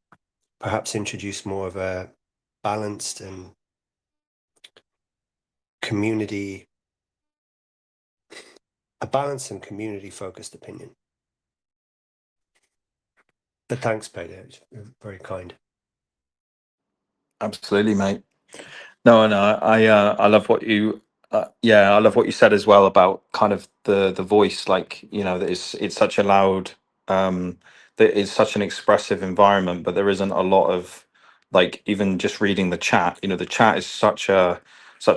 perhaps introduce more of a balanced and community focused opinion. But thanks, Peter. You're very kind. Absolutely, mate. No, I love what you, I love what you said as well about kind of the voice, like, you know, that it's such a loud, that it's such an expressive environment, but there isn't a lot of, like, even just reading the chat, you know, the chat is such a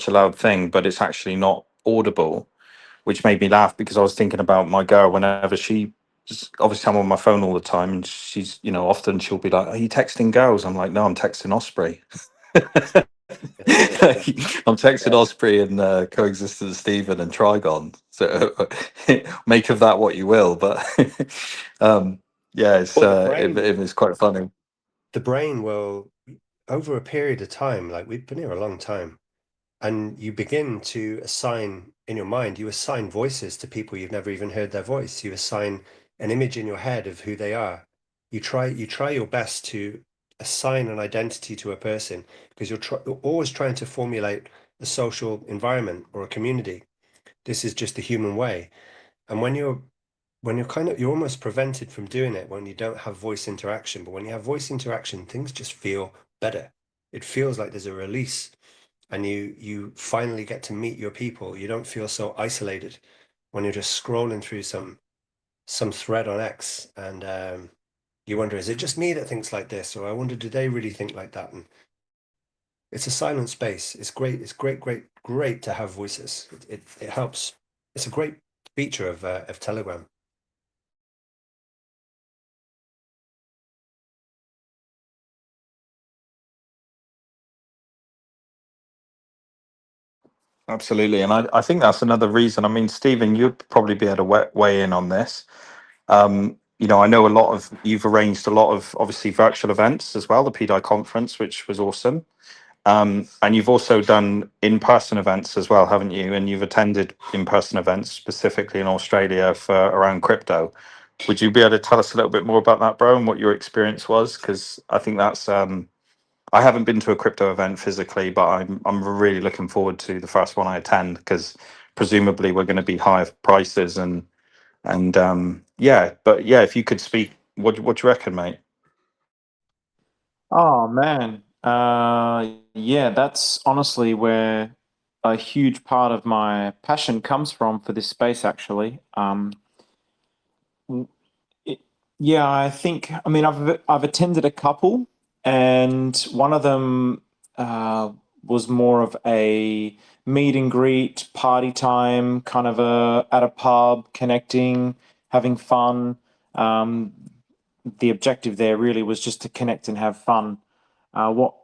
loud thing, but it's actually not audible, which made me laugh because I was thinking about my girl whenever obviously I'm on my phone all the time, and she's, you know, often she'll be like, "Are you texting girls?" I'm like, "No, I'm texting Osprey." I'm texting Osprey and Coexistence Stephen and Trigon. So make of that what you will. But yeah, it's quite funny. The brain will, over a period of time, like we've been here a long time, and you begin to assign in your mind, you assign voices to people you've never even heard their voice. You assign an image in your head of who they are. You try your best to assign an identity to a person because you're always trying to formulate a social environment or a community. This is just the human way. And when you're you're almost prevented from doing it when you don't have voice interaction. But when you have voice interaction, things just feel better. It feels like there's a release, and you finally get to meet your people. You don't feel so isolated when you're just scrolling through some thread on X, and you wonder, is it just me that thinks like this, or I wonder, do they really think like that? And it's a silent space. It's great. It's great to have voices. It helps. It's a great feature of Telegram. Absolutely. And I think that's another reason. I mean, Stephen, you'd probably be able to weigh in on this. You know, I know you've arranged a lot of obviously virtual events as well, the PDI conference, which was awesome. And you've also done in-person events as well, haven't you? And you've attended in-person events specifically in Australia for around crypto. Would you be able to tell us a little bit more about that, bro, and what your experience was? Because I think that's I haven't been to a crypto event physically, but I'm really looking forward to the first one I attend, because presumably we're going to be higher prices and yeah. But yeah, if you could speak, what do you reckon, mate? Oh man, yeah, that's honestly where a huge part of my passion comes from for this space. Actually, it, yeah, I think. I mean, I've attended a couple, and one of them was more of a meet and greet, party time, kind of at a pub, connecting, having fun. Um, the objective there really was just to connect and have fun. What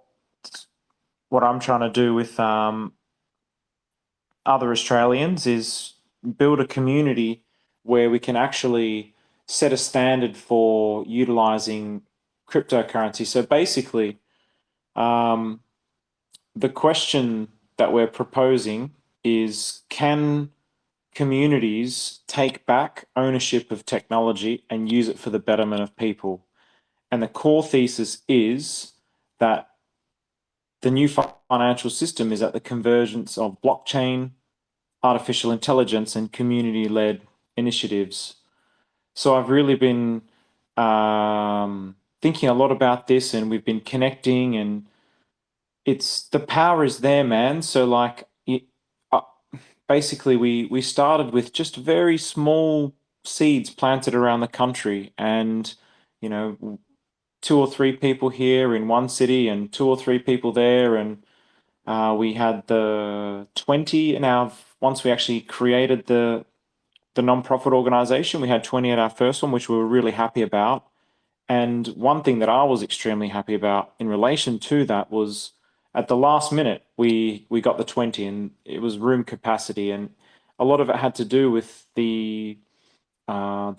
I'm trying to do with other Australians is build a community where we can actually set a standard for utilizing cryptocurrency. So basically, the question that we're proposing is, can communities take back ownership of technology and use it for the betterment of people? And the core thesis is that the new financial system is at the convergence of blockchain, artificial intelligence, and community-led initiatives. So I've really been thinking a lot about this, and we've been connecting, and it's the power is there, man. So like, uh, basically, we started with just very small seeds planted around the country, and you know, 2 or 3 people here in one city, and 2 or 3 people there, and we had the 20. Now, once we actually created the non-profit organization, we had 20 at our first one, which we were really happy about. And one thing that I was extremely happy about in relation to that was at the last minute we got the 20, and it was room capacity, and a lot of it had to do with the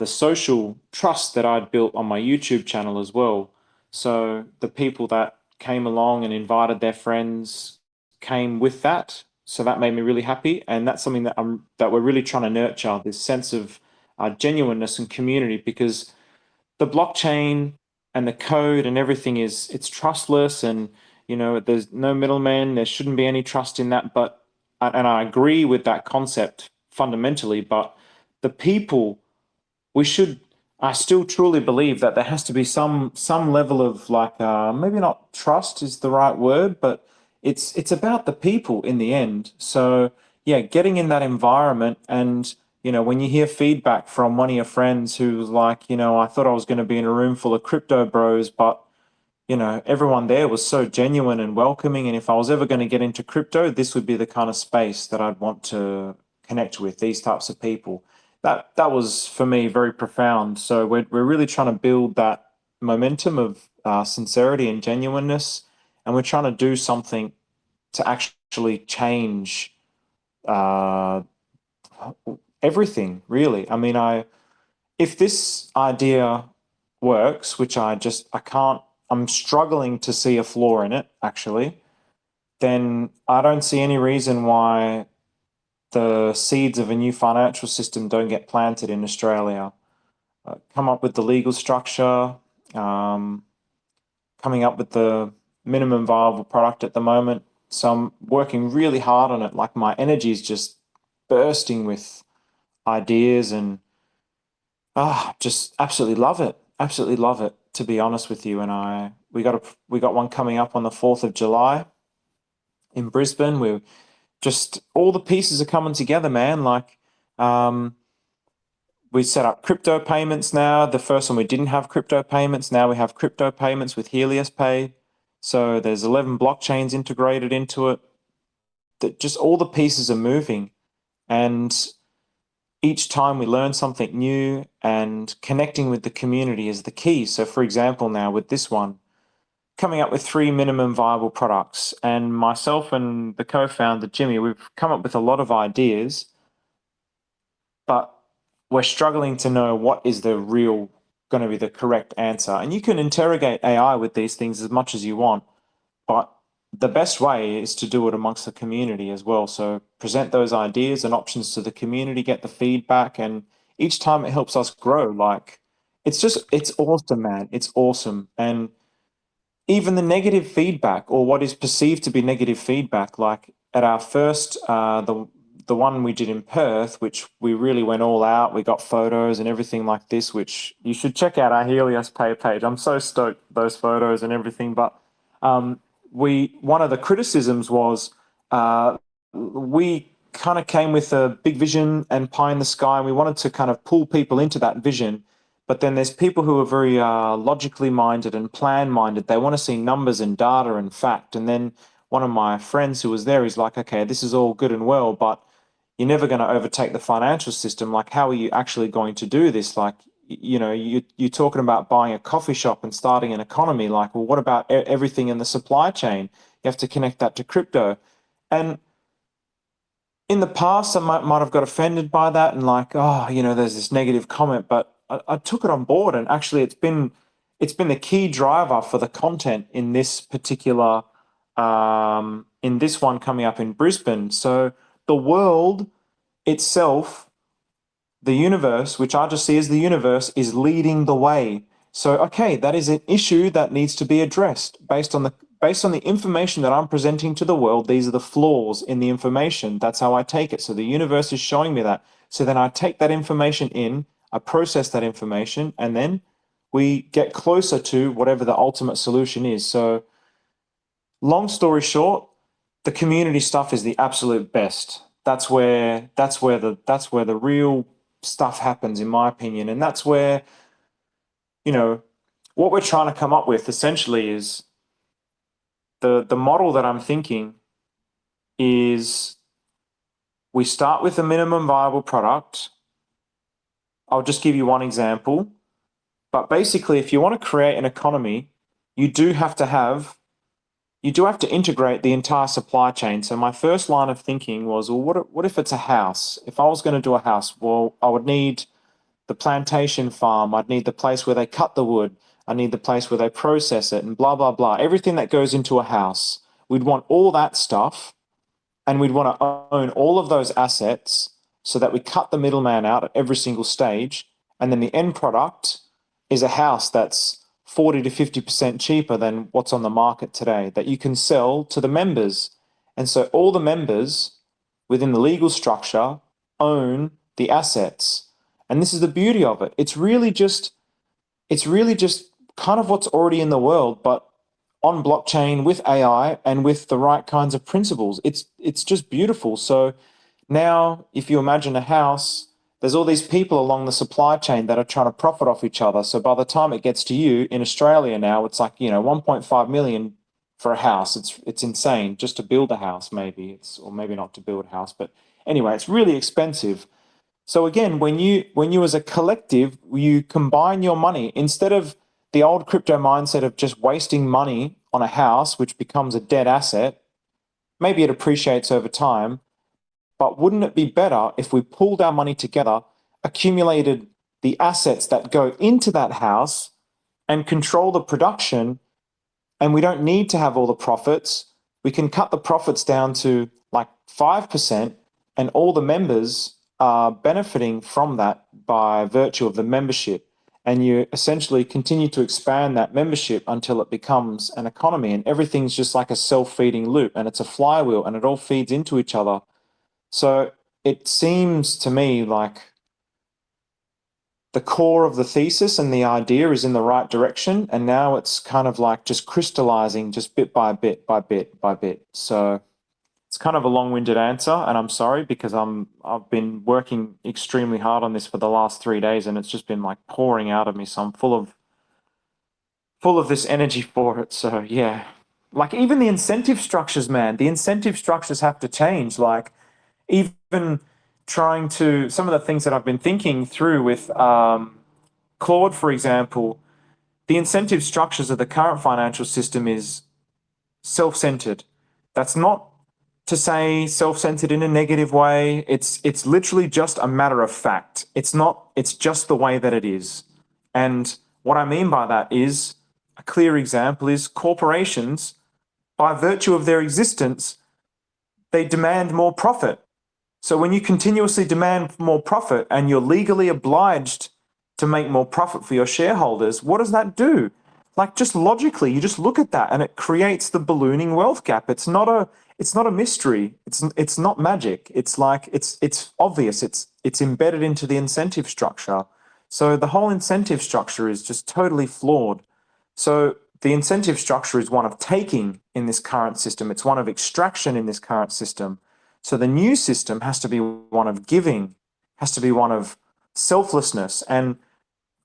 social trust that I'd built on my YouTube channel as well. So the people that came along and invited their friends came with that. So that made me really happy, and that's something that we're really trying to nurture, this sense of genuineness and community, because the blockchain and the code and everything it's trustless, and there's no middleman. There shouldn't be any trust in that. But and I agree with that concept fundamentally. But the people, we should. I still truly believe that there has to be some level of like maybe not trust is the right word, but it's about the people in the end. So yeah, getting in that environment, and when you hear feedback from one of your friends who's like, I thought I was going to be in a room full of crypto bros, but everyone there was so genuine and welcoming. And if I was ever going to get into crypto, this would be the kind of space that I'd want to connect with, these types of people. That was for me very profound. So we're really trying to build that momentum of sincerity and genuineness, and we're trying to do something to actually change everything, really. I mean, if this idea works, which I can't, I'm struggling to see a flaw in it, actually, then I don't see any reason why the seeds of a new financial system don't get planted in Australia. Come up with the legal structure, coming up with the minimum viable product at the moment. So I'm working really hard on it. Like, my energy is just bursting with ideas, and just absolutely love it. Absolutely love it, to be honest with you. And we got one coming up on the 4th of July in Brisbane. We're just, all the pieces are coming together, man. Like, we set up crypto payments now. The first one we didn't have crypto payments. Now we have crypto payments with Helios Pay. So there's 11 blockchains integrated into it. That just all the pieces are moving, and each time we learn something new, and connecting with the community is the key. So for example, now with this one, coming up with 3 minimum viable products, and myself and the co-founder, Jimmy, we've come up with a lot of ideas, but we're struggling to know what is going to be the correct answer. And you can interrogate AI with these things as much as you want, but the best way is to do it amongst the community as well. So present those ideas and options to the community, get the feedback, and each time it helps us grow. Like, it's awesome, man. It's awesome. And even the negative feedback, or what is perceived to be negative feedback, like at our first, the one we did in Perth, which we really went all out. We got photos and everything like this, which you should check out our Helios Pay page. I'm so stoked, those photos and everything. But one of the criticisms was we kind of came with a big vision and pie in the sky, and we wanted to kind of pull people into that vision. But then there's people who are very logically minded and plan minded. They want to see numbers and data and fact. And then one of my friends who was there, he's like, okay, this is all good and well, but you're never going to overtake the financial system. Like, how are you actually going to do this? Like, you're talking about buying a coffee shop and starting an economy. Like, well, what about everything in the supply chain? You have to connect that to crypto. And in the past, I might have got offended by that, and like, there's this negative comment, but I took it on board, and actually it's been the key driver for the content in this particular, in this one coming up in Brisbane. So the world itself, the universe, which I just see as the universe, is leading the way. So, okay, that is an issue that needs to be addressed based on the information that I'm presenting to the world. These are the flaws in the information. That's how I take it. So the universe is showing me that. So then I take that information in, I process that information, and then we get closer to whatever the ultimate solution is. So long story short, the community stuff is the absolute best. That's where the real stuff happens, in my opinion. And that's where, what we're trying to come up with essentially is the model that I'm thinking is we start with a minimum viable product. I'll just give you one example. But basically, if you want to create an economy, you do have to integrate the entire supply chain. So my first line of thinking was, well, what if it's a house? If I was going to do a house, well, I would need the plantation farm. I'd need the place where they cut the wood. I need the place where they process it and blah, blah, blah. Everything that goes into a house. We'd want all that stuff, and we'd want to own all of those assets so that we cut the middleman out at every single stage. And then the end product is a house that's 40 to 50% cheaper than what's on the market today that you can sell to the members. And so all the members within the legal structure own the assets. And this is the beauty of it. It's really just kind of what's already in the world, but on blockchain with AI and with the right kinds of principles. It's just beautiful. So now if you imagine a house, there's all these people along the supply chain that are trying to profit off each other. So by the time it gets to you in Australia now, it's like, 1.5 million for a house. It's insane just to build a house, maybe or maybe not to build a house. But anyway, it's really expensive. So again, when you as a collective, you combine your money instead of the old crypto mindset of just wasting money on a house, which becomes a dead asset. Maybe it appreciates over time. But wouldn't it be better if we pulled our money together, accumulated the assets that go into that house, and control the production, and we don't need to have all the profits? We can cut the profits down to like 5%, and all the members are benefiting from that by virtue of the membership. And you essentially continue to expand that membership until it becomes an economy, and everything's just like a self-feeding loop, and it's a flywheel, and it all feeds into each other. So it seems to me like the core of the thesis and the idea is in the right direction, and now it's kind of like just crystallizing just bit by bit by bit by bit. So it's kind of a long-winded answer, and I'm sorry because I've been working extremely hard on this for the last 3 days, and it's just been like pouring out of me. So I'm full of this energy for it. So yeah, like even the incentive structures, man, the incentive structures have to change. Like even trying to, some of the things that I've been thinking through with Claude, for example, the incentive structures of the current financial system is self-centered. That's not to say self-centered in a negative way. It's literally just a matter of fact. It's just the way that it is. And what I mean by that is, a clear example is corporations, by virtue of their existence, they demand more profit. So when you continuously demand more profit and you're legally obliged to make more profit for your shareholders, what does that do? Like just logically, you just look at that and it creates the ballooning wealth gap. It's not a mystery. It's not magic. It's like it's obvious. It's embedded into the incentive structure. So the whole incentive structure is just totally flawed. So the incentive structure is one of taking in this current system. It's one of extraction in this current system. So the new system has to be one of giving, has to be one of selflessness, and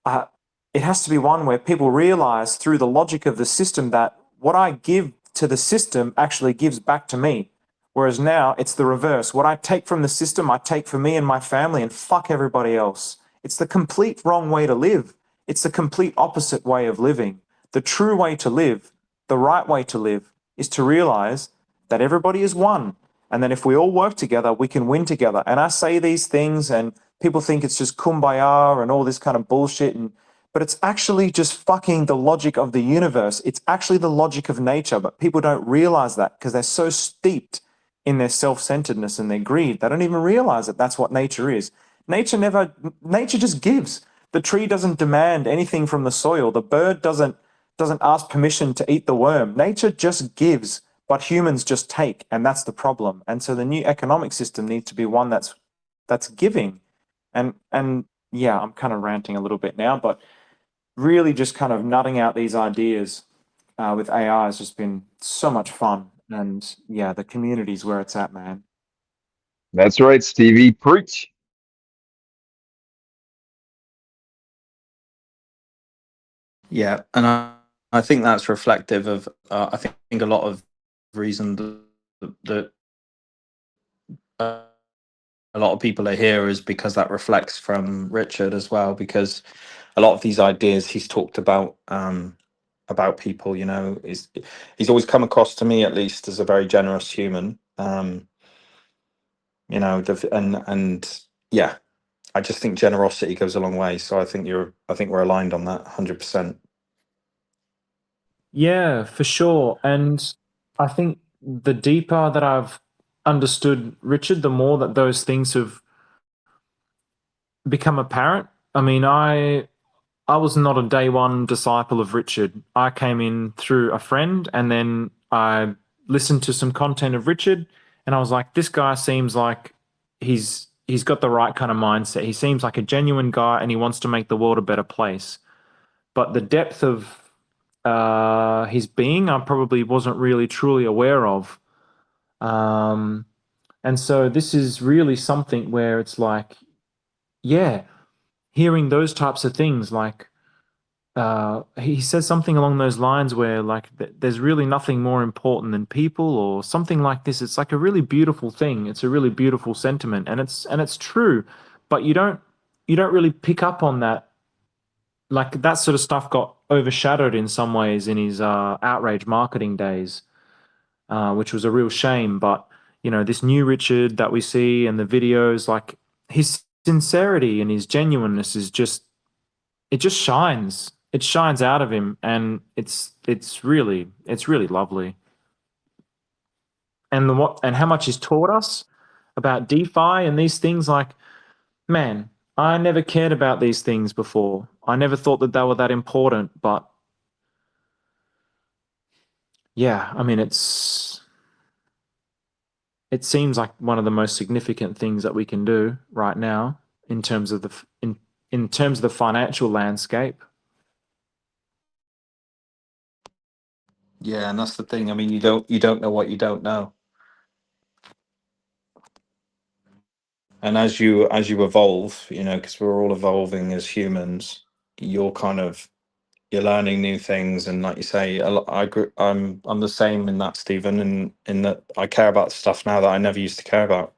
it has to be one where people realize through the logic of the system that what I give to the system actually gives back to me. Whereas now it's the reverse. What I take from the system, I take for me and my family and fuck everybody else. It's the complete wrong way to live. It's the complete opposite way of living. The true way to live, the right way to live, is to realize that everybody is one. And then if we all work together, we can win together. And I say these things and people think it's just kumbaya and all this kind of bullshit. But it's actually just fucking the logic of the universe. It's actually the logic of nature. But people don't realize that because they're so steeped in their self-centeredness and their greed. They don't even realize that that's what nature is. Nature just gives. The tree doesn't demand anything from the soil. The bird doesn't ask permission to eat the worm. Nature just gives. But humans just take, and that's the problem. And so the new economic system needs to be one that's giving. And yeah, I'm kind of ranting a little bit now, but really just kind of nutting out these ideas with AI has just been so much fun. And yeah, the community's where it's at, man. That's right, Stevie. Preach. Yeah, and I think that's reflective of I think a lot of reason that uh, a lot of people are here is because that reflects from Richard as well, because a lot of these ideas he's talked about people, you know, is he's always come across to me at least as a very generous human. You know, and yeah, I just think generosity goes a long way. So I think we're aligned on that 100%. Yeah, for sure. And I think the deeper that I've understood Richard, the more that those things have become apparent. I mean, I was not a day one disciple of Richard. I came in through a friend and then I listened to some content of Richard and I was like, this guy seems like he's got the right kind of mindset. He seems like a genuine guy and he wants to make the world a better place. But the depth of his being, I probably wasn't really truly aware of. Um, and so this is really something where it's like, yeah, hearing those types of things, like he says something along those lines where like there's really nothing more important than people or something like this. It's like a really beautiful thing. It's a really beautiful sentiment, and it's true, but you don't really pick up on that. Like that sort of stuff got overshadowed in some ways in his outrage marketing days, which was a real shame. But you know, this new Richard that we see and the videos, like his sincerity and his genuineness is just it just shines. It shines out of him, and it's really lovely. And the what and how much he's taught us about DeFi and these things, like man, I never cared about these things before. I never thought that they were that important, but yeah, I mean it seems like one of the most significant things that we can do right now in terms of in terms of the financial landscape. Yeah, and that's the thing. I mean, you don't know what you don't know. And as you evolve, you know, because we're all evolving as humans, you're kind of you're learning new things, and like you say, I'm the same in that, Stephen, in that I care about stuff now that I never used to care about.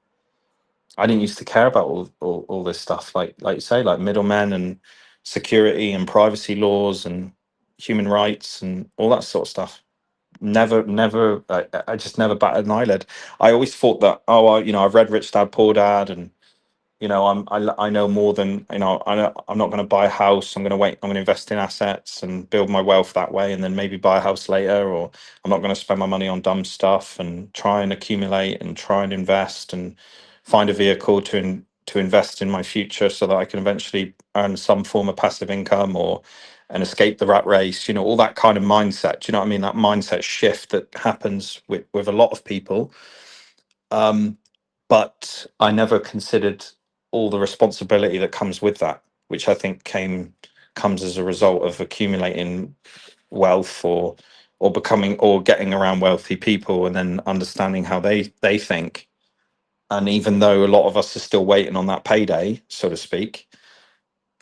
I didn't used to care about all this stuff, like you say, like middlemen and security and privacy laws and human rights and all that sort of stuff. Never, I just never batted an eyelid. I always thought that, oh, you know, I've read Rich Dad Poor Dad, and you know, I know more than, you know, I'm not going to buy a house. I'm going to wait. I'm going to invest in assets and build my wealth that way, and then maybe buy a house later. Or I'm not going to spend my money on dumb stuff and try and accumulate and try and invest and find a vehicle to invest in my future so that I can eventually earn some form of passive income or and escape the rat race. You know, all that kind of mindset. Do you know what I mean? That mindset shift that happens with a lot of people. But I never considered all the responsibility that comes with that, which I think comes as a result of accumulating wealth or becoming or getting around wealthy people and then understanding how they think. And even though a lot of us are still waiting on that payday, so to speak,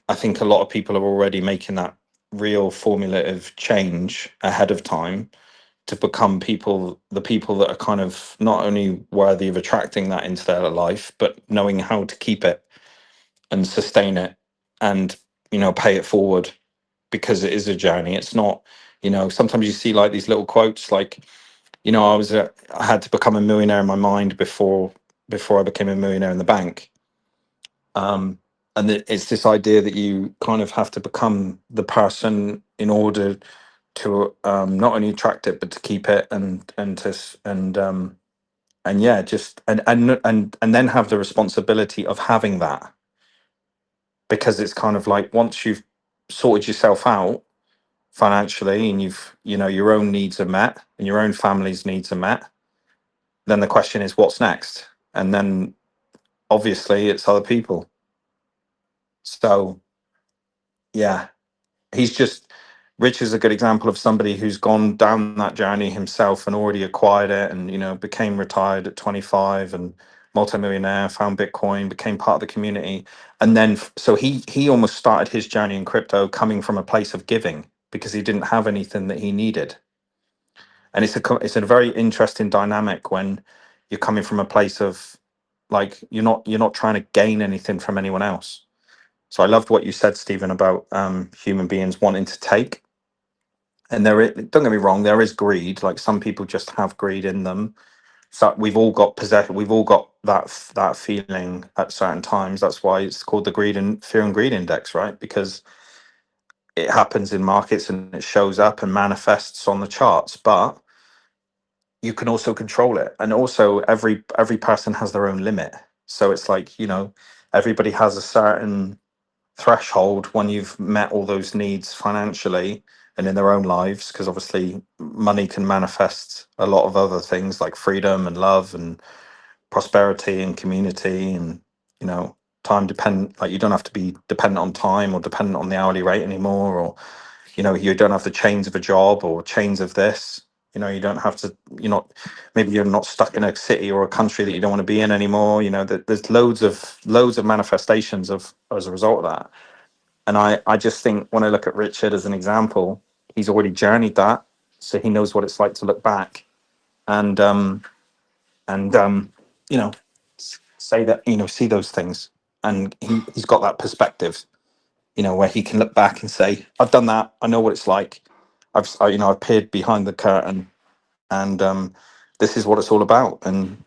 I think a lot of people are already making that real formulative change ahead of time to become the people that are kind of not only worthy of attracting that into their life, but knowing how to keep it and sustain it and, you know, pay it forward, because it is a journey. It's not, you know, sometimes you see like these little quotes like, you know, I had to become a millionaire in my mind before I became a millionaire in the bank. And it's this idea that you kind of have to become the person in order to not only attract it but to keep it and to and yeah, just and then have the responsibility of having that, because it's kind of like once you've sorted yourself out financially and you know your own needs are met and your own family's needs are met, then the question is what's next, and then obviously it's other people. So yeah, Rich is a good example of somebody who's gone down that journey himself and already acquired it, and became retired at 25 and multimillionaire, found Bitcoin, became part of the community, and then so he almost started his journey in crypto coming from a place of giving because he didn't have anything that he needed. And it's a very interesting dynamic when you're coming from a place of, like, you're not trying to gain anything from anyone else. So I loved what you said, Stephen, about human beings wanting to take. And don't get me wrong, there is greed. Like, some people just have greed in them. So we've all got we've all got that feeling at certain times. That's why it's called the fear and greed index, right? Because it happens in markets and it shows up and manifests on the charts. But you can also control it, and also every person has their own limit. So it's like, everybody has a certain threshold when you've met all those needs financially and in their own lives, because obviously money can manifest a lot of other things like freedom and love and prosperity and community, and time dependent. Like, you don't have to be dependent on time or dependent on the hourly rate anymore, or you don't have the chains of a job or chains of this. You don't have to, maybe you're not stuck in a city or a country that you don't want to be in anymore. There's loads of manifestations as a result of that. And I just think, when I look at Richard as an example, he's already journeyed that, so he knows what it's like to look back and and say that, see those things, and he's got that perspective, where he can look back and say, I've done that, I know what it's like. I've peered behind the curtain, and this is what it's all about, and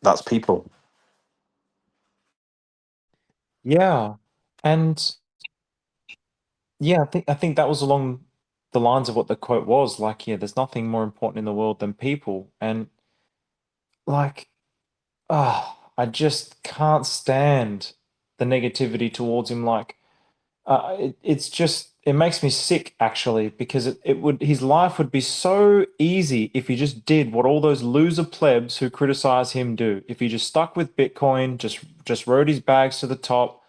that's people. Yeah, and yeah, I think that was along the lines of what the quote was. Like, yeah, there's nothing more important in the world than people, and like, I just can't stand the negativity towards him. Like, it makes me sick, actually, because his life would be so easy if he just did what all those loser plebs who criticize him do. If he just stuck with Bitcoin, just rode his bags to the top,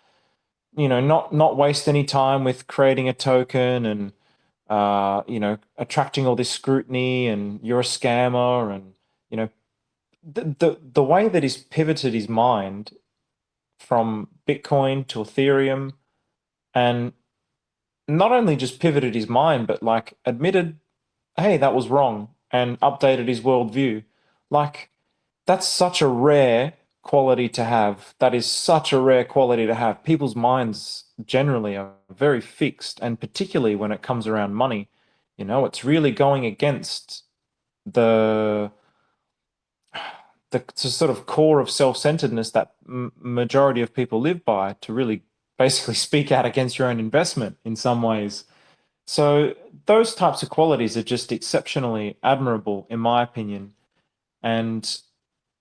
not waste any time with creating a token and attracting all this scrutiny and you're a scammer, and the way that he's pivoted his mind from Bitcoin to Ethereum, and not only just pivoted his mind, but like admitted, hey, that was wrong, and updated his worldview. Like, that's such a rare quality to have. That is such a rare quality to have. People's minds generally are very fixed, and particularly when it comes around money, it's really going against the sort of core of self-centeredness that majority of people live by, to really basically speak out against your own investment in some ways. So those types of qualities are just exceptionally admirable, in my opinion. And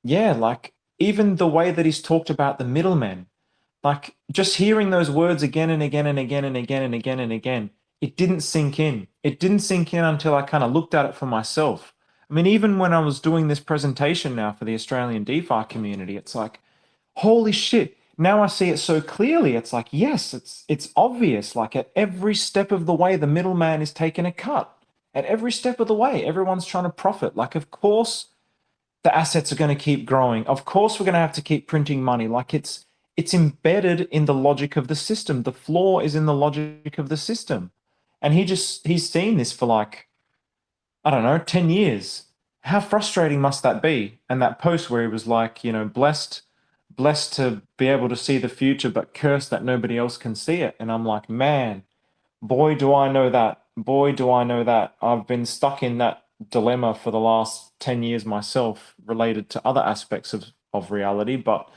yeah, like, even the way that he's talked about the middlemen, like, just hearing those words again and again and again and again and again and again, it didn't sink in. It didn't sink in until I kind of looked at it for myself. I mean, even when I was doing this presentation now for the Australian DeFi community, it's like, holy shit, now I see it so clearly. It's like, yes, it's obvious. Like, at every step of the way, the middleman is taking a cut. At every step of the way, everyone's trying to profit. Like, of course, the assets are going to keep growing. Of course, we're going to have to keep printing money. Like, it's embedded in the logic of the system. The flaw is in the logic of the system. And he's seen this for, like, I don't know, 10 years. How frustrating must that be? And that post where he was like, blessed to be able to see the future, but cursed that nobody else can see it. And I'm like, man, boy, do I know that. Boy, do I know that. I've been stuck in that dilemma for the last 10 years myself, related to other aspects of reality. But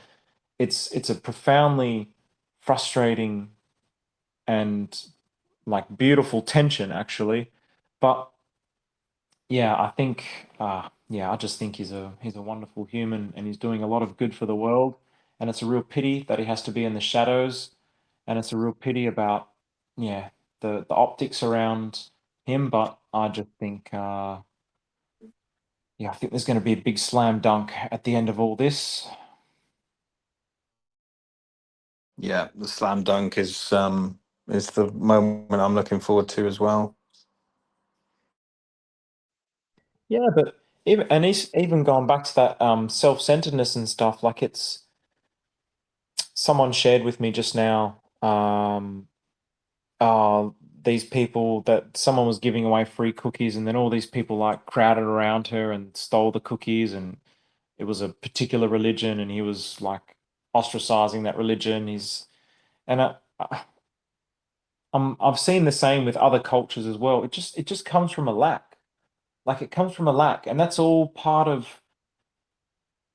it's a profoundly frustrating and, like, beautiful tension, actually. But yeah, I think, I just think he's a wonderful human, and he's doing a lot of good for the world. And it's a real pity that he has to be in the shadows, and it's a real pity about, yeah, the optics around him. But I just think, I think there's going to be a big slam dunk at the end of all this. Yeah, the slam dunk is the moment I'm looking forward to as well. Yeah, but even going back to that self-centeredness and stuff, like it's someone shared with me just now, these people that someone was giving away free cookies, and then all these people like crowded around her and stole the cookies, and it was a particular religion, and he was like ostracizing that religion. And I've seen the same with other cultures as well. It just comes from a lack. Like it comes from a lack, and that's all part of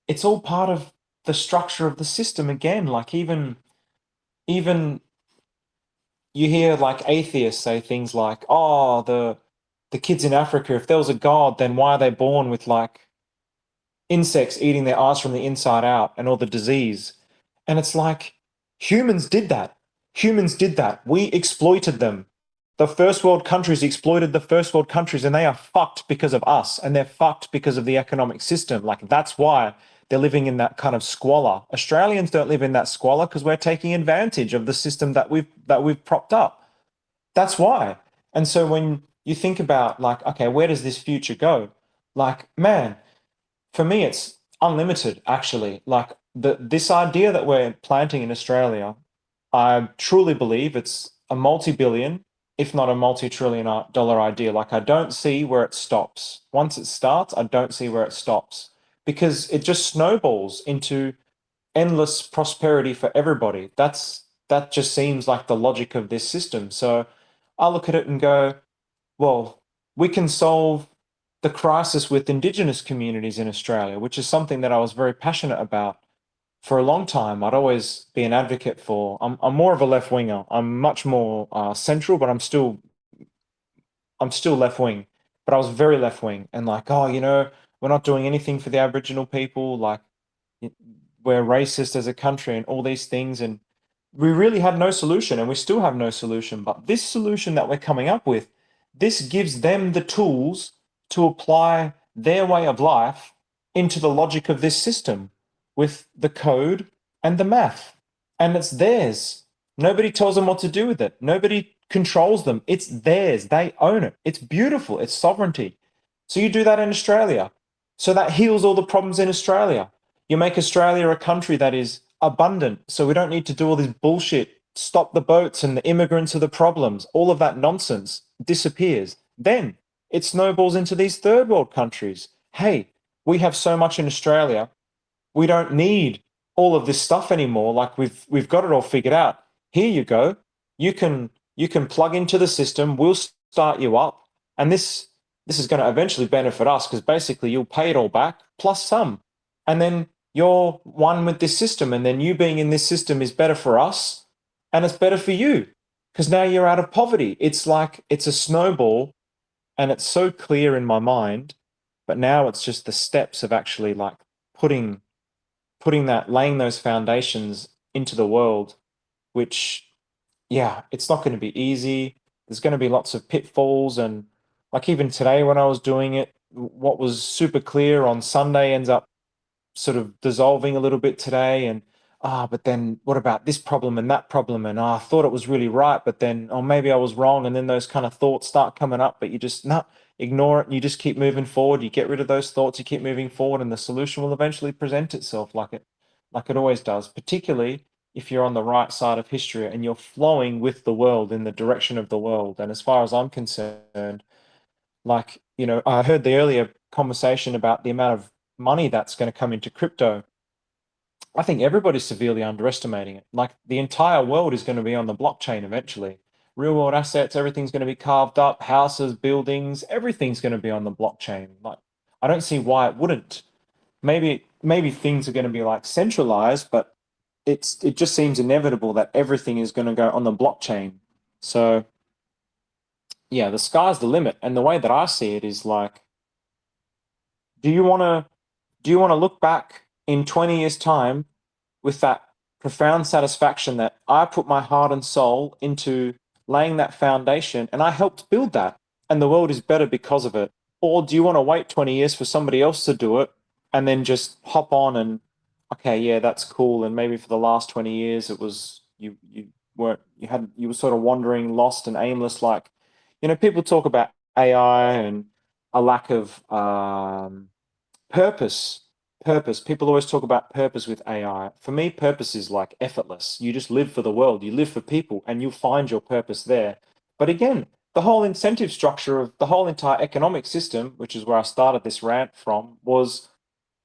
it's all part of the structure of the system again. Like even you hear like atheists say things like, "Oh, the kids in Africa, if there was a god, then why are they born with like insects eating their eyes from the inside out and all the disease?" And it's like humans did that. Humans did that. We exploited them. The first world countries exploited the first world countries, and they are fucked because of us, and they're fucked because of the economic system. Like that's why they're living in that kind of squalor. Australians don't live in that squalor because we're taking advantage of the system that we've propped up. That's why. And so when you think about like, okay, where does this future go? Like, man, for me, it's unlimited, actually. Like this idea that we're planting in Australia, I truly believe it's a multi-billion, if not a multi-trillion dollar idea. Like I don't see where it stops. Once it starts, I don't see where it stops because it just snowballs into endless prosperity for everybody. That just seems like the logic of this system. So I look at it and go, well, we can solve the crisis with Indigenous communities in Australia, which is something that I was very passionate about for a long time. I'd always be an advocate for. I'm more of a left winger. I'm much more central, but I'm still left wing. But I was very left wing and like, oh, we're not doing anything for the Aboriginal people. Like we're racist as a country and all these things, and we really had no solution, and we still have no solution. But this solution that we're coming up with, this gives them the tools to apply their way of life into the logic of this system with the code and the math. And it's theirs. Nobody tells them what to do with it. Nobody controls them. It's theirs. They own it. It's beautiful. It's sovereignty. So you do that in Australia. So that heals all the problems in Australia. You make Australia a country that is abundant. So we don't need to do all this bullshit. Stop the boats and the immigrants are the problems. All of that nonsense disappears. Then it snowballs into these third world countries. Hey, we have so much in Australia. We don't need all of this stuff anymore. Like we've got it all figured out. Here you go. You can plug into the system. We'll start you up. And this is going to eventually benefit us because basically you'll pay it all back plus some. And then you're one with this system. And then you being in this system is better for us and it's better for you because now you're out of poverty. It's like it's a snowball and it's so clear in my mind. But now it's just the steps of actually like putting laying those foundations into the world, which, yeah, it's not going to be easy. There's going to be lots of pitfalls. And like even today when I was doing it, what was super clear on Sunday ends up sort of dissolving a little bit today. And but then what about this problem and that problem? And I thought it was really right, but then maybe I was wrong. And then those kind of thoughts start coming up, but you just ignore it and you just keep moving forward. You get rid of those thoughts, you keep moving forward, and the solution will eventually present itself like it always does, particularly if you're on the right side of history and you're flowing with the world in the direction of the world. And as far as I'm concerned, like, I heard the earlier conversation about the amount of money that's going to come into crypto. I think everybody's severely underestimating it. Like the entire world is going to be on the blockchain eventually. Real world assets, everything's going to be carved up, houses, buildings, everything's going to be on the blockchain. Like I don't see why it wouldn't. Maybe things are going to be like centralized, but it just seems inevitable that everything is going to go on the blockchain. So yeah, the sky's the limit. And the way that I see it is like, do you want to look back in 20 years' time with that profound satisfaction that I put my heart and soul into laying that foundation and I helped build that and the world is better because of it? Or do you want to wait 20 years for somebody else to do it and then just hop on and, okay, yeah, that's cool. And maybe for the last 20 years, it was You weren't you were sort of wandering, lost and aimless. Like, people talk about AI and a lack of purpose. People always talk about purpose with AI. For me, purpose is like effortless. You just live for the world, you live for people, and you'll find your purpose there. But again, the whole incentive structure of the whole entire economic system, which is where I started this rant from, was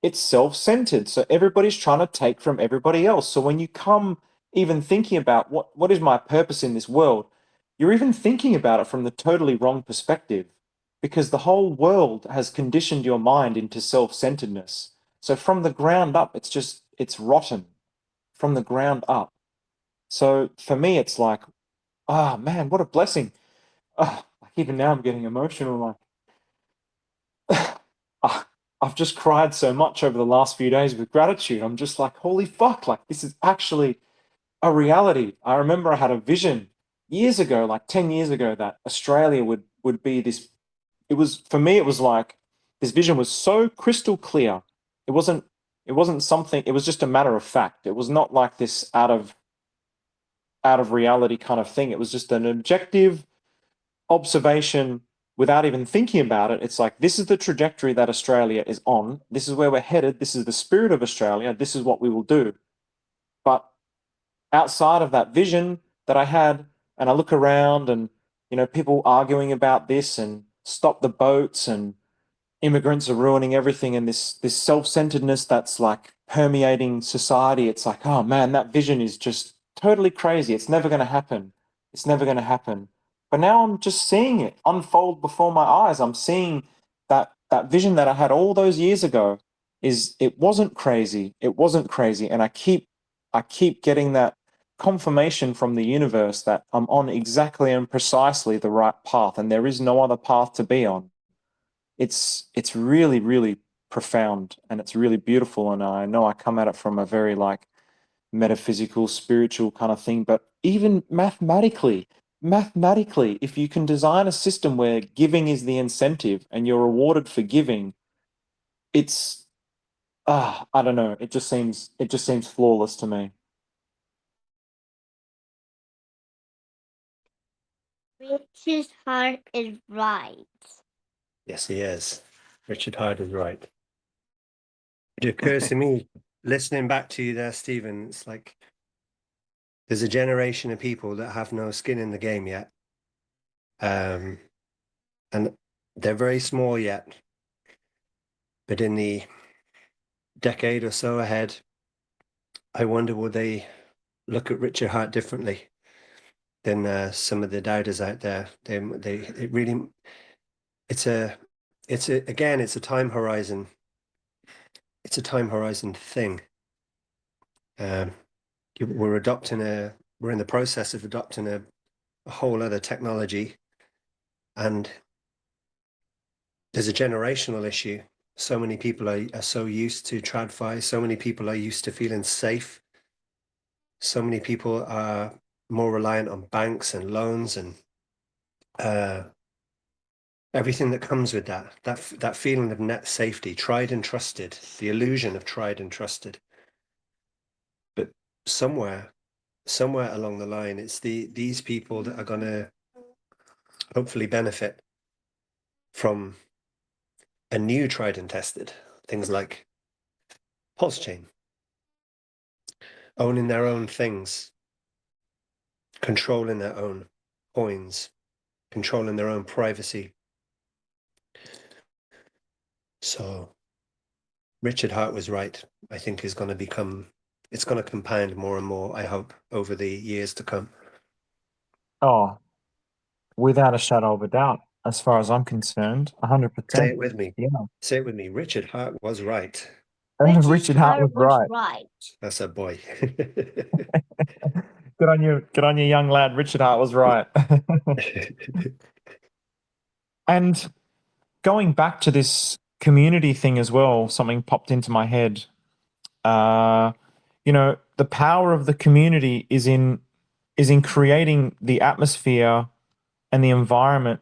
it's self-centered. So everybody's trying to take from everybody else. So when you come even thinking about what is my purpose in this world, you're even thinking about it from the totally wrong perspective, because the whole world has conditioned your mind into self-centeredness. So from the ground up, it's rotten from the ground up. So for me, it's like, oh man, what a blessing. Like even now I'm getting emotional. Like, I've just cried so much over the last few days with gratitude. I'm just like, holy fuck, like this is actually a reality. I remember I had a vision years ago, like 10 years ago, that Australia would be this. It was, for me, it was like this vision was so crystal clear. It wasn't something, it was just a matter of fact. It was not like this out of reality kind of thing. It was just an objective observation without even thinking about it. It's like, this is the trajectory that Australia is on. This is where we're headed. This is the spirit of Australia. This is what we will do. But outside of that vision that I had, and I look around and, people arguing about this and stop the boats and immigrants are ruining everything, and this self-centeredness that's like permeating society. It's like, oh man, that vision is just totally crazy. It's never going to happen. It's never going to happen. But now I'm just seeing it unfold before my eyes. I'm seeing that vision that I had all those years ago it wasn't crazy. It wasn't crazy. And I keep getting that confirmation from the universe that I'm on exactly and precisely the right path, and there is no other path to be on. It's really, really profound, and it's really beautiful. And I know I come at it from a very like metaphysical, spiritual kind of thing, but even mathematically, if you can design a system where giving is the incentive and you're rewarded for giving, it's I don't know, it just seems flawless to me. Rich's heart is right. Yes, he is. Richard Hart is right. It occurs to me, listening back to you there, Stephen, it's like there's a generation of people that have no skin in the game yet. And they're very small yet. But in the decade or so ahead, I wonder, will they look at Richard Hart differently than some of the doubters out there? It's a time horizon. It's a time horizon thing. We're in the process of adopting a whole other technology, and there's a generational issue. So many people are so used to TradFi. So many people are used to feeling safe. So many people are more reliant on banks and loans and everything that comes with that feeling of net safety, tried and trusted, the illusion of tried and trusted. But somewhere along the line, it's these people that are going to hopefully benefit from a new tried and tested, things like PulseChain, owning their own things, controlling their own coins, controlling their own privacy. So Richard Hart was right. I think it's going to compound more and more, I hope, over the years to come. Oh, without a shadow of a doubt, as far as I'm concerned, 100%. Say it with me. Yeah. Say it with me. Richard Hart was right. Richard Hart was right. That's a boy. Good on you, young lad. Richard Hart was right. And going back to this community thing as well, something popped into my head. The power of the community is in creating the atmosphere and the environment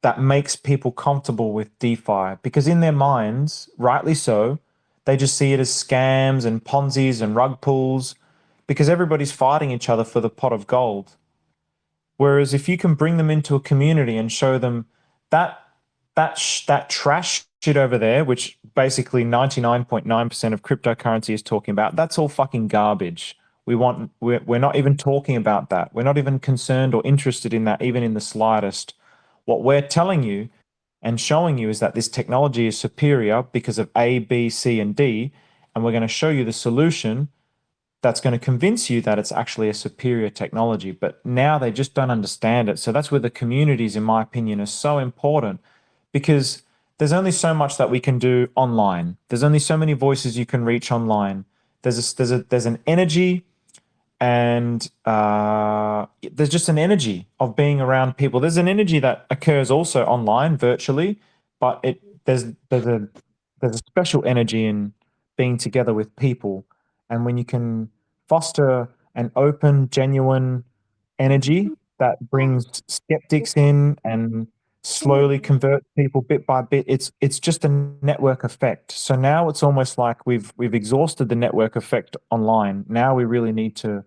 that makes people comfortable with DeFi, because in their minds, rightly so, they just see it as scams and Ponzi's and rug pulls. because everybody's fighting each other for the pot of gold. Whereas if you can bring them into a community and show them that that trash shit over there, which basically 99.9% of cryptocurrency is talking about, that's all fucking garbage. We're not even talking about that. We're not even concerned or interested in that, even in the slightest. What we're telling you and showing you is that this technology is superior because of A, B, C, and D, and we're going to show you the solution that's going to convince you that it's actually a superior technology. But now they just don't understand it. So that's where the communities, in my opinion, are so important, because there's only so much that we can do online. There's only so many voices you can reach online. There's an energy, and there's just an energy of being around people. There's an energy that occurs also online, virtually, but there's a special energy in being together with people. And when you can foster an open, genuine energy that brings skeptics in and slowly convert people bit by bit, it's just a network effect. So now it's almost like we've exhausted the network effect online. Now we really need to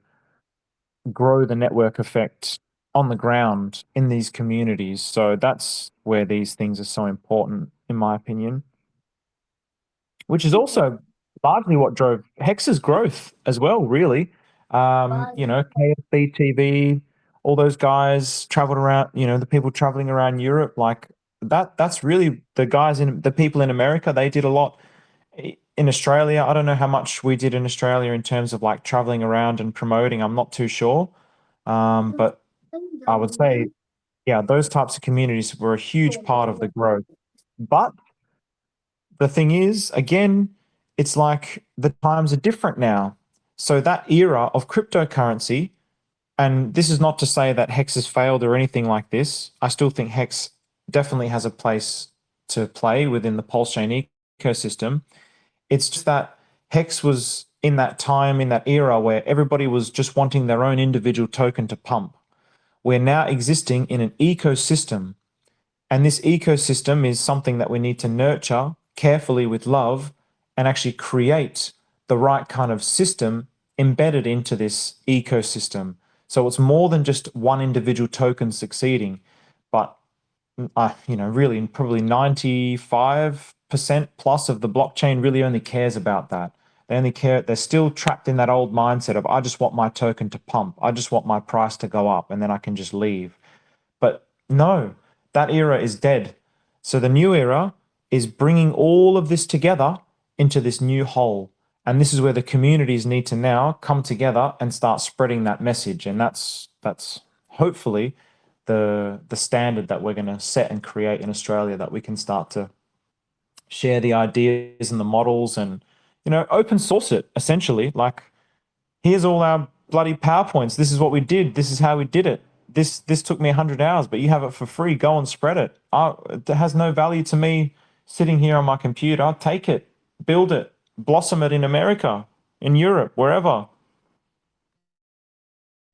grow the network effect on the ground in these communities. So that's where these things are so important, in my opinion, which is also largely what drove Hex's growth as well, really. KFC TV, all those guys traveled around, the people traveling around Europe, like that's really the people in America, they did a lot. In Australia, I don't know how much we did in Australia in terms of like traveling around and promoting. I'm not too sure. But I would say, yeah, those types of communities were a huge part of the growth. But the thing is, again, it's like the times are different now. So that era of cryptocurrency, and this is not to say that Hex has failed or anything like this. I still think Hex definitely has a place to play within the PulseChain ecosystem. It's just that Hex was in that time, in that era where everybody was just wanting their own individual token to pump. We're now existing in an ecosystem, and this ecosystem is something that we need to nurture carefully with love and actually create the right kind of system embedded into this ecosystem. So it's more than just one individual token succeeding, but really probably 95% plus of the blockchain really only cares about that. They're still trapped in that old mindset of, I just want my token to pump. I just want my price to go up and then I can just leave. But no, that era is dead. So the new era is bringing all of this together into this new whole. And this is where the communities need to now come together and start spreading that message. And that's hopefully the standard that we're going to set and create in Australia, that we can start to share the ideas and the models and, open source it, essentially. Like, here's all our bloody PowerPoints. This is what we did. This is how we did it. This took me 100 hours, but you have it for free. Go and spread it. It has no value to me sitting here on my computer. Take it, build it, blossom it in America, in Europe, wherever.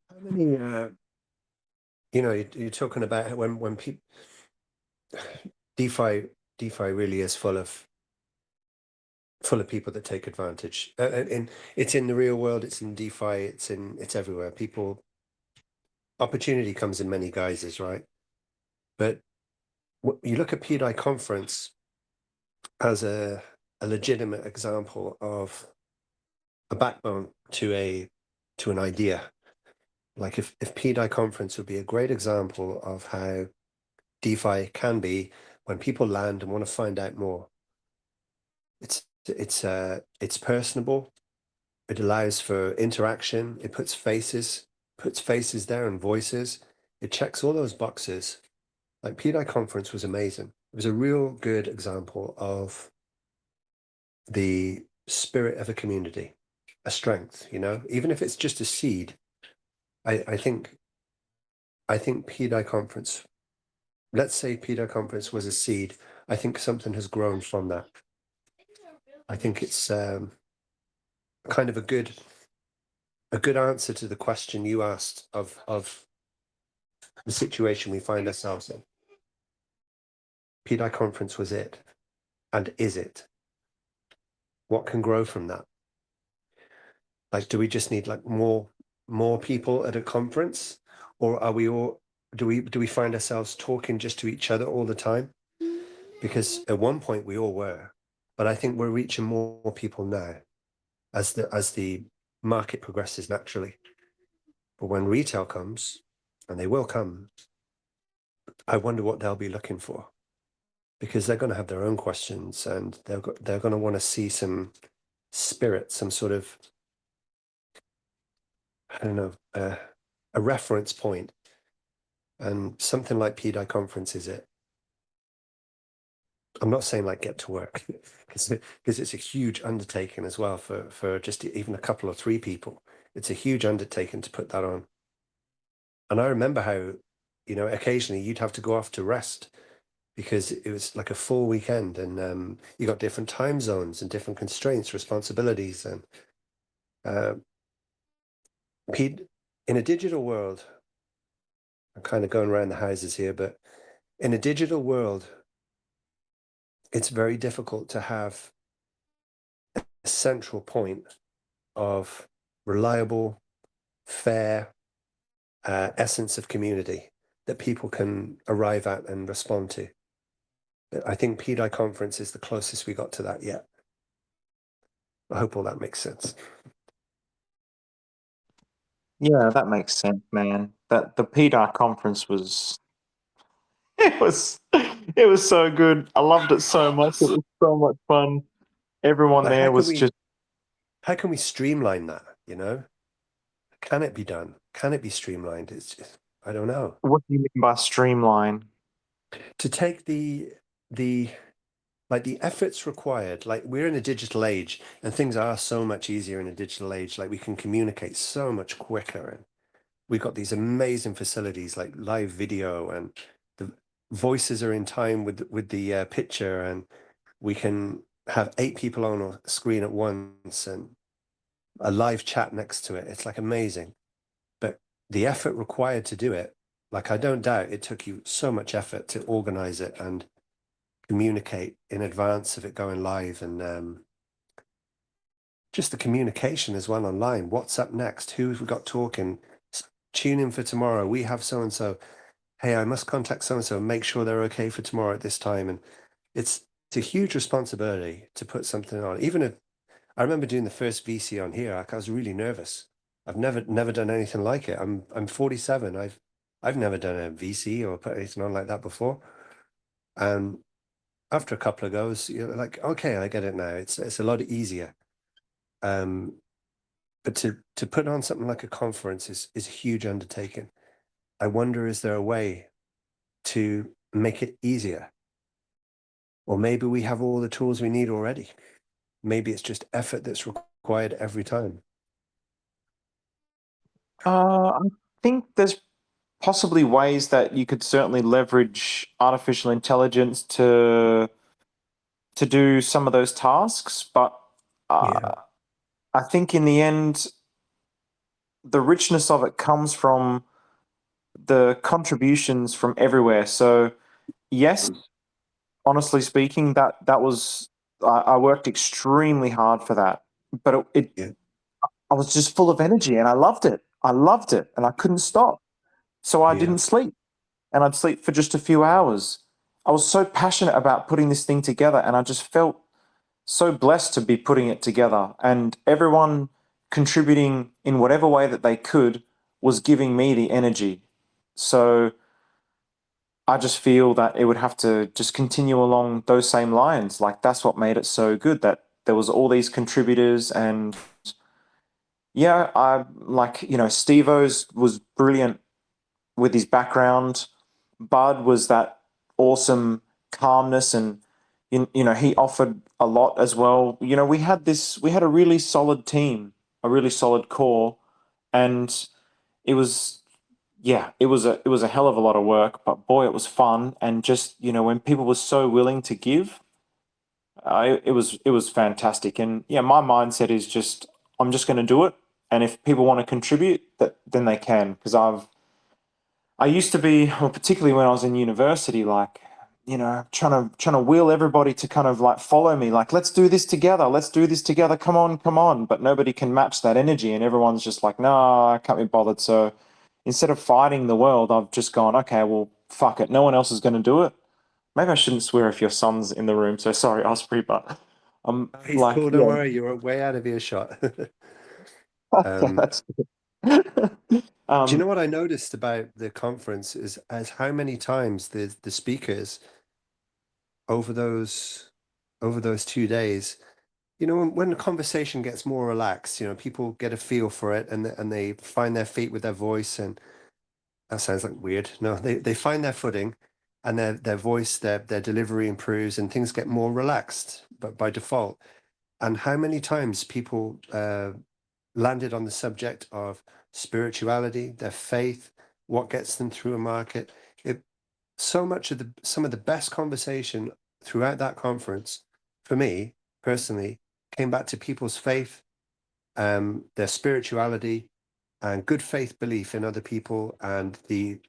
How many, you're talking about when people, DeFi really is full of people that take advantage. And it's in the real world, it's in DeFi, it's everywhere. Opportunity comes in many guises, right? But you look at PDI conference as a legitimate example of a backbone to an idea. Like if PDI conference would be a great example of how DeFi can be when people land and want to find out more. It's personable. It allows for interaction. It puts faces there and voices. It checks all those boxes. Like PDI conference was amazing. It was a real good example of the spirit of a community, a strength, even if it's just a seed. I think PDI conference, let's say PDI conference was a seed. I think something has grown from that. I think it's kind of a good answer to the question you asked of the situation we find ourselves in. PDI conference was it, and is it? What can grow from that? Like, do we just need like more people at a conference, or are we all? Do we find ourselves talking just to each other all the time? Because at one point we all were, but I think we're reaching more people now as the market progresses naturally. But when retail comes, and they will come, I wonder what they'll be looking for, because they're going to have their own questions, and they're going to want to see some spirit, some sort of, I don't know, a reference point. And something like PDI conference is it. I'm not saying like get to work, because it's a huge undertaking as well for just even a couple or three people. It's a huge undertaking to put that on. And I remember how, occasionally you'd have to go off to rest because it was like a full weekend, and you got different time zones and different constraints, responsibilities, and Pete, in a digital world, I'm kind of going around the houses here, but in a digital world, it's very difficult to have a central point of reliable, fair essence of community that people can arrive at and respond to. I think PDI conference is the closest we got to that yet. I hope all that makes sense. Yeah, that makes sense, man. That the PDI conference was it was so good. I loved it so much. It was so much fun. Everyone Like, there was just how can we streamline that? Can it be done? Can it be streamlined? It's just, I don't know. what do you mean by streamline? To take the like the efforts required, like we're in a digital age and things are so much easier in a digital age. Like we can communicate so much quicker, and we've got these amazing facilities like live video, and the voices are in time with the picture, and we can have 8 people on a screen at once and a live chat next to it. It's like amazing. But the effort required to do it, like I don't doubt it took you so much effort to organize it and communicate in advance of it going live, and just the communication as well online. What's up next? Who have we got talking? Tune in for tomorrow. We have so and so. Hey, I must contact so and so and make sure they're okay for tomorrow at this time. And it's a huge responsibility to put something on. Even if I remember doing the first VC on here, like I was really nervous. I've never done anything like it. I'm 47. I've never done a VC or put anything on like that before. And after a couple of goes, you're like, okay, I get it now. It's a lot easier. But to put on something like a conference is a huge undertaking. I wonder, is there a way to make it easier? Or maybe we have all the tools we need already. Maybe it's just effort that's required every time. I think there's possibly ways that you could certainly leverage artificial intelligence to do some of those tasks, but Yeah. I think in the end, the richness of it comes from the contributions from everywhere. So, yes, honestly speaking, that was I worked extremely hard for that, but Yeah. I was just full of energy and I loved it. I loved it and I couldn't stop. So I Yeah. didn't sleep, and I'd sleep for just a few hours. I was so passionate about putting this thing together, and I just felt so blessed to be putting it together. And everyone contributing in whatever way that they could was giving me the energy. So I just feel that it would have to just continue along those same lines. Like that's what made it so good, that there was all these contributors. And yeah, I like, Steve-O's was brilliant with his background. Bud was that awesome calmness, and he offered a lot as well. We had a really solid team, a really solid core, and it was it was a hell of a lot of work, but boy, it was fun. And just when people were so willing to give, it was fantastic. And yeah, my mindset is just I'm just going to do it, and if people want to contribute, then they can. Because I used to be, well, particularly when I was in university, like trying to wheel everybody to kind of like follow me, like, let's do this together, come on, but nobody can match that energy, and everyone's just like, no, I can't be bothered. So instead of fighting the world, I've just gone, okay, well, fuck it, no one else is going to do it. Maybe I shouldn't swear if your son's in the room, so sorry, Osprey, but I'm He's like, cool, don't worry, you're way out of earshot. that's Do you know what I noticed about the conference is as how many times the speakers over those 2 days, when the conversation gets more relaxed, people get a feel for it and they find their feet with their voice, and that sounds like weird. No, they find their footing, and their voice, their delivery improves, and things get more relaxed, but by default. And how many times people landed on the subject of spirituality, their faith, what gets them through a market. Some of the best conversation throughout that conference, for me personally, came back to people's faith, their spirituality, and good faith belief in other people, and the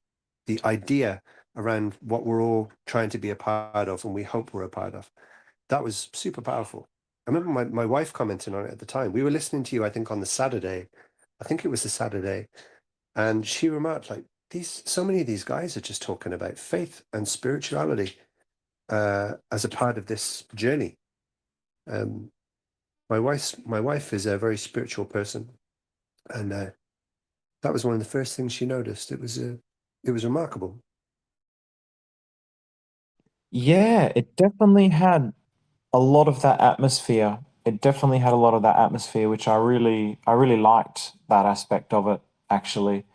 idea around what we're all trying to be a part of, and we hope we're a part of. That was super powerful. I remember my wife commenting on it at the time. We were listening to you, I think, on the Saturday. I think it was the Saturday. And she remarked, like, so many of these guys are just talking about faith and spirituality as a part of this journey. My wife is a very spiritual person, and that was one of the first things she noticed. It was remarkable. Yeah, it definitely had a lot of that atmosphere. It definitely had a lot of that atmosphere, which I really liked that aspect of it, actually.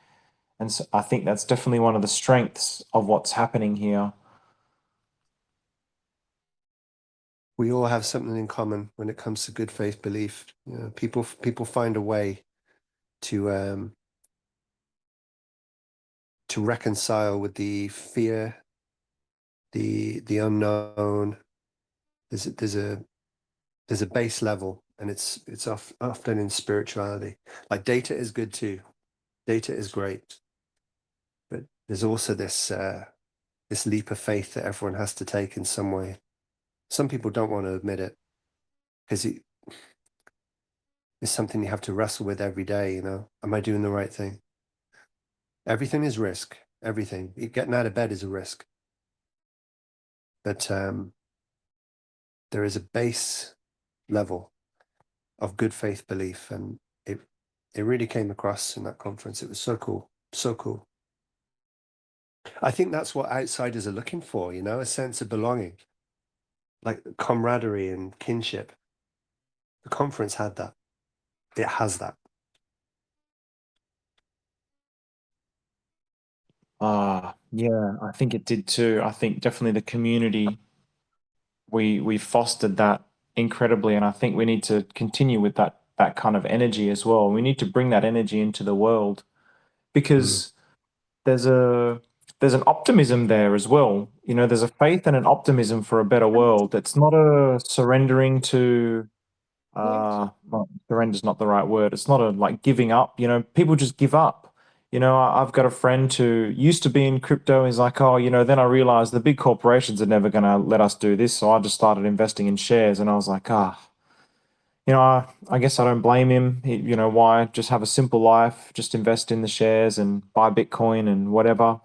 And so I think that's definitely one of the strengths of what's happening here. We all have something in common when it comes to good faith belief. People find a way to reconcile with the fear, the unknown. There's a base level, and it's often in spirituality. Like, data is good too. Data is great, but there's also this leap of faith that everyone has to take in some way. Some people don't want to admit it because it's something you have to wrestle with every day. Am I doing the right thing? Everything is risk. Everything. Getting out of bed is a risk. But there is a base level of good faith belief, and it really came across in that conference. It was so cool. So cool. I think that's what outsiders are looking for, a sense of belonging, like camaraderie and kinship. The conference had that. It has that. Yeah, I think it did too. I think definitely the community, we fostered that incredibly, and I think we need to continue with that kind of energy as well. We need to bring that energy into the world because there's an optimism there as well. There's a faith and an optimism for a better world. It's not a surrendering to well, surrender's not the right word. It's not a like giving up. People just give up. I've got a friend who used to be in crypto. He's like, oh, then I realized the big corporations are never going to let us do this. So I just started investing in shares. And I was like, I guess I don't blame him. Why just have a simple life, just invest in the shares and buy Bitcoin and whatever.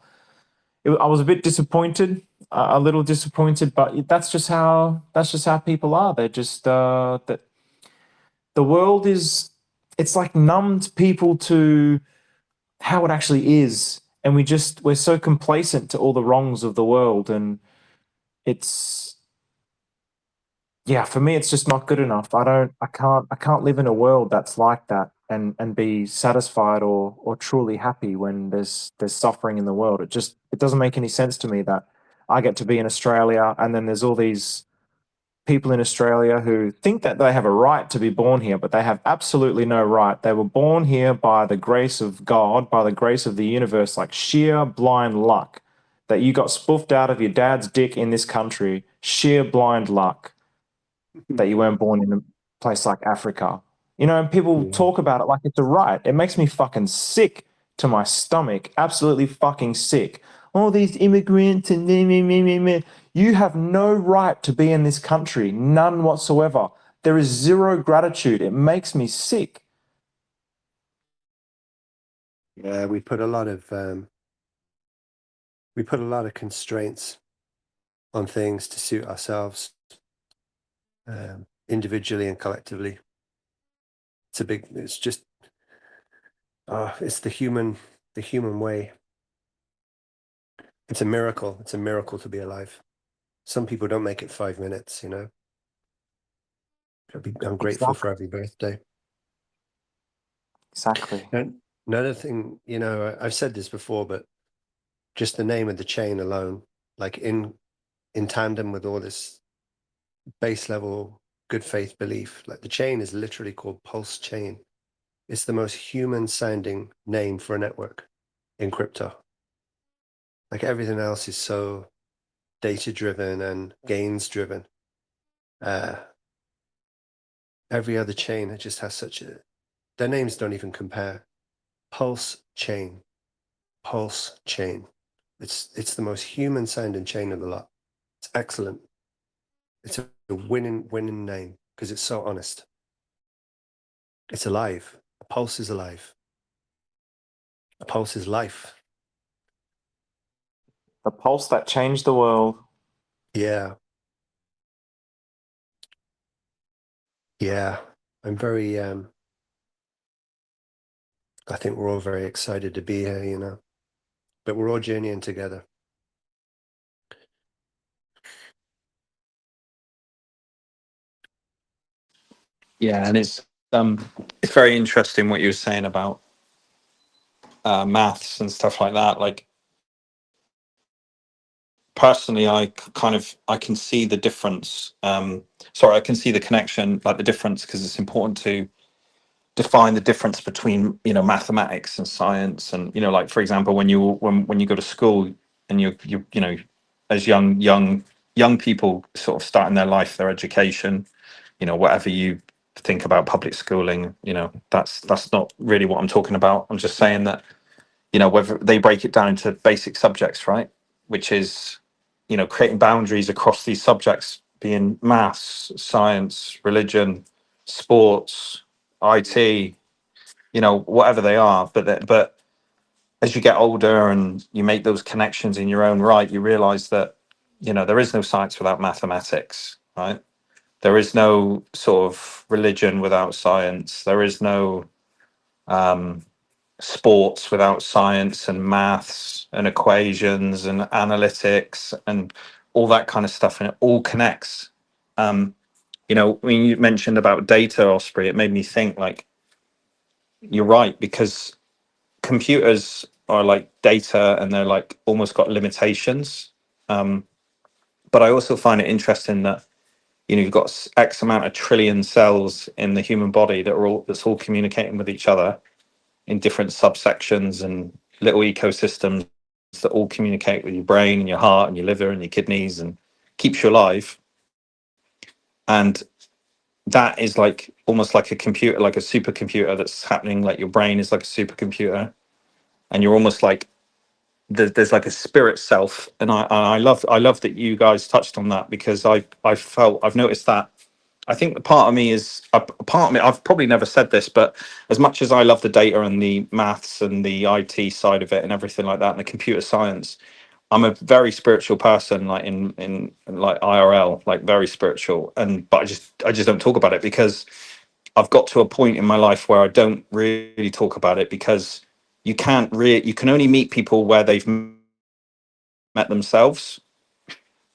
I was a bit disappointed, a little disappointed, but that's just how people are. They're just that the world it's like numbed people to how it actually is, and we're so complacent to all the wrongs of the world, and it's for me it's just not good enough. I can't live in a world that's like that and be satisfied or truly happy when there's suffering in the world. It doesn't make any sense to me that I get to be in Australia and then there's all these people in Australia who think that they have a right to be born here, but they have absolutely no right. They were born here by the grace of God, by the grace of the universe, like sheer blind luck that you got spoofed out of your dad's dick in this country, sheer blind luck that you weren't born in a place like Africa. And people talk about it like it's a right. It makes me fucking sick to my stomach, absolutely fucking sick. all these immigrants and meh, meh, meh, meh, meh. You have no right to be in this country, none whatsoever. There is zero gratitude. It makes me sick. Yeah, we put a lot of constraints on things to suit ourselves, individually and collectively. It's just, it's the human way. It's a miracle. It's a miracle to be alive. Some people don't make it 5 minutes, you know. I'm grateful for every birthday. Exactly. And another thing, you know, I've said this before, but just the name of the chain alone, like in tandem with all this base level good faith belief, like the chain is literally called PulseChain. It's the most human sounding name for a network in crypto. Like everything else is so data driven and gains driven. Every other chain, it just has their names don't even compare. PulseChain. It's the most human sounding chain of the lot. It's excellent. It's a winning name because it's so honest. It's alive. A pulse is alive. A pulse is life. The pulse that changed the world. Yeah. Yeah. I'm very I think we're all very excited to be here, you know. But we're all journeying together. Yeah, and it's very interesting what you were saying about maths and stuff like that. Like personally, I can see the difference. Sorry, I can see the connection, like the difference, because it's important to define the difference between, you know, mathematics and science. And, you know, like for example, when you go to school and you know, as young people sort of starting their life, their education, you know, whatever you think about public schooling, you know, that's not really what I'm talking about. I'm just saying that, you know, whether they break it down into basic subjects, right, which is, you know, creating boundaries across these subjects, being maths, science, religion, sports, IT, you know, whatever they are. But as you get older and you make those connections in your own right, you realize that, you know, there is no science without mathematics, right? There is no sort of religion without science. There is no sports without science and maths and equations and analytics and all that kind of stuff. And it all connects. You know, when you mentioned about data, Osprey, it made me think like, you're right, because computers are like data and they're like almost got limitations. But I also find it interesting that, you know, you've got X amount of trillion cells in the human body that's all communicating with each other in different subsections and little ecosystems that all communicate with your brain and your heart and your liver and your kidneys and keeps you alive. And that is like almost like a computer, like a supercomputer that's happening. Like your brain is like a supercomputer, and you're almost like there's like a spirit self. And I love that you guys touched on that, because I've noticed that. I think the part of me is a part of me. I've probably never said this, but as much as I love the data and the maths and the IT side of it and everything like that, and the computer science, I'm a very spiritual person, like in like IRL, like very spiritual. And but I just don't talk about it, because I've got to a point in my life where I don't really talk about it, because you can only meet people where they've met themselves.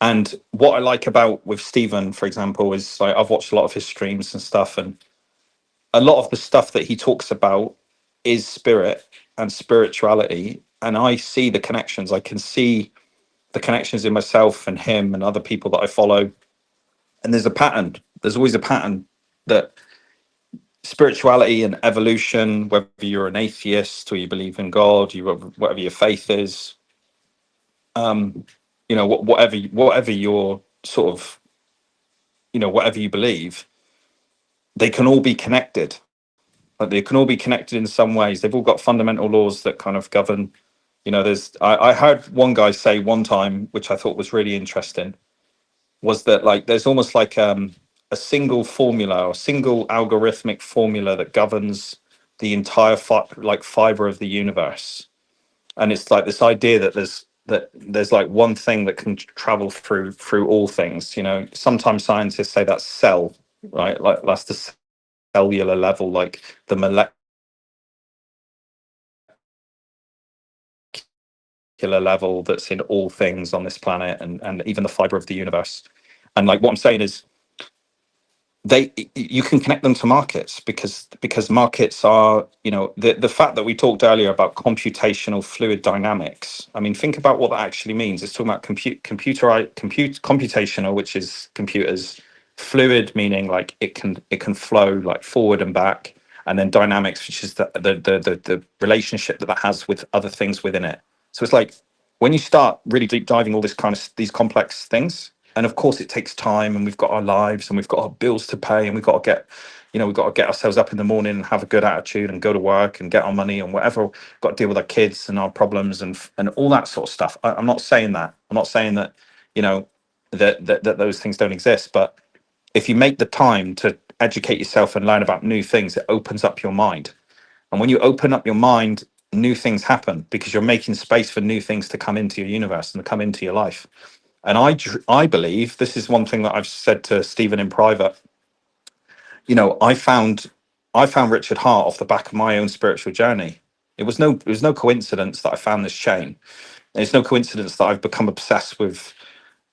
And what I like about with Stephen, for example, is like I've watched a lot of his streams and stuff, and a lot of the stuff that he talks about is spirit and spirituality. And I see the connections. I can see the connections in myself and him and other people that I follow. And there's a pattern. There's always a pattern that spirituality and evolution, whether you're an atheist or you believe in God, whatever your faith is, you know, whatever your sort of, you know, whatever you believe, they can all be connected. Like they can all be connected in some ways. They've all got fundamental laws that kind of govern You know, I heard one guy say one time, which I thought was really interesting, was that like there's almost like a single formula or single algorithmic formula that governs the entire fiber of the universe. And it's like this idea that there's like one thing that can travel through all things. You know, sometimes scientists say that's cell, right? Like that's the cellular level, like the molecular level that's in all things on this planet, and even the fiber of the universe. And like what I'm saying is, you can connect them to markets, because markets are, you know, the fact that we talked earlier about computational fluid dynamics. I mean, think about what that actually means. It's talking about computational, which is computers, fluid meaning like it can flow like forward and back, and then dynamics, which is the relationship that has with other things within it. So it's like when you start really deep diving all this kind of these complex things, and of course it takes time, and we've got our lives and we've got our bills to pay, and we've got to get, you know, we've got to get ourselves up in the morning and have a good attitude and go to work and get our money and whatever. We've got to deal with our kids and our problems and all that sort of stuff. I'm not saying that. I'm not saying that, you know, that those things don't exist. But if you make the time to educate yourself and learn about new things, it opens up your mind. And when you open up your mind, new things happen, because you're making space for new things to come into your universe and to come into your life. And I believe, this is one thing that I've said to Stephen in private. You know, I found Richard Hart off the back of my own spiritual journey. It was no coincidence that I found this chain. And it's no coincidence that I've become obsessed with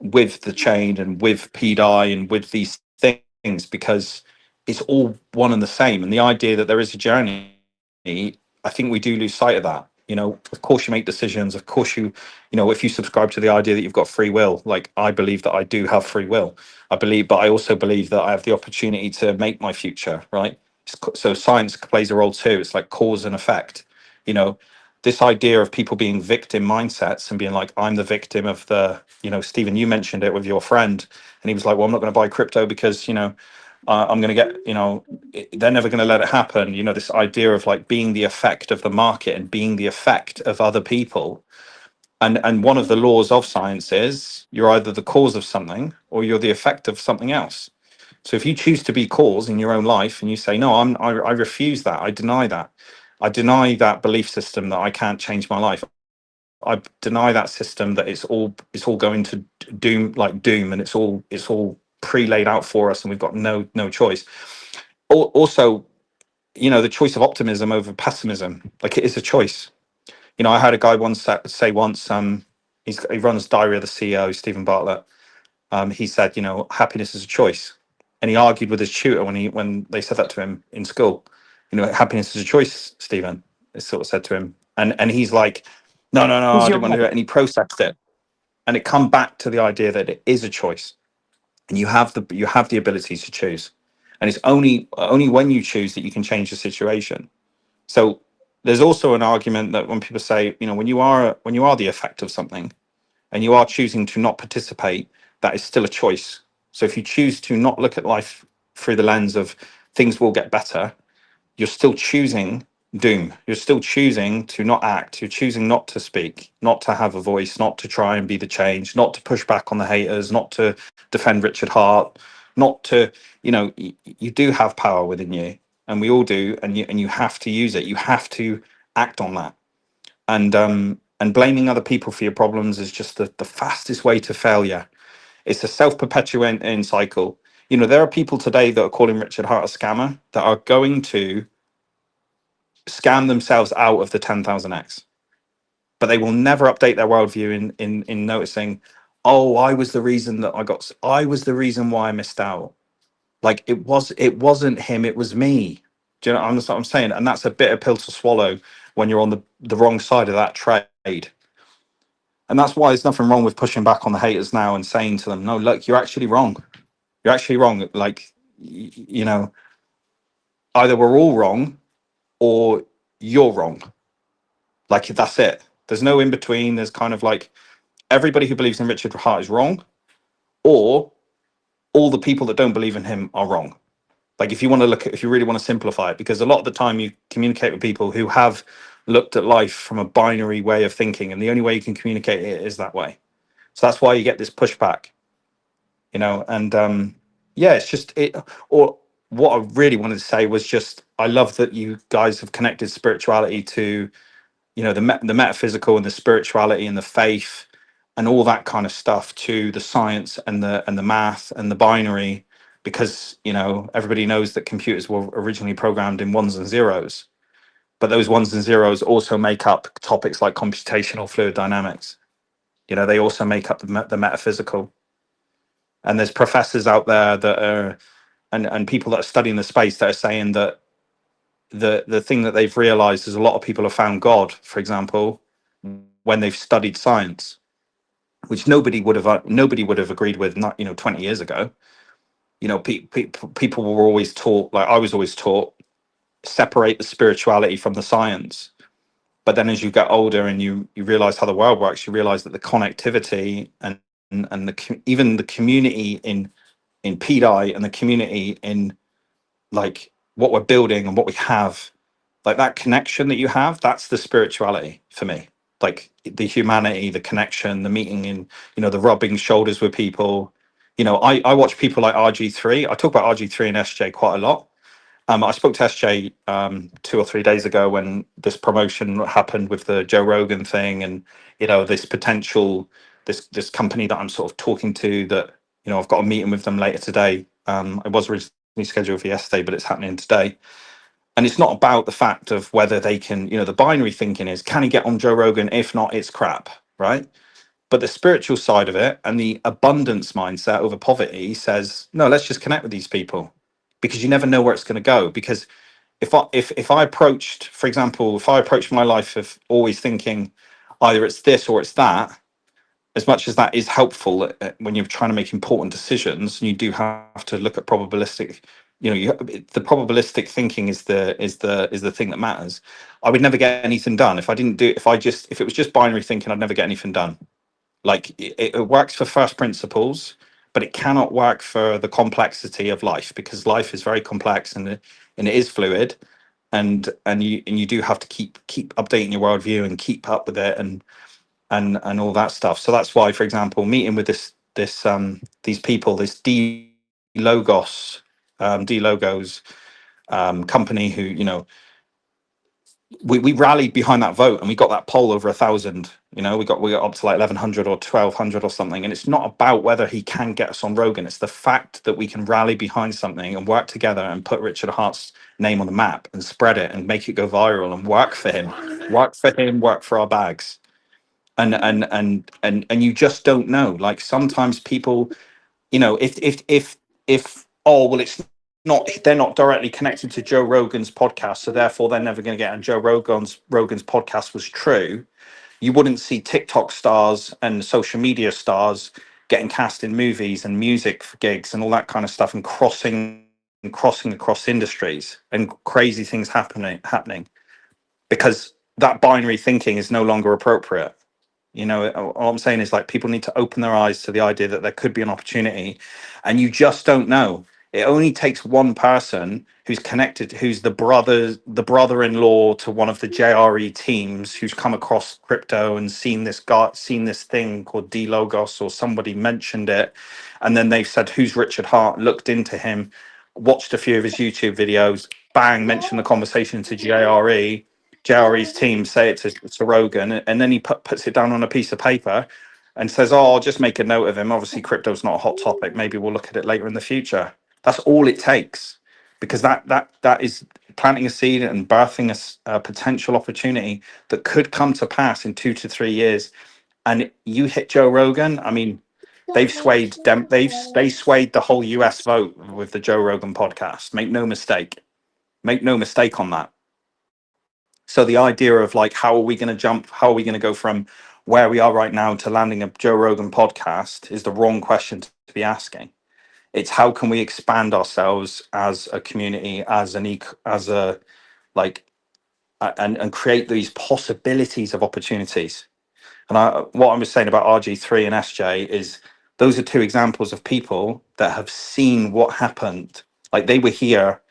the chain and with PDI and with these things, because it's all one and the same. And the idea that there is a journey, I think we do lose sight of that. You know, of course you make decisions. Of course you know, if you subscribe to the idea that you've got free will, like I believe that I do have free will. But I also believe that I have the opportunity to make my future, right? So science plays a role too. It's like cause and effect. You know, this idea of people being victim mindsets and being like, I'm the victim of the, you know, Stephen, you mentioned it with your friend, and he was like, well, I'm not going to buy crypto because, you know, I'm going to get, you know, they're never going to let it happen. You know, this idea of like being the effect of the market and being the effect of other people. And one of the laws of science is you're either the cause of something or you're the effect of something else. So if you choose to be cause in your own life and you say, no, I refuse that, I deny that belief system that I can't change my life. I deny that system that it's all going to doom, and it's all pre-laid out for us, and we've got no choice. Also, you know, the choice of optimism over pessimism, like it is a choice. You know, I had a guy say once, he runs Diary of the CEO, Stephen Bartlett. He said, you know, happiness is a choice, and he argued with his tutor when they said that to him in school. You know, happiness is a choice, Stephen. They sort of said to him, and he's like, no, I didn't want to do it, and he processed it, and it come back to the idea that it is a choice, and you have the ability to choose, and it's only when you choose that you can change the situation. So there's also an argument that when people say, you know, when you are the effect of something and you are choosing to not participate, that is still a choice. So if you choose to not look at life through the lens of things will get better, you're still choosing doom. You're still choosing to not act. You're choosing not to speak, not to have a voice, not to try and be the change, not to push back on the haters, not to defend Richard Hart, not to, you know, you do have power within you, and we all do, and you have to use it. You have to act on that. And blaming other people for your problems is just the fastest way to failure. It's a self-perpetuating cycle. You know, there are people today that are calling Richard Hart a scammer that are going to scam themselves out of the 10,000x, but they will never update their worldview in noticing, oh, I was the reason why I missed out. Like it wasn't him, it was me. Do you know what I'm saying? And that's a bitter pill to swallow when you're on the wrong side of that trade. And that's why there's nothing wrong with pushing back on the haters now and saying to them, no, look, you're actually wrong. You're actually wrong. Like, you know, either we're all wrong or you're wrong. Like, that's it. There's no in between. There's kind of like everybody who believes in Richard Hart is wrong, or all the people that don't believe in him are wrong. Like, if you really want to simplify it, because a lot of the time you communicate with people who have looked at life from a binary way of thinking, and the only way you can communicate it is that way. So that's why you get this pushback, you know. And yeah, it's just it. Or what I really wanted to say was just, I love that you guys have connected spirituality to, you know, the metaphysical and the spirituality and the faith and all that kind of stuff to the science and the math and the binary, because, you know, everybody knows that computers were originally programmed in ones and zeros, but those ones and zeros also make up topics like computational fluid dynamics. You know, they also make up the metaphysical. And there's professors out there that are, and people that are studying the space that are saying that the thing that they've realized is a lot of people have found God, for example, when they've studied science, which nobody would have agreed with, not, you know, 20 years ago. You know, people were always taught, like I was always taught, separate the spirituality from the science. But then as you get older and you realize how the world works, you realize that the connectivity and even the community in PDI and the community in like what we're building and what we have, like that connection that you have, that's the spirituality for me. Like the humanity, the connection, the meeting, and, you know, the rubbing shoulders with people. You know, I watch people like RG3. I talk about RG3 and SJ quite a lot. I spoke to SJ 2 or 3 days ago when this promotion happened with the Joe Rogan thing, and, you know, this potential, this company that I'm sort of talking to, that, you know, I've got a meeting with them later today. It was originally scheduled for yesterday, but it's happening today. And it's not about the fact of whether they can, you know, the binary thinking is, can he get on Joe Rogan? If not, it's crap, right? But the spiritual side of it and the abundance mindset over poverty says, no, let's just connect with these people, because you never know where it's going to go. Because if I approached, for example, if I approached my life of always thinking either it's this or it's that, as much as that is helpful when you're trying to make important decisions, and you do have to look at probabilistic, you know, the probabilistic thinking is the thing that matters. I would never get anything done if I didn't do, if it was just binary thinking, I'd never get anything done. Like it works for first principles, but it cannot work for the complexity of life, because life is very complex, and it is fluid, and you do have to keep updating your worldview and keep up with it, and all that stuff. So that's why, for example, meeting with these people, this D-Logos company, who, you know, we rallied behind that vote, and we got that poll over 1,000. You know, we got up to like 1,100 or 1,200 or something. And it's not about whether he can get us on Rogan. It's the fact that we can rally behind something and work together and put Richard Hart's name on the map and spread it and make it go viral and work for him, work for our bags. And you just don't know. Like sometimes people, you know, if oh well, it's not, they're not directly connected to Joe Rogan's podcast, so therefore they're never going to get on Joe Rogan's podcast, was true, you wouldn't see TikTok stars and social media stars getting cast in movies and music gigs and all that kind of stuff, and crossing across industries, and crazy things happening because that binary thinking is no longer appropriate. You know, all I'm saying is, like, people need to open their eyes to the idea that there could be an opportunity, and you just don't know. It only takes one person who's connected, who's the brother-in-law to one of the JRE teams, who's come across crypto and seen this thing called D Logos, or somebody mentioned it, and then they've said, "Who's Richard Hart?" Looked into him, watched a few of his YouTube videos, bang, mentioned the conversation to JRE. JRE's team say it to Rogan, and then he puts it down on a piece of paper and says, "Oh, I'll just make a note of him. Obviously, crypto's not a hot topic. Maybe we'll look at it later in the future." That's all it takes, because that is planting a seed and birthing a potential opportunity that could come to pass in 2 to 3 years. And you hit Joe Rogan. I mean, they swayed the whole US vote with the Joe Rogan podcast. Make no mistake. Make no mistake on that. So the idea of, like, how are we going to jump? How are we going to go from where we are right now to landing a Joe Rogan podcast is the wrong question to be asking. It's how can we expand ourselves as a community, and create these possibilities of opportunities. And what I was saying about RG3 and SJ is, those are two examples of people that have seen what happened. Like, they were here,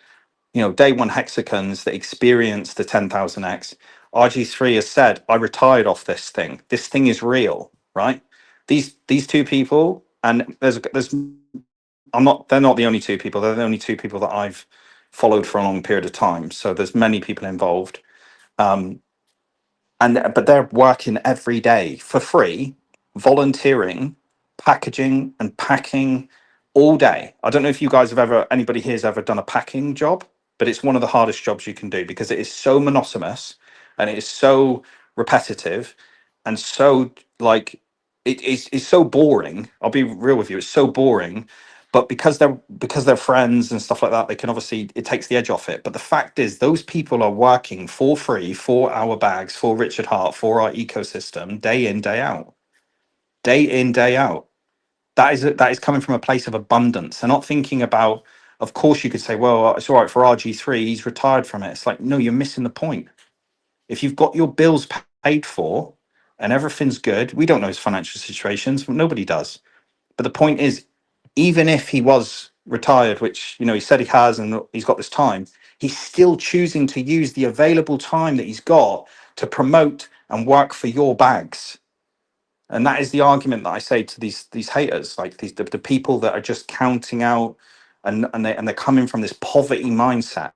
you know, day one hexagons that experienced the 10,000x. RG3 has said, I retired off this thing. This thing is real, right? These two people, and there's they're not the only two people. They're the only two people that I've followed for a long period of time. So there's many people involved. But they're working every day for free, volunteering, packaging and packing all day. I don't know if you guys anybody here has ever done a packing job, but it's one of the hardest jobs you can do because it is so monotonous and it is so repetitive and so like it's so boring. I'll be real with you, it's so boring. But because they're friends and stuff like that, they can obviously, it takes the edge off it. But the fact is, those people are working for free for our bags, for Richard Hart, for our ecosystem, day in, day out, day in, day out. That is coming from a place of abundance. They're not thinking about. Of course, you could say, well, it's all right for RG3. He's retired from it. It's like, no, you're missing the point. If you've got your bills paid for and everything's good, we don't know his financial situations. Nobody does. But the point is, even if he was retired, which he said he has, and he's got this time, he's still choosing to use the available time that he's got to promote and work for your bags. And that is the argument that I say to these haters, like the people that are just counting out, and they're coming from this poverty mindset.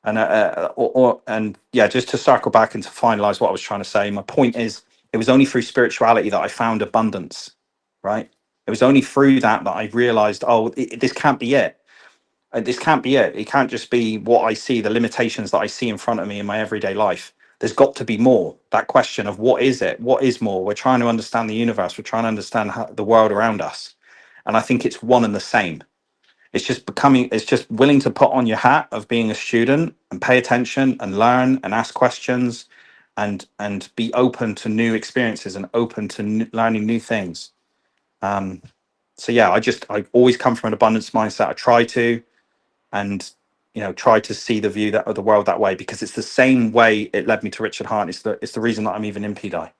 And yeah, just to circle back and to finalize what I was trying to say, my point is, it was only through spirituality that I found abundance, right? It was only through that I realized, this can't be it. This can't be it. It can't just be what I see, the limitations that I see in front of me in my everyday life. There's got to be more. That question of what is it? What is more? We're trying to understand the universe. We're trying to understand the world around us. And I think it's one and the same. It's just willing to put on your hat of being a student and pay attention and learn and ask questions and be open to new experiences and open to learning new things. So yeah, I always come from an abundance mindset. I try to, and try to see the view of the world that way, because it's the same way it led me to Richard Hart. It's the reason that I'm even in PDAI.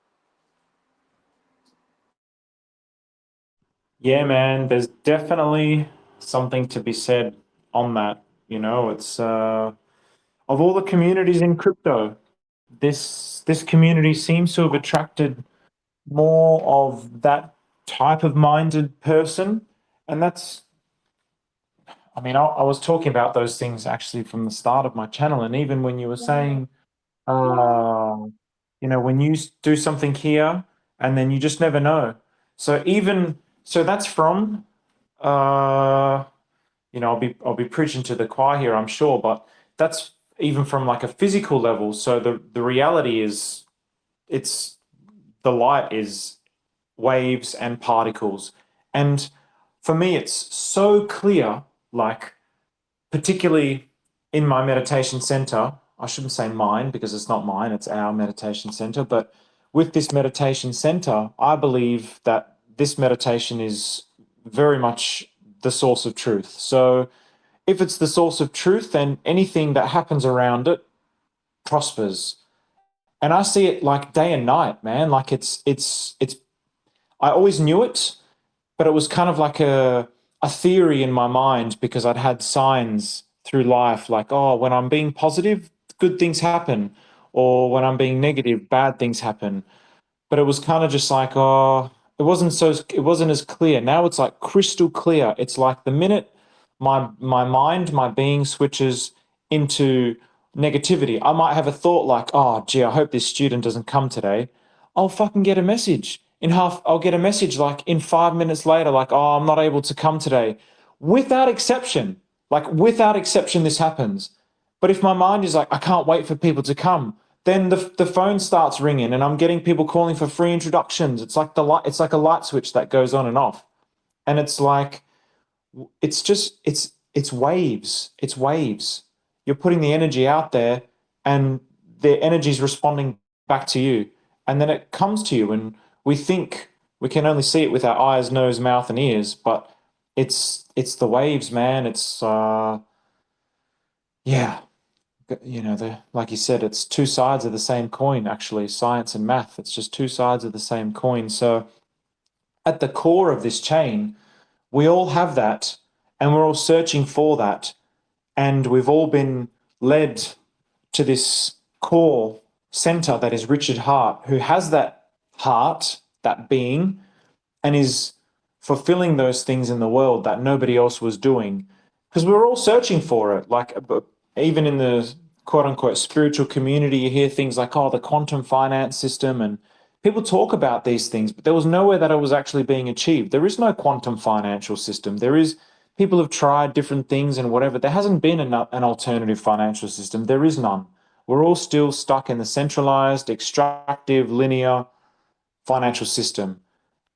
Yeah, man, there's definitely something to be said on that. It's of all the communities in crypto, this community seems to have attracted more of that type of minded person. And that's, I was talking about those things actually from the start of my channel. And even when you were saying, when you do something here and then you just never know. So that's from, I'll be preaching to the choir here, I'm sure, but that's even from like a physical level. So the reality is, the light is waves and particles. And for me, it's so clear, like, particularly in my meditation center. I shouldn't say mine because it's not mine, it's our meditation center. But with this meditation center, I believe that this meditation is very much the source of truth. So if it's the source of truth, then anything that happens around it prospers. And I see it like day and night, man. Like it's I always knew it, but it was kind of like a theory in my mind because I'd had signs through life like, oh, when I'm being positive, good things happen, or when I'm being negative, bad things happen. But it was kind of just like, oh, it wasn't as clear. Now it's like crystal clear. It's like the minute my mind, my being switches into negativity, I might have a thought like, oh gee, I hope this student doesn't come today. I'll fucking get a message. I'll get a message like in 5 minutes later, like, oh, I'm not able to come today. Without exception. Like without exception, this happens. But if my mind is like, I can't wait for people to come, then the phone starts ringing and I'm getting people calling for free introductions. It's like it's like a light switch that goes on and off. And it's like, it's waves. It's waves. You're putting the energy out there and the energy is responding back to you. And then it comes to you, and we think we can only see it with our eyes, nose, mouth, and ears, but it's the waves, man. It's yeah. Like you said, it's two sides of the same coin, actually, science and math. It's just two sides of the same coin. So at the core of this chain, we all have that, and we're all searching for that. And we've all been led to this core center that is Richard Hart, who has that heart, that being, and is fulfilling those things in the world that nobody else was doing. Because we're all searching for it. Like, even in the quote unquote spiritual community, you hear things like, oh, the quantum finance system, and people talk about these things, but there was nowhere that it was actually being achieved. There is no quantum financial system. There is, people have tried different things and whatever. There hasn't been an alternative financial system. There is none. We're all still stuck in the centralized, extractive, linear financial system.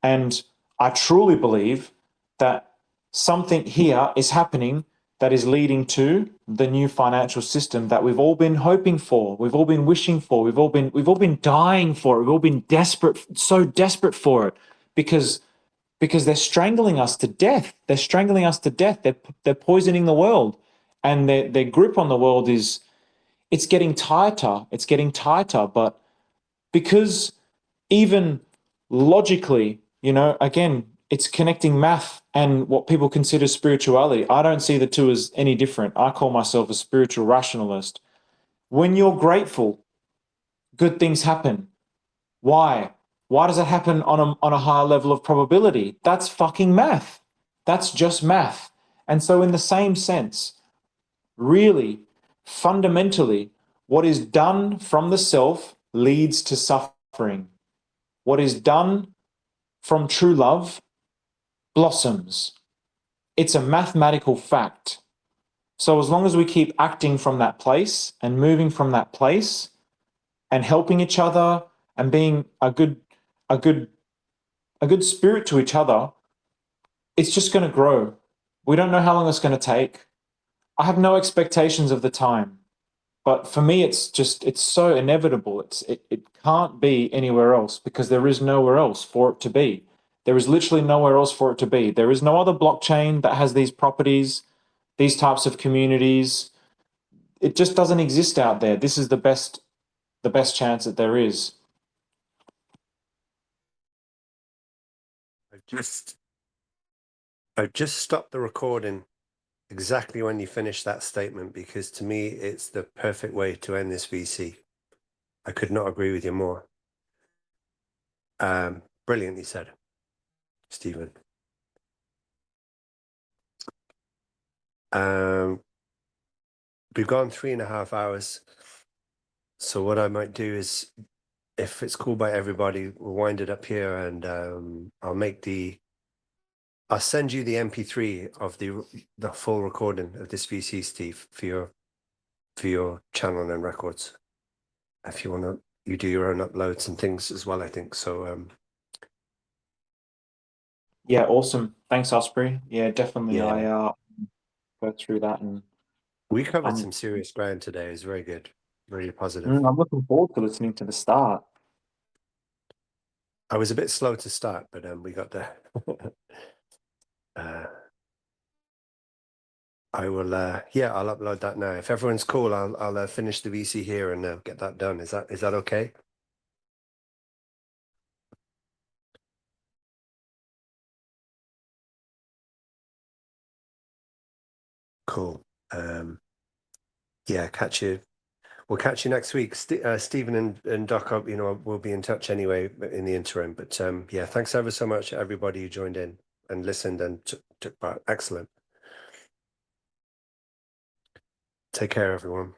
And I truly believe that something here is happening that is leading to the new financial system that we've all been hoping for, we've all been wishing for, we've all been dying for it, we've all been desperate, so desperate for it, because they're strangling us to death. They're strangling us to death. They're poisoning the world, and their grip on the world is, it's getting tighter. It's getting tighter, but because even logically, again, it's connecting math and what people consider spirituality. I don't see the two as any different. I call myself a spiritual rationalist. When you're grateful, good things happen. Why? Why does it happen on a higher level of probability? That's fucking math. That's just math. And so in the same sense, really, fundamentally, what is done from the self leads to suffering. What is done from true love blossoms. It's a mathematical fact. So as long as we keep acting from that place and moving from that place and helping each other and being a good spirit to each other, it's just going to grow. We don't know how long it's going to take. I have no expectations of the time. But for me, it's so inevitable. It can't be anywhere else, because there is nowhere else for it to be. There is literally nowhere else for it to be. There is no other blockchain that has these properties, these types of communities. It just doesn't exist out there. This is the best chance that there is. I've just stopped the recording exactly when you finished that statement, because to me, it's the perfect way to end this VC. I could not agree with you more. Brilliantly said, Stephen. We've gone 3.5 hours. So what I might do is, if it's cool by everybody, we'll wind it up here, and I'll send you the MP3 of the full recording of this VC, Steve, for your channel and records. If you want to, you do your own uploads and things as well, I think. So Yeah, awesome. Thanks, Osprey. Yeah, definitely. Yeah. I go through that, and we covered some serious ground today. It was very good, really positive. I'm looking forward to listening to the start. I was a bit slow to start, but we got there. I will, I'll upload that now. If everyone's cool, I'll finish the VC here and get that done. Is that okay? Cool. Yeah, we'll catch you next week. Stephen and Doc, we'll be in touch anyway in the interim. But yeah, thanks ever so much to everybody who joined in and listened and took part. Excellent. Take care, everyone.